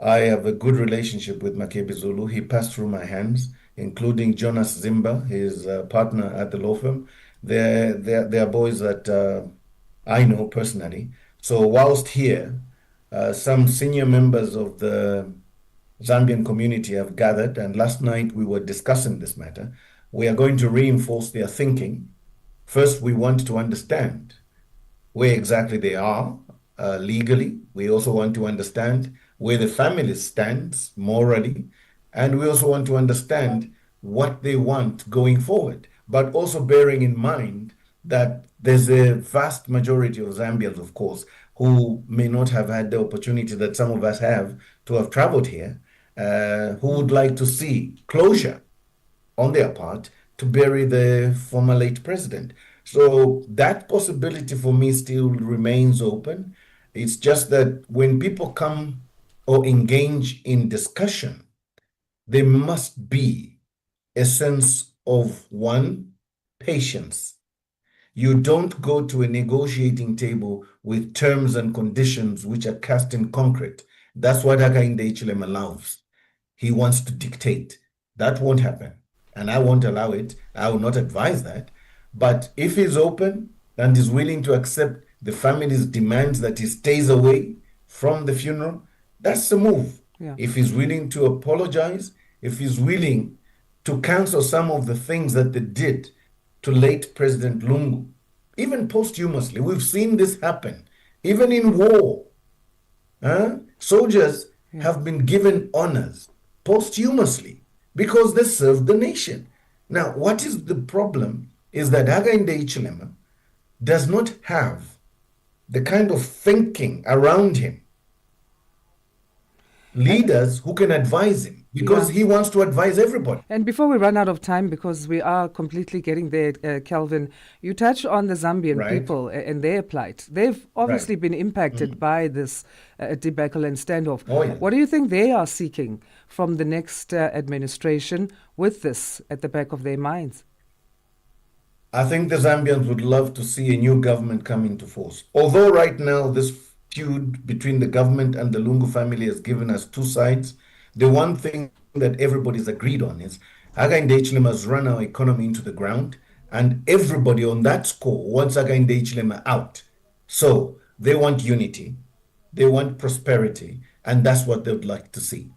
I have a good relationship with Makebi Zulu. He passed through my hands, including Jonas Zimba, his partner at the law firm. They're boys that I know personally. So whilst here, some senior members of the Zambian community have gathered, and last night we were discussing this matter. We are going to reinforce their thinking. First, we want to understand where exactly they are legally. We also want to understand where the family stands morally, and we also want to understand what they want going forward, but also bearing in mind that there's a vast majority of Zambians, of course, who may not have had the opportunity that some of us have to have traveled here, who would like to see closure on their part to bury the former late president. So that possibility for me still remains open. It's just that when people come or engage in discussion, there must be a sense of, one, patience. You don't go to a negotiating table with terms and conditions which are cast in concrete. That's what Hakainde Hichilema loves. He wants to dictate. That won't happen. And I won't allow it. I will not advise that. But if he's open and is willing to accept the family's demands that he stays away from the funeral, that's the move. Yeah. If he's willing to apologize, if he's willing to cancel some of the things that they did to late President Lungu, even posthumously, we've seen this happen, even in war. Soldiers have been given honors posthumously because they served the nation. Now, what is the problem is that Hakainde Hichilema does not have the kind of thinking around him, leaders who can advise him, because he wants to advise everybody. And before we run out of time, because we are completely getting there, Kelvin, you touched on the Zambian people and their plight. They've obviously been impacted by this debacle and standoff. What do you think they are seeking from the next administration with this at the back of their minds? I think the Zambians would love to see a new government come into force. Although right now this feud between the government and the Lungu family has given us two sides, the one thing that everybody's agreed on is Hakainde Hichilema has run our economy into the ground, and everybody on that score wants Hakainde Hichilema out. So they want unity, they want prosperity, and that's what they would like to see.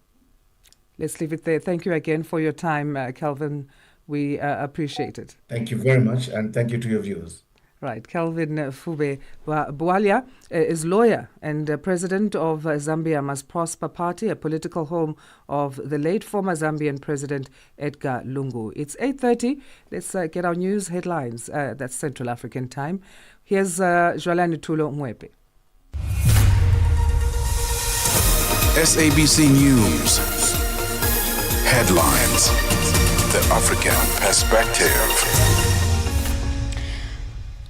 Let's leave it there. Thank you again for your time, Kelvin. We appreciate it. Thank you very much, and thank you to your viewers. Right. Kelvin Fube Bualia is lawyer and president of Zambia Must Prosper Party, a political home of the late former Zambian president Edgar Lungu. It's 8:30. Let's get our news headlines. That's Central African time. Here's Jwalani Tulo Mwepe. SABC News. Headlines. The African Perspective.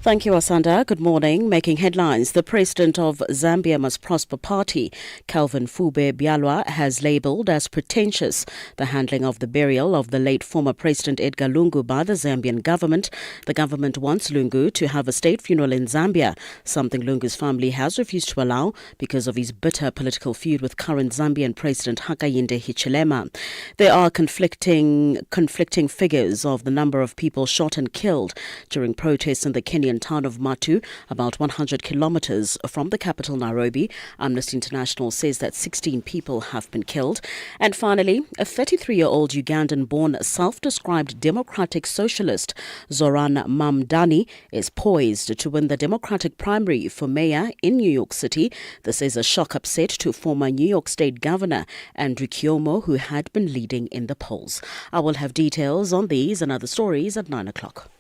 Thank you, Asanda. Good morning. Making headlines, the president of Zambia Must Prosper Party, Calvin Fube Bialwa, has labelled as pretentious the handling of the burial of the late former President Edgar Lungu by the Zambian government. The government wants Lungu to have a state funeral in Zambia, something Lungu's family has refused to allow because of his bitter political feud with current Zambian President Hakainde Hichilema. There are conflicting figures of the number of people shot and killed during protests in the Kenyan town of Matu, about 100 kilometers from the capital Nairobi. Amnesty International says that 16 people have been killed. And finally, a 33-year-old Ugandan-born self-described democratic socialist, Zoran Mamdani, is poised to win the Democratic primary for mayor in New York City. This is a shock upset to former New York State Governor Andrew Cuomo, who had been leading in the polls. I will have details on these and other stories at 9 o'clock.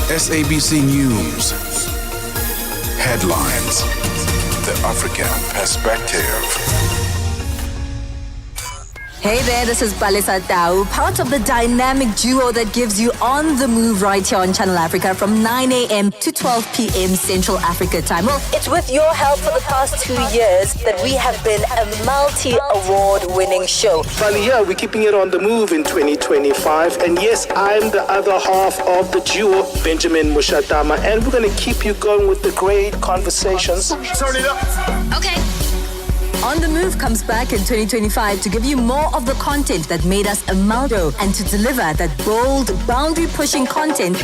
SABC News. Headlines. The African Perspective. Hey there, this is Palisa Tau, part of the dynamic duo that gives you on the move right here on Channel Africa from 9 a.m. to 12 p.m. Central Africa time. Well, it's with your help for the past 2 years that we have been a multi-award winning show. Finally, here we're keeping it on the move in 2025. And yes, I'm the other half of the duo, Benjamin Mushatama, and we're going to keep you going with the great conversations. Turn it up. Okay. On the Move comes back in 2025 to give you more of the content that made us a Maldo and to deliver that bold, boundary-pushing content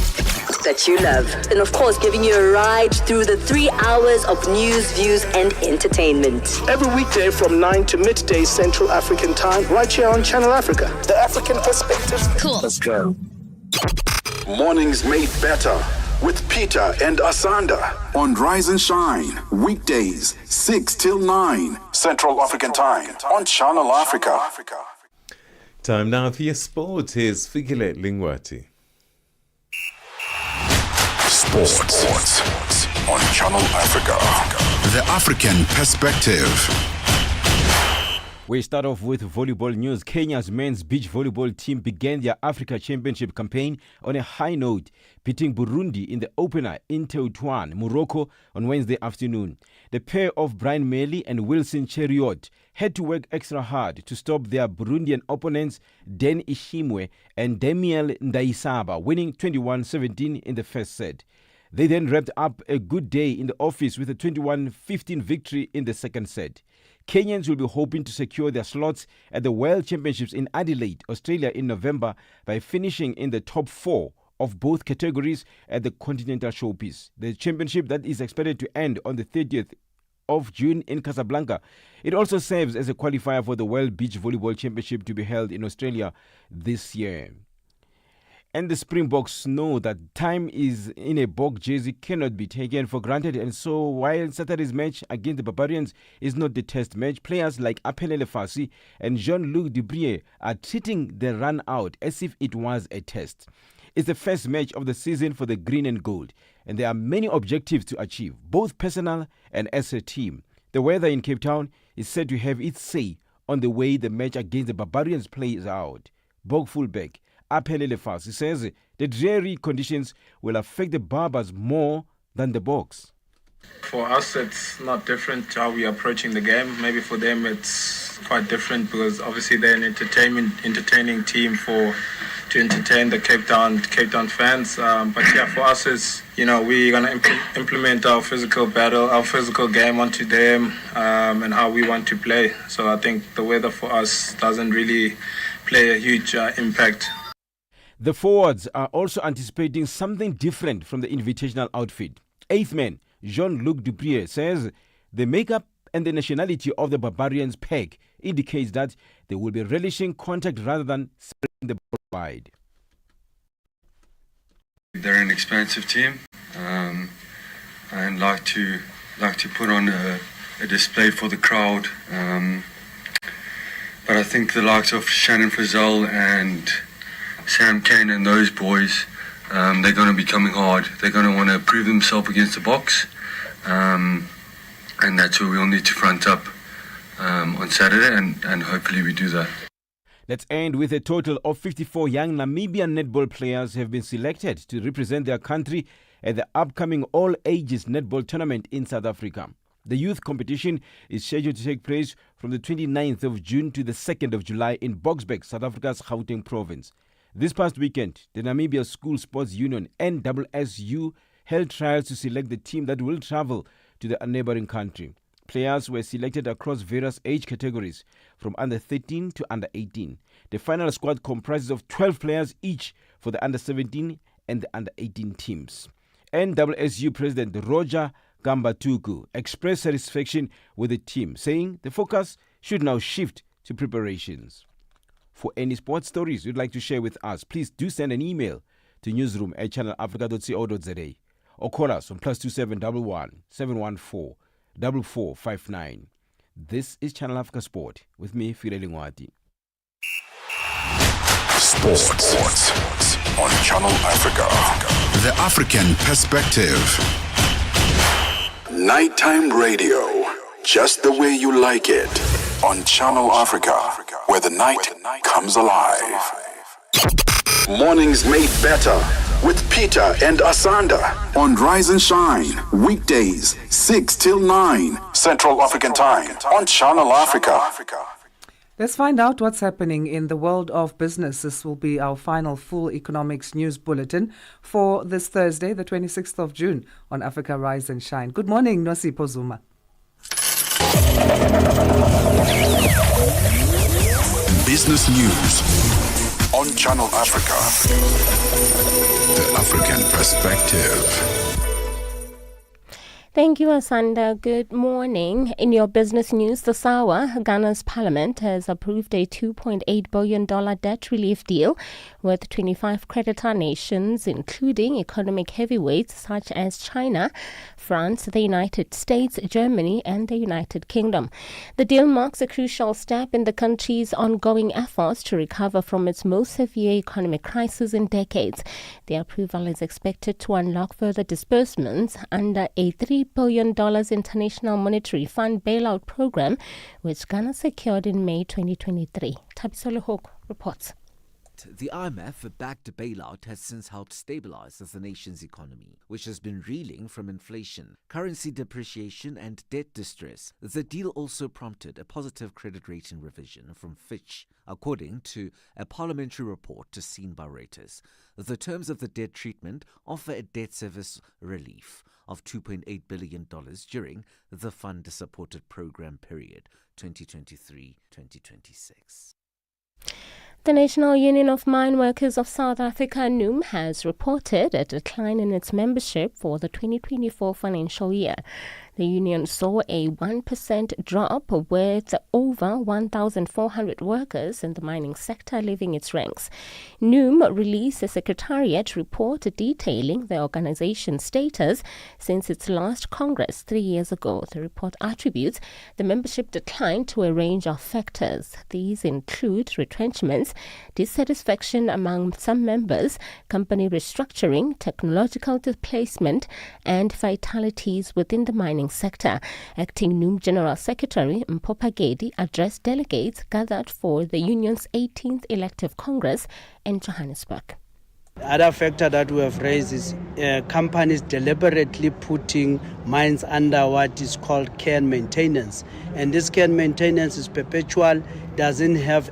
that you love. And of course, giving you a ride through the 3 hours of news, views, and entertainment. Every weekday from 9 to midday Central African time, right here on Channel Africa. The African perspective. Cool. Let's go. Mornings made better with Peter and Asanda on Rise and Shine, weekdays 6 till 9 Central African Time on Channel Africa. Time now for your sport. Here's Fikile Lingwati. Sports on Channel Africa. The African perspective. We start off with volleyball news. Kenya's men's beach volleyball team began their Africa Championship campaign on a high note, beating Burundi in the opener in Tetuan, Morocco, on Wednesday afternoon. The pair of Brian Meli and Wilson Cheriot had to work extra hard to stop their Burundian opponents Den Ishimwe and Demiel Ndaisaba, winning 21-17 in the first set. They then wrapped up a good day in the office with a 21-15 victory in the second set. Kenyans will be hoping to secure their slots at the World Championships in Adelaide, Australia in November by finishing in the top 4 of both categories at the Continental Showpiece. The championship that is expected to end on the 30th of June in Casablanca. It also serves as a qualifier for the World Beach Volleyball Championship to be held in Australia this year. And the Springboks know that time is in a Bok jersey cannot be taken for granted. And so while Saturday's match against the Barbarians is not the test match, players like Aphelele Fassi and Jean-Luc Dubrier are treating the run out as if it was a test. It's the first match of the season for the green and gold, and there are many objectives to achieve, both personal and as a team. The weather in Cape Town is said to have its say on the way the match against the Barbarians plays out. Bok fullback Aphelele Fassi says the dreary conditions will affect the Barbers more than the Boks. For us, it's not different how we're approaching the game. Maybe for them, it's quite different because obviously they're an entertaining team to entertain the Cape Town fans. But yeah, for us, it's we're gonna implement our physical game onto them and how we want to play. So I think the weather for us doesn't really play a huge impact. The forwards are also anticipating something different from the invitational outfit. Eighth man Jean-Luc Dubrier says the makeup and the nationality of the Barbarians pack indicates that they will be relishing contact rather than spreading the ball wide. They're an expansive team and like to put on a display for the crowd. But I think the likes of Shannon Frizzell and Sam Kane and those boys, they're going to be coming hard. They're going to want to prove themselves against the Boks, and that's where we'll need to front up on Saturday, and hopefully we do that. Let's end with a total of 54 young Namibian netball players have been selected to represent their country at the upcoming all-ages netball tournament in South Africa. The youth competition is scheduled to take place from the 29th of June to the 2nd of July in Boksburg, South Africa's Gauteng province. This past weekend, the Namibia School Sports Union, NSSU, held trials to select the team that will travel to the neighboring country. Players were selected across various age categories, from under 13 to under 18. The final squad comprises of 12 players each for the under 17 and the under 18 teams. NSSU President Roger Gambatuku expressed satisfaction with the team, saying the focus should now shift to preparations. For any sports stories you'd like to share with us, please do send an email to newsroom@channelafrica.co.za or call us on +2711 714 4459. This is Channel Africa Sport with me, Fikile Lingwati. Sports on Channel Africa. The African perspective. Nighttime radio, just the way you like it, on Channel Africa. where the night comes alive. Mornings made better with Peter and Asanda on Rise and Shine, weekdays 6 till 9 Central African Time on Channel Africa. Let's find out what's happening in the world of business. This will be our final full economics news bulletin for this Thursday, the 26th of June on Africa Rise and Shine. Good morning, Nosipho Zuma. Business news on Channel Africa. The African perspective. Thank you, Asanda. Good morning. In your business news, the SAWA, Ghana's parliament, has approved a $2.8 billion debt relief deal with 25 creditor nations, including economic heavyweights such as China, France, the United States, Germany, and the United Kingdom. The deal marks a crucial step in the country's ongoing efforts to recover from its most severe economic crisis in decades. The approval is expected to unlock further disbursements under a $3 billion International Monetary Fund bailout program, which Ghana secured in May 2023. Tabisolo Hook reports. The IMF-backed bailout has since helped stabilize the nation's economy, which has been reeling from inflation, currency depreciation and debt distress. The deal also prompted a positive credit rating revision from Fitch, according to a parliamentary report seen by Reuters. The terms of the debt treatment offer a debt service relief of $2.8 billion during the fund-supported program period 2023-2026. The National Union of Mine Workers of South Africa, NUM, has reported a decline in its membership for the 2024 financial year. The union saw a 1% drop, with over 1,400 workers in the mining sector leaving its ranks. NUM released a secretariat report detailing the organization's status since its last Congress 3 years ago. The report attributes the membership decline to a range of factors. These include retrenchments, dissatisfaction among some members, company restructuring, technological displacement, and fatalities within the mining sector. Acting NUM General Secretary Mpopha Gedi addressed delegates gathered for the union's 18th elective Congress in Johannesburg. The other factor that we have raised is companies deliberately putting mines under what is called care and maintenance. And this care and maintenance is perpetual, doesn't have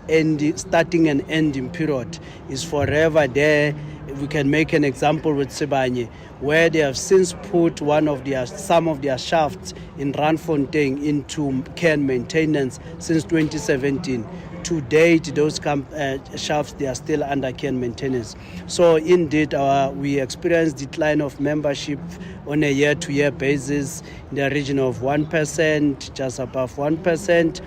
starting and ending period. It's forever there. We can make an example with Sibanye, where they have since put some of their shafts in Randfontein into care and maintenance since 2017. To date, those shafts, they are still under care and maintenance. So indeed, we experience decline of membership on a year-to-year basis in the region of 1%, just above 1%.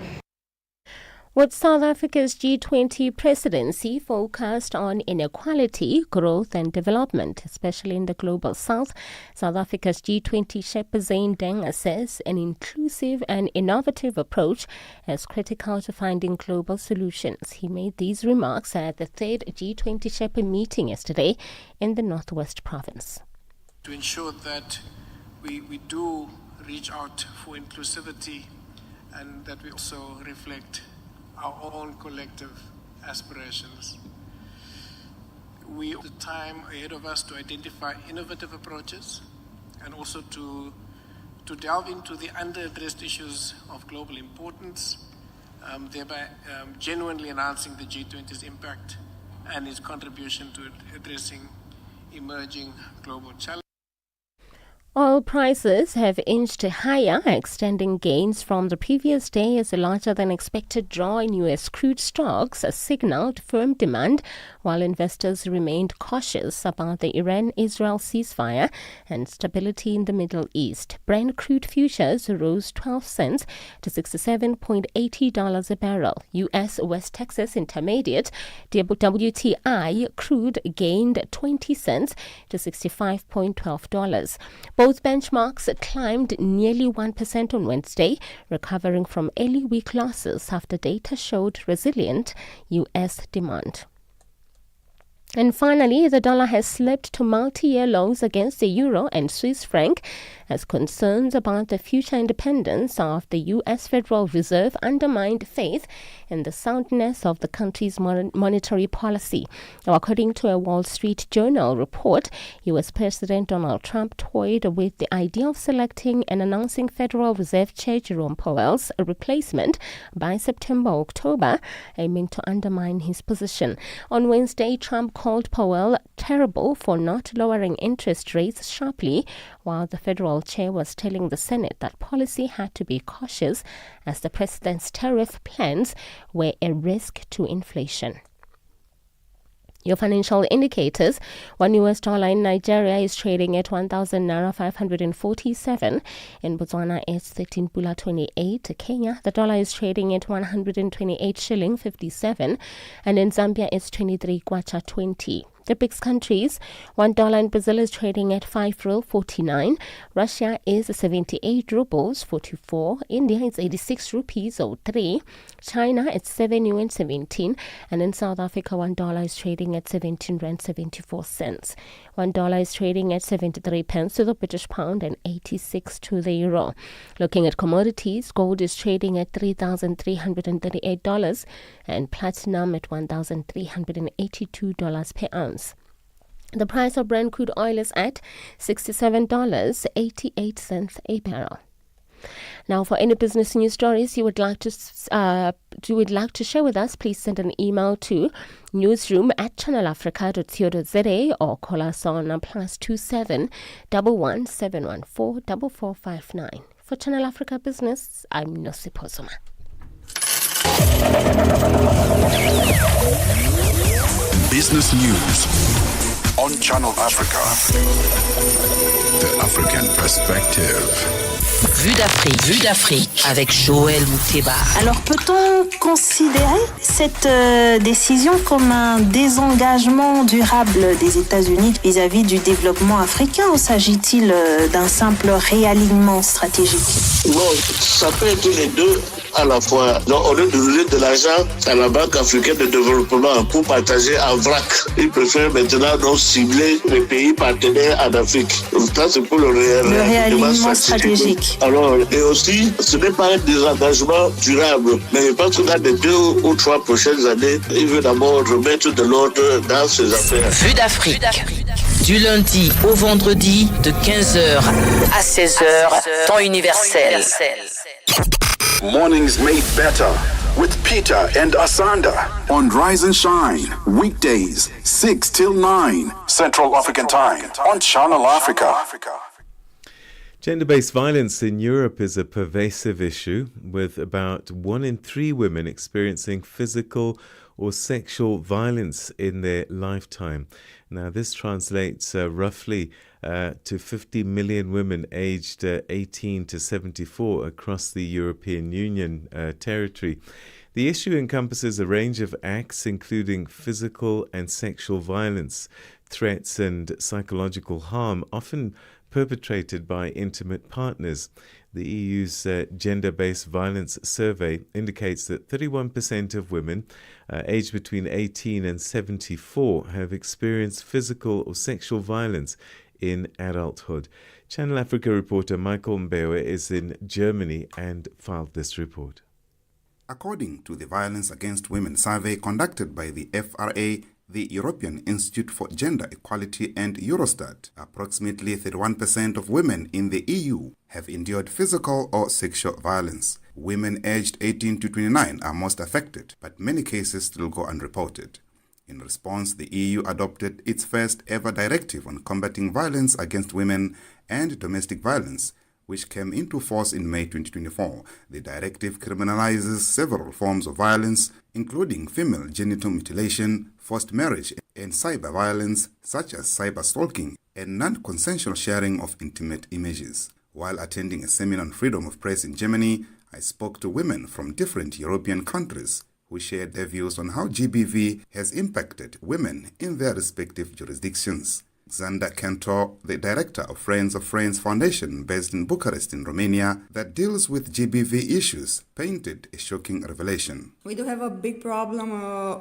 With South Africa's G20 presidency focused on inequality, growth and development, especially in the global south, South Africa's G20 Sherpa Zane Deng says an inclusive and innovative approach is critical to finding global solutions. He made these remarks at the third G20 Sherpa meeting yesterday in the Northwest Province. To ensure that we do reach out for inclusivity and that we also reflect our own collective aspirations. We have the time ahead of us to identify innovative approaches and also to delve into the under-addressed issues of global importance, thereby genuinely enhancing the G20's impact and its contribution to addressing emerging global challenges. Oil prices have inched higher, extending gains from the previous day as a larger-than-expected draw in U.S. crude stocks signaled firm demand, while investors remained cautious about the Iran-Israel ceasefire and stability in the Middle East. Brent crude futures rose 12 cents to $67.80 a barrel. U.S. West Texas Intermediate WTI crude gained 20 cents to $65.12. Both benchmarks climbed nearly 1% on Wednesday, recovering from early week losses after data showed resilient U.S. demand. And finally, the dollar has slipped to multi-year lows against the euro and Swiss franc as concerns about the future independence of the U.S. Federal Reserve undermined faith in the soundness of the country's monetary policy. Now, according to a Wall Street Journal report, U.S. President Donald Trump toyed with the idea of selecting and announcing Federal Reserve Chair Jerome Powell's replacement by September-October, aiming to undermine his position. On Wednesday, Trump called Powell terrible for not lowering interest rates sharply, while the federal chair was telling the Senate that policy had to be cautious as the president's tariff plans were a risk to inflation. Your financial indicators: $1 US in Nigeria is trading at 1,000 naira 547. In Botswana, it's 13 pula 28. Kenya, the dollar is trading at 128 shilling 57, and in Zambia, it's 23 kwacha 20. The BRICS countries: $1 in Brazil is trading at 5 real 49. Russia is 78 rubles 44. India is 86 rupees 03. China it's 7 yuan 17. And in South Africa, $1 is trading at 17 rand 74 cents. $1 is trading at 73 pence to the British pound and 86 to the euro. Looking at commodities, gold is trading at $3,338 and platinum at $1,382 per ounce. The price of Brent crude oil is at $67.88 a barrel. Now, for any business news stories you would like to share with us, please send an email to newsroom@channelafrica.co.za or call us on +27 11 714 4459. For Channel Africa Business, I'm Nosipho Zuma. Business News on Channel Africa. The African Perspective. Vue d'Afrique avec Joël Mouteba. Alors peut-on considérer cette décision comme un désengagement durable des États-Unis vis-à-vis du développement africain ou s'agit-il d'un simple réalignement stratégique? Bon, ça peut être les deux à la fois. Donc, au lieu de donner de l'argent à la Banque africaine de développement pour partager en vrac, ils préfèrent maintenant donc cibler les pays partenaires en Afrique. Donc, ça, c'est pour le réalignement stratégique. Alors, et aussi, ce n'est pas un désengagement durable, mais je pense que dans les 2 ou 3 prochaines années, il veut d'abord remettre de l'ordre dans ses affaires. Vue d'Afrique. Du lundi au vendredi de 15h à 16h, temps universel. Mornings made better with Peter and Asanda on Rise and Shine, weekdays 6 till 9 Central African Time on Channel Africa. Gender-based violence in Europe is a pervasive issue, with about 1 in 3 women experiencing physical or sexual violence in their lifetime. Now, this translates roughly to 50 million women aged 18 to 74 across the European Union territory. The issue encompasses a range of acts, including physical and sexual violence, threats and psychological harm, often perpetrated by intimate partners. The EU's gender-based violence survey indicates that 31% of women aged between 18 and 74 have experienced physical or sexual violence in adulthood. Channel Africa reporter Michael Mbewe is in Germany and filed this report. According to the Violence Against Women survey conducted by the FRA, the European Institute for Gender Equality and Eurostat, approximately 31% of women in the EU have endured physical or sexual violence. Women aged 18 to 29 are most affected, but many cases still go unreported. In response, the EU adopted its first ever directive on combating violence against women and domestic violence, which came into force in May 2024. The directive criminalizes several forms of violence, including female genital mutilation, forced marriage, and cyber violence, such as cyber stalking and non-consensual sharing of intimate images. While attending a seminar on freedom of press in Germany, I spoke to women from different European countries who shared their views on how GBV has impacted women in their respective jurisdictions. Xander Cantor, the director of Friends Foundation based in Bucharest in Romania that deals with GBV issues, painted a shocking revelation. We do have a big problem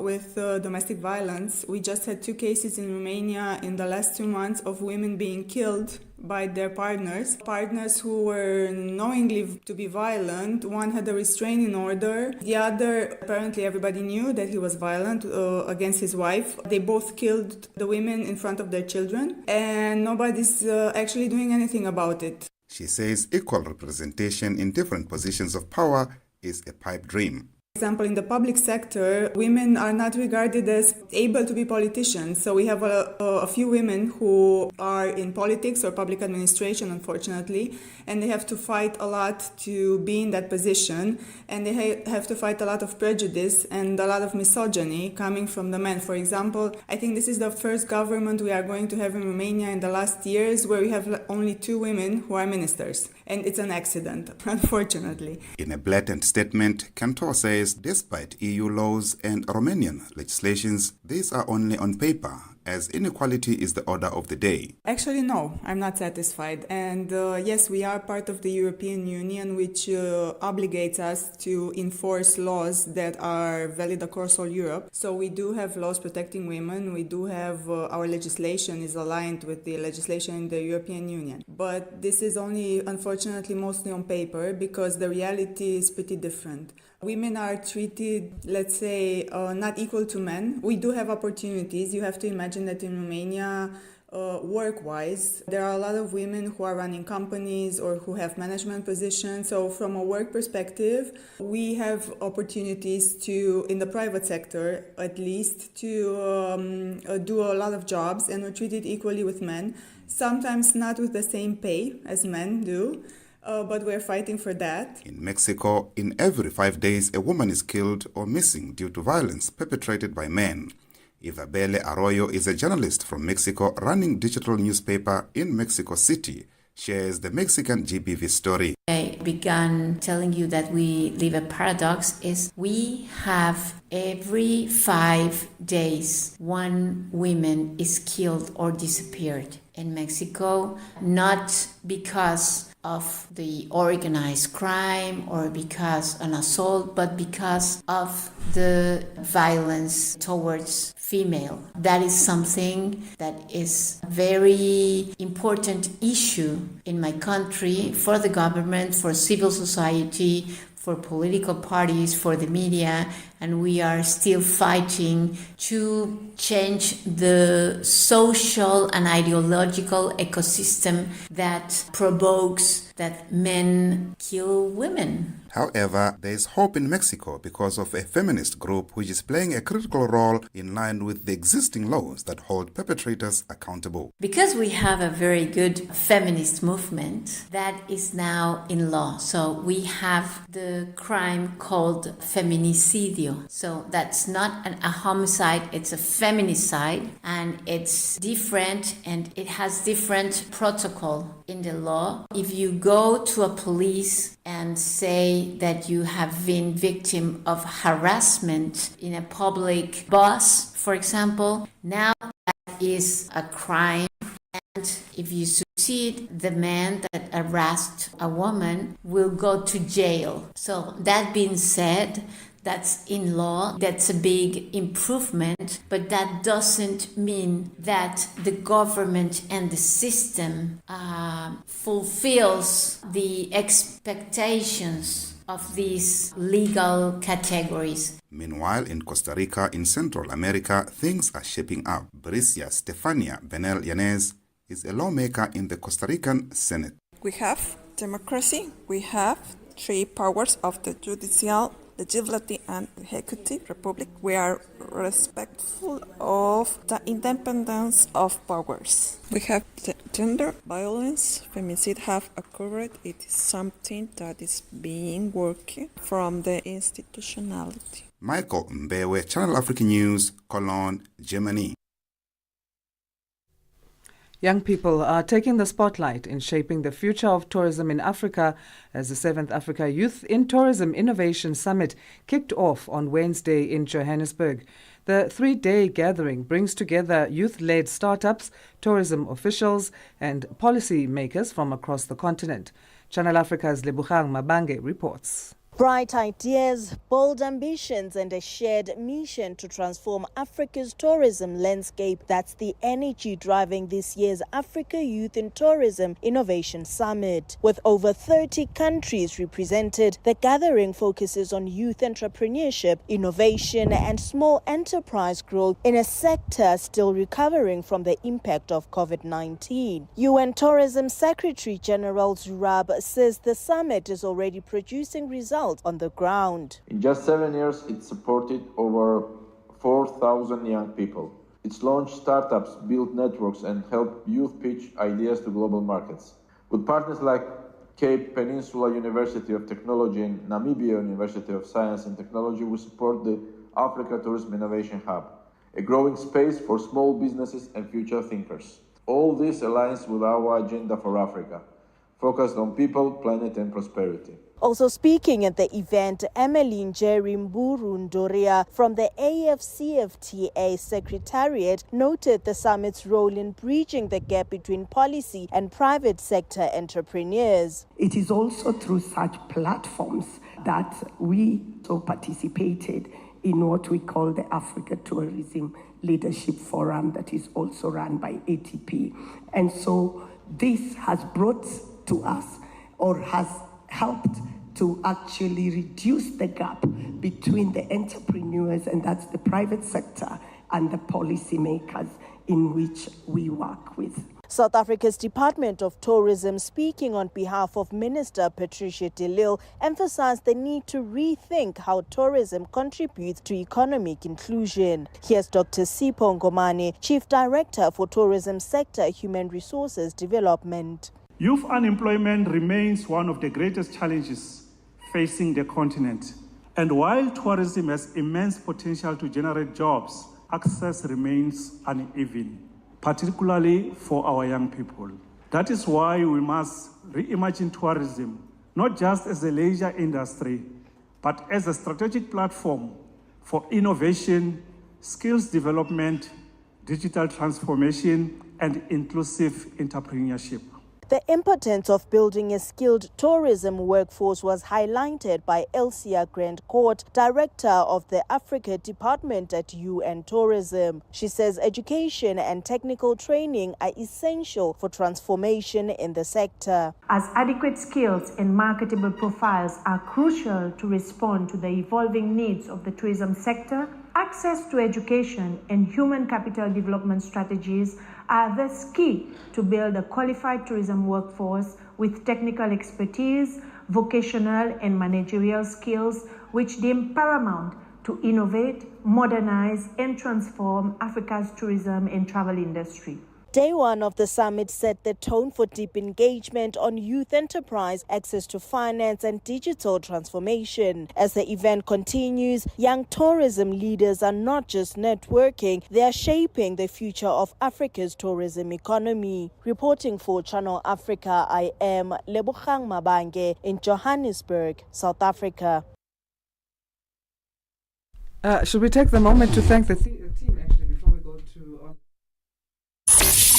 with domestic violence. We just had 2 cases in Romania in the last 2 months of women being killed by their partners who were knowingly to be violent. One had a restraining order. The other, apparently everybody knew that he was violent against his wife. They both killed the women in front of their children, and nobody's actually doing anything about it. She says equal representation in different positions of power is a pipe dream. For example, in the public sector, women are not regarded as able to be politicians. So we have a few women who are in politics or public administration, unfortunately, and they have to fight a lot to be in that position. And they have to fight a lot of prejudice and a lot of misogyny coming from the men. For example, I think this is the first government we are going to have in Romania in the last years where we have only 2 women who are ministers. And it's an accident, unfortunately. In a blatant statement, Cantor says despite EU laws and Romanian legislations, these are only on paper, as inequality is the order of the day. Actually, no, I'm not satisfied. And yes, we are part of the European Union, which obligates us to enforce laws that are valid across all Europe. So we do have laws protecting women. We do have our legislation is aligned with the legislation in the European Union. But this is only, unfortunately, mostly on paper because the reality is pretty different. Women are treated, let's say, not equal to men. We do have opportunities. You have to imagine that in Romania, work-wise, there are a lot of women who are running companies or who have management positions. So from a work perspective, we have opportunities to, in the private sector at least, to do a lot of jobs, and we're treated equally with men. Sometimes not with the same pay as men do. But we're fighting for that. In Mexico, in every 5 days, a woman is killed or missing due to violence perpetrated by men. Isabelle Arroyo is a journalist from Mexico running digital newspaper in Mexico City. Shares the Mexican GBV story. I began telling you that we live a paradox is we have every 5 days 1 woman is killed or disappeared in Mexico, not because of the organized crime or because an assault, but because of the violence towards female. That is something that is a very important issue in my country for the government, for civil society, for political parties, for the media, and we are still fighting to change the social and ideological ecosystem that provokes that men kill women. However, there is hope in Mexico because of a feminist group which is playing a critical role in line with the existing laws that hold perpetrators accountable. Because we have a very good feminist movement that is now in law. So we have the crime called feminicidio. So that's not a homicide, it's a feminicide, and it's different and it has different protocol in the law. If you go to a police and say that you have been victim of harassment in a public bus, for example, now that is a crime. And if you succeed, the man that harassed a woman will go to jail. So that being said, that's in law, that's a big improvement, but that doesn't mean that the government and the system fulfills the expectations of these legal categories. Meanwhile, in Costa Rica, in Central America, things are shaping up. Bricia Stefania Benel Yanez is a lawmaker in the Costa Rican Senate. We have democracy, we have 3 powers of the judicial, legislative and executive republic. We are respectful of the independence of powers. We have gender violence, feminicide have occurred. It is something that is being worked from the institutionality. Michael Mbewe, Channel Africa News, Cologne, Germany. Young people are taking the spotlight in shaping the future of tourism in Africa as the 7th Africa Youth in Tourism Innovation Summit kicked off on Wednesday in Johannesburg. The 3-day gathering brings together youth-led startups, tourism officials, and policy makers from across the continent. Channel Africa's Lebogang Mabange reports. Bright ideas, bold ambitions, and a shared mission to transform Africa's tourism landscape. That's the energy driving this year's Africa Youth in Tourism Innovation Summit. With over 30 countries represented, the gathering focuses on youth entrepreneurship, innovation, and small enterprise growth in a sector still recovering from the impact of COVID-19. UN Tourism Secretary General Zurab says the summit is already producing results on the ground. In just 7 years, it supported over 4,000 young people. It's launched startups, built networks, and helped youth pitch ideas to global markets. With partners like Cape Peninsula University of Technology and Namibia University of Science and Technology, we support the Africa Tourism Innovation Hub, a growing space for small businesses and future thinkers. All this aligns with our agenda for Africa, focused on people, planet, and prosperity. Also speaking at the event, Emmeline Mburu Ndoro from the AFCFTA Secretariat noted the summit's role in bridging the gap between policy and private sector entrepreneurs. It is also through such platforms that we so participated in what we call the Africa Tourism Leadership Forum that is also run by ATP. And so this has brought to us, or has helped to actually reduce the gap between the entrepreneurs, and that's the private sector, and the policymakers in which we work with. South Africa's Department of Tourism, speaking on behalf of Minister Patricia de Lille, emphasized the need to rethink how tourism contributes to economic inclusion. Here's Dr. Sipho Ngomane, Chief Director for Tourism Sector Human Resources Development. Youth unemployment remains one of the greatest challenges facing the continent. And while tourism has immense potential to generate jobs, access remains uneven, particularly for our young people. That is why we must reimagine tourism, not just as a leisure industry, but as a strategic platform for innovation, skills development, digital transformation, and inclusive entrepreneurship. The importance of building a skilled tourism workforce was highlighted by Elsia Grandcourt, Director of the Africa Department at UN Tourism. She says education and technical training are essential for transformation in the sector. As adequate skills and marketable profiles are crucial to respond to the evolving needs of the tourism sector, access to education and human capital development strategies are thus key to build a qualified tourism workforce with technical expertise, vocational and managerial skills, which deem paramount to innovate, modernize, and transform Africa's tourism and travel industry. Day one of the summit set the tone for deep engagement on youth enterprise, access to finance, and digital transformation. As the event continues, young tourism leaders are not just networking, they are shaping the future of Africa's tourism economy. Reporting for Channel Africa, I am Lebogang Mabange in Johannesburg, South Africa. Should we take the moment to thank the team actually before we go to...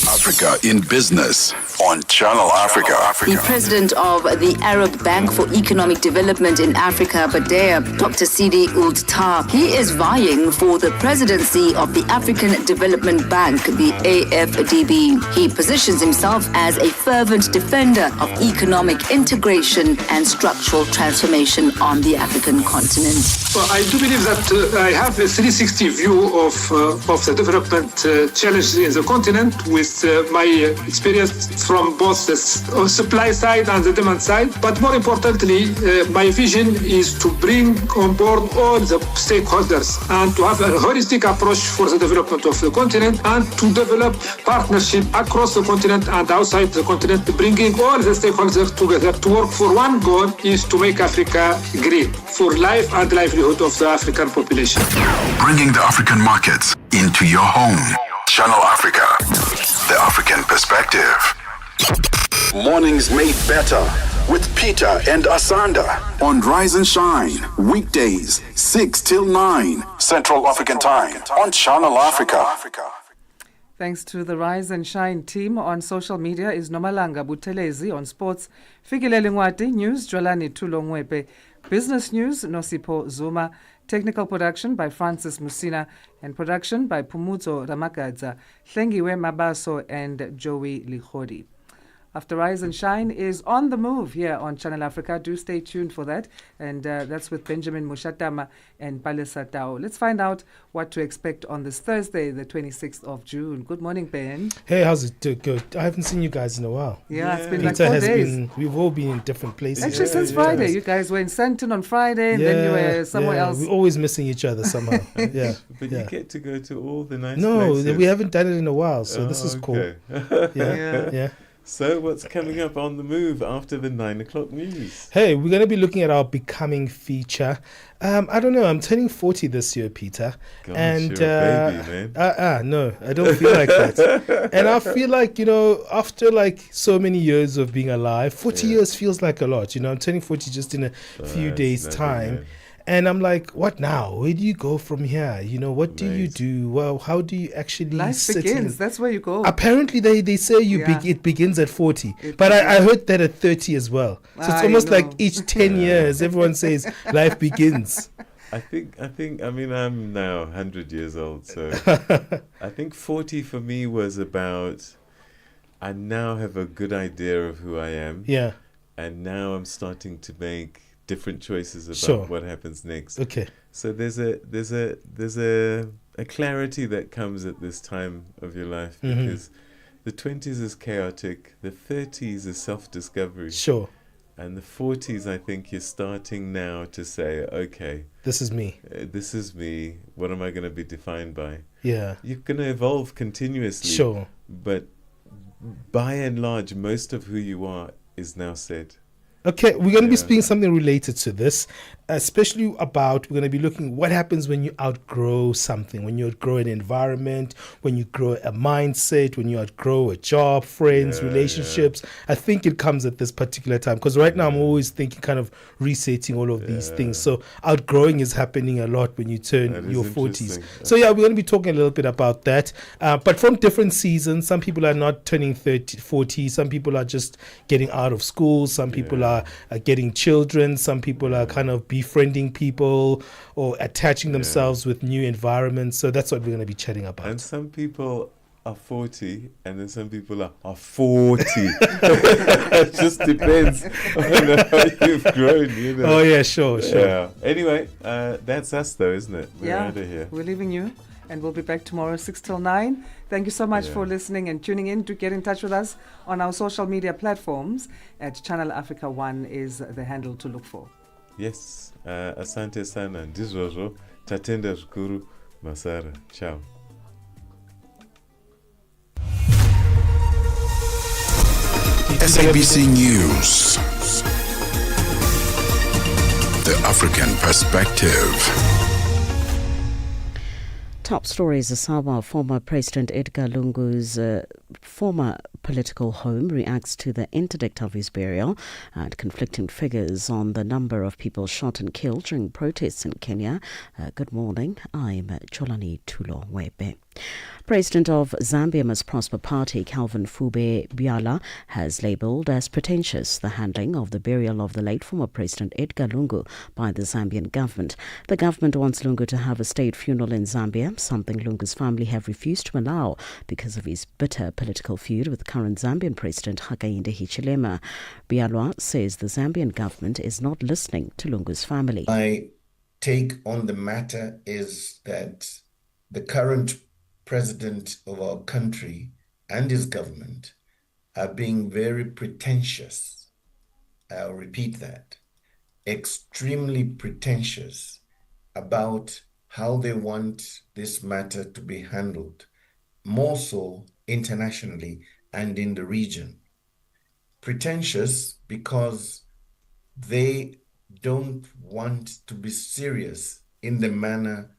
Africa in Business on Channel Africa. The president of the Arab Bank for Economic Development in Africa, Beda, Dr. Sidi Ould Tah, he is vying for the presidency of the African Development Bank, the AFDB. He positions himself as a fervent defender of economic integration and structural transformation on the African continent. Well, I do believe that I have a 360 view of the development challenges in the continent, with my experience from both the supply side and the demand side. But more importantly, my vision is to bring on board all the stakeholders and to have a holistic approach for the development of the continent, and to develop partnership across the continent and outside the continent, bringing all the stakeholders together to work for one goal, is to make Africa green for life and livelihood of the African population. Bringing the African markets into your home. Channel Africa, the African perspective. Mornings made better with Peter and Asanda on Rise and Shine, weekdays 6 till 9 Central African Time on Channel Africa. Thanks to the Rise and Shine team. On social media is Nomalanga Butelezi. On sports, Fikilele Ngwati. News, Jolani Tulongwepe. Business news, Nosipo Zuma. Technical production by Francis Musina. And production by Pumuzo Ramakadza, Hlengiwe Mabaso and Joey Likhodi. After Rise and Shine is on the move here on Channel Africa. Do stay tuned for that. And that's with Benjamin Mushatama and Palesa Tao. Let's find out what to expect on this Thursday, the 26th of June. Good morning, Ben. Hey, how's it good? I haven't seen you guys in a while. Yeah, it's been Peter like 4 days. We've all been in different places. Actually, since Friday. You guys were in Santon on Friday, and then you were somewhere else. We're always missing each other somehow. But you get to go to all the nice places. No, we haven't done it in a while, so this is cool. Yeah. So what's coming up on the move after the 9 o'clock news? Hey, we're going to be looking at our Becoming feature. I don't know. I'm turning 40 this year, Peter. Gosh, and you're a baby, man. No, I don't feel like that. And I feel like, after like so many years of being alive, 40 years feels like a lot. I'm turning 40 just in a few days' time. Good. And I'm like, what now? Where do you go from here? What do you do? Well, how do you actually Life begins. That's where you go. Apparently, they say it begins at 40. But I heard that at 30 as well. So it's almost like each 10 years, everyone says life begins. I think, I'm now 100 years old. So I think 40 for me was about, I now have a good idea of who I am. Yeah. And now I'm starting to make different choices about what happens next. Okay. So there's a clarity that comes at this time of your life, because the 20s is chaotic, the 30s is self-discovery. Sure. And the 40s, I think you're starting now to say, okay, this is me. This is me. What am I going to be defined by? Yeah. You're going to evolve continuously. Sure. But by and large, most of who you are is now said. Okay, we're going to be speaking something related to this, especially we're going to be looking what happens when you outgrow something, when you outgrow an environment, when you grow a mindset, when you outgrow a job, friends, relationships. I think it comes at this particular time, because right now I'm always thinking kind of resetting all of these things. So outgrowing is happening a lot when you turn your 40s. So we're going to be talking a little bit about that, but from different seasons. Some people are not turning 40, some people are just getting out of school, some people are getting children, some people are kind of befriending people or attaching themselves with new environments. So that's what we're going to be chatting about. And some people are 40 and then some people are 40. It just depends on how you've grown, Oh yeah, sure. Yeah. Anyway, that's us though, isn't it? We're out of here. We're leaving you. And we'll be back tomorrow 6 till 9. Thank you so much for listening and tuning in. To get in touch with us on our social media platforms at Channel Africa 1 is the handle to look for. Yes. Asante sana. Ndizvozvo. Tatenda zvikuru. Masara. Ciao. SABC News. The African Perspective. Top stories. Asawa, former President Edgar Lungu's former political home, reacts to the interdict of his burial and conflicting figures on the number of people shot and killed during protests in Kenya. Good morning. I'm Cholani Tulo Webe. President of Zambia Must Prosper Party, Calvin Fube Biala, has labelled as pretentious the handling of the burial of the late former President Edgar Lungu by the Zambian government. The government wants Lungu to have a state funeral in Zambia, something Lungu's family have refused to allow because of his bitter political feud with current Zambian President Hakainde Hichilema. Bialwa says the Zambian government is not listening to Lungu's family. My take on the matter is that the current president of our country and his government are being very pretentious. I'll repeat that. Extremely pretentious about how they want this matter to be handled, more so internationally and in the region. Pretentious because they don't want to be serious in the manner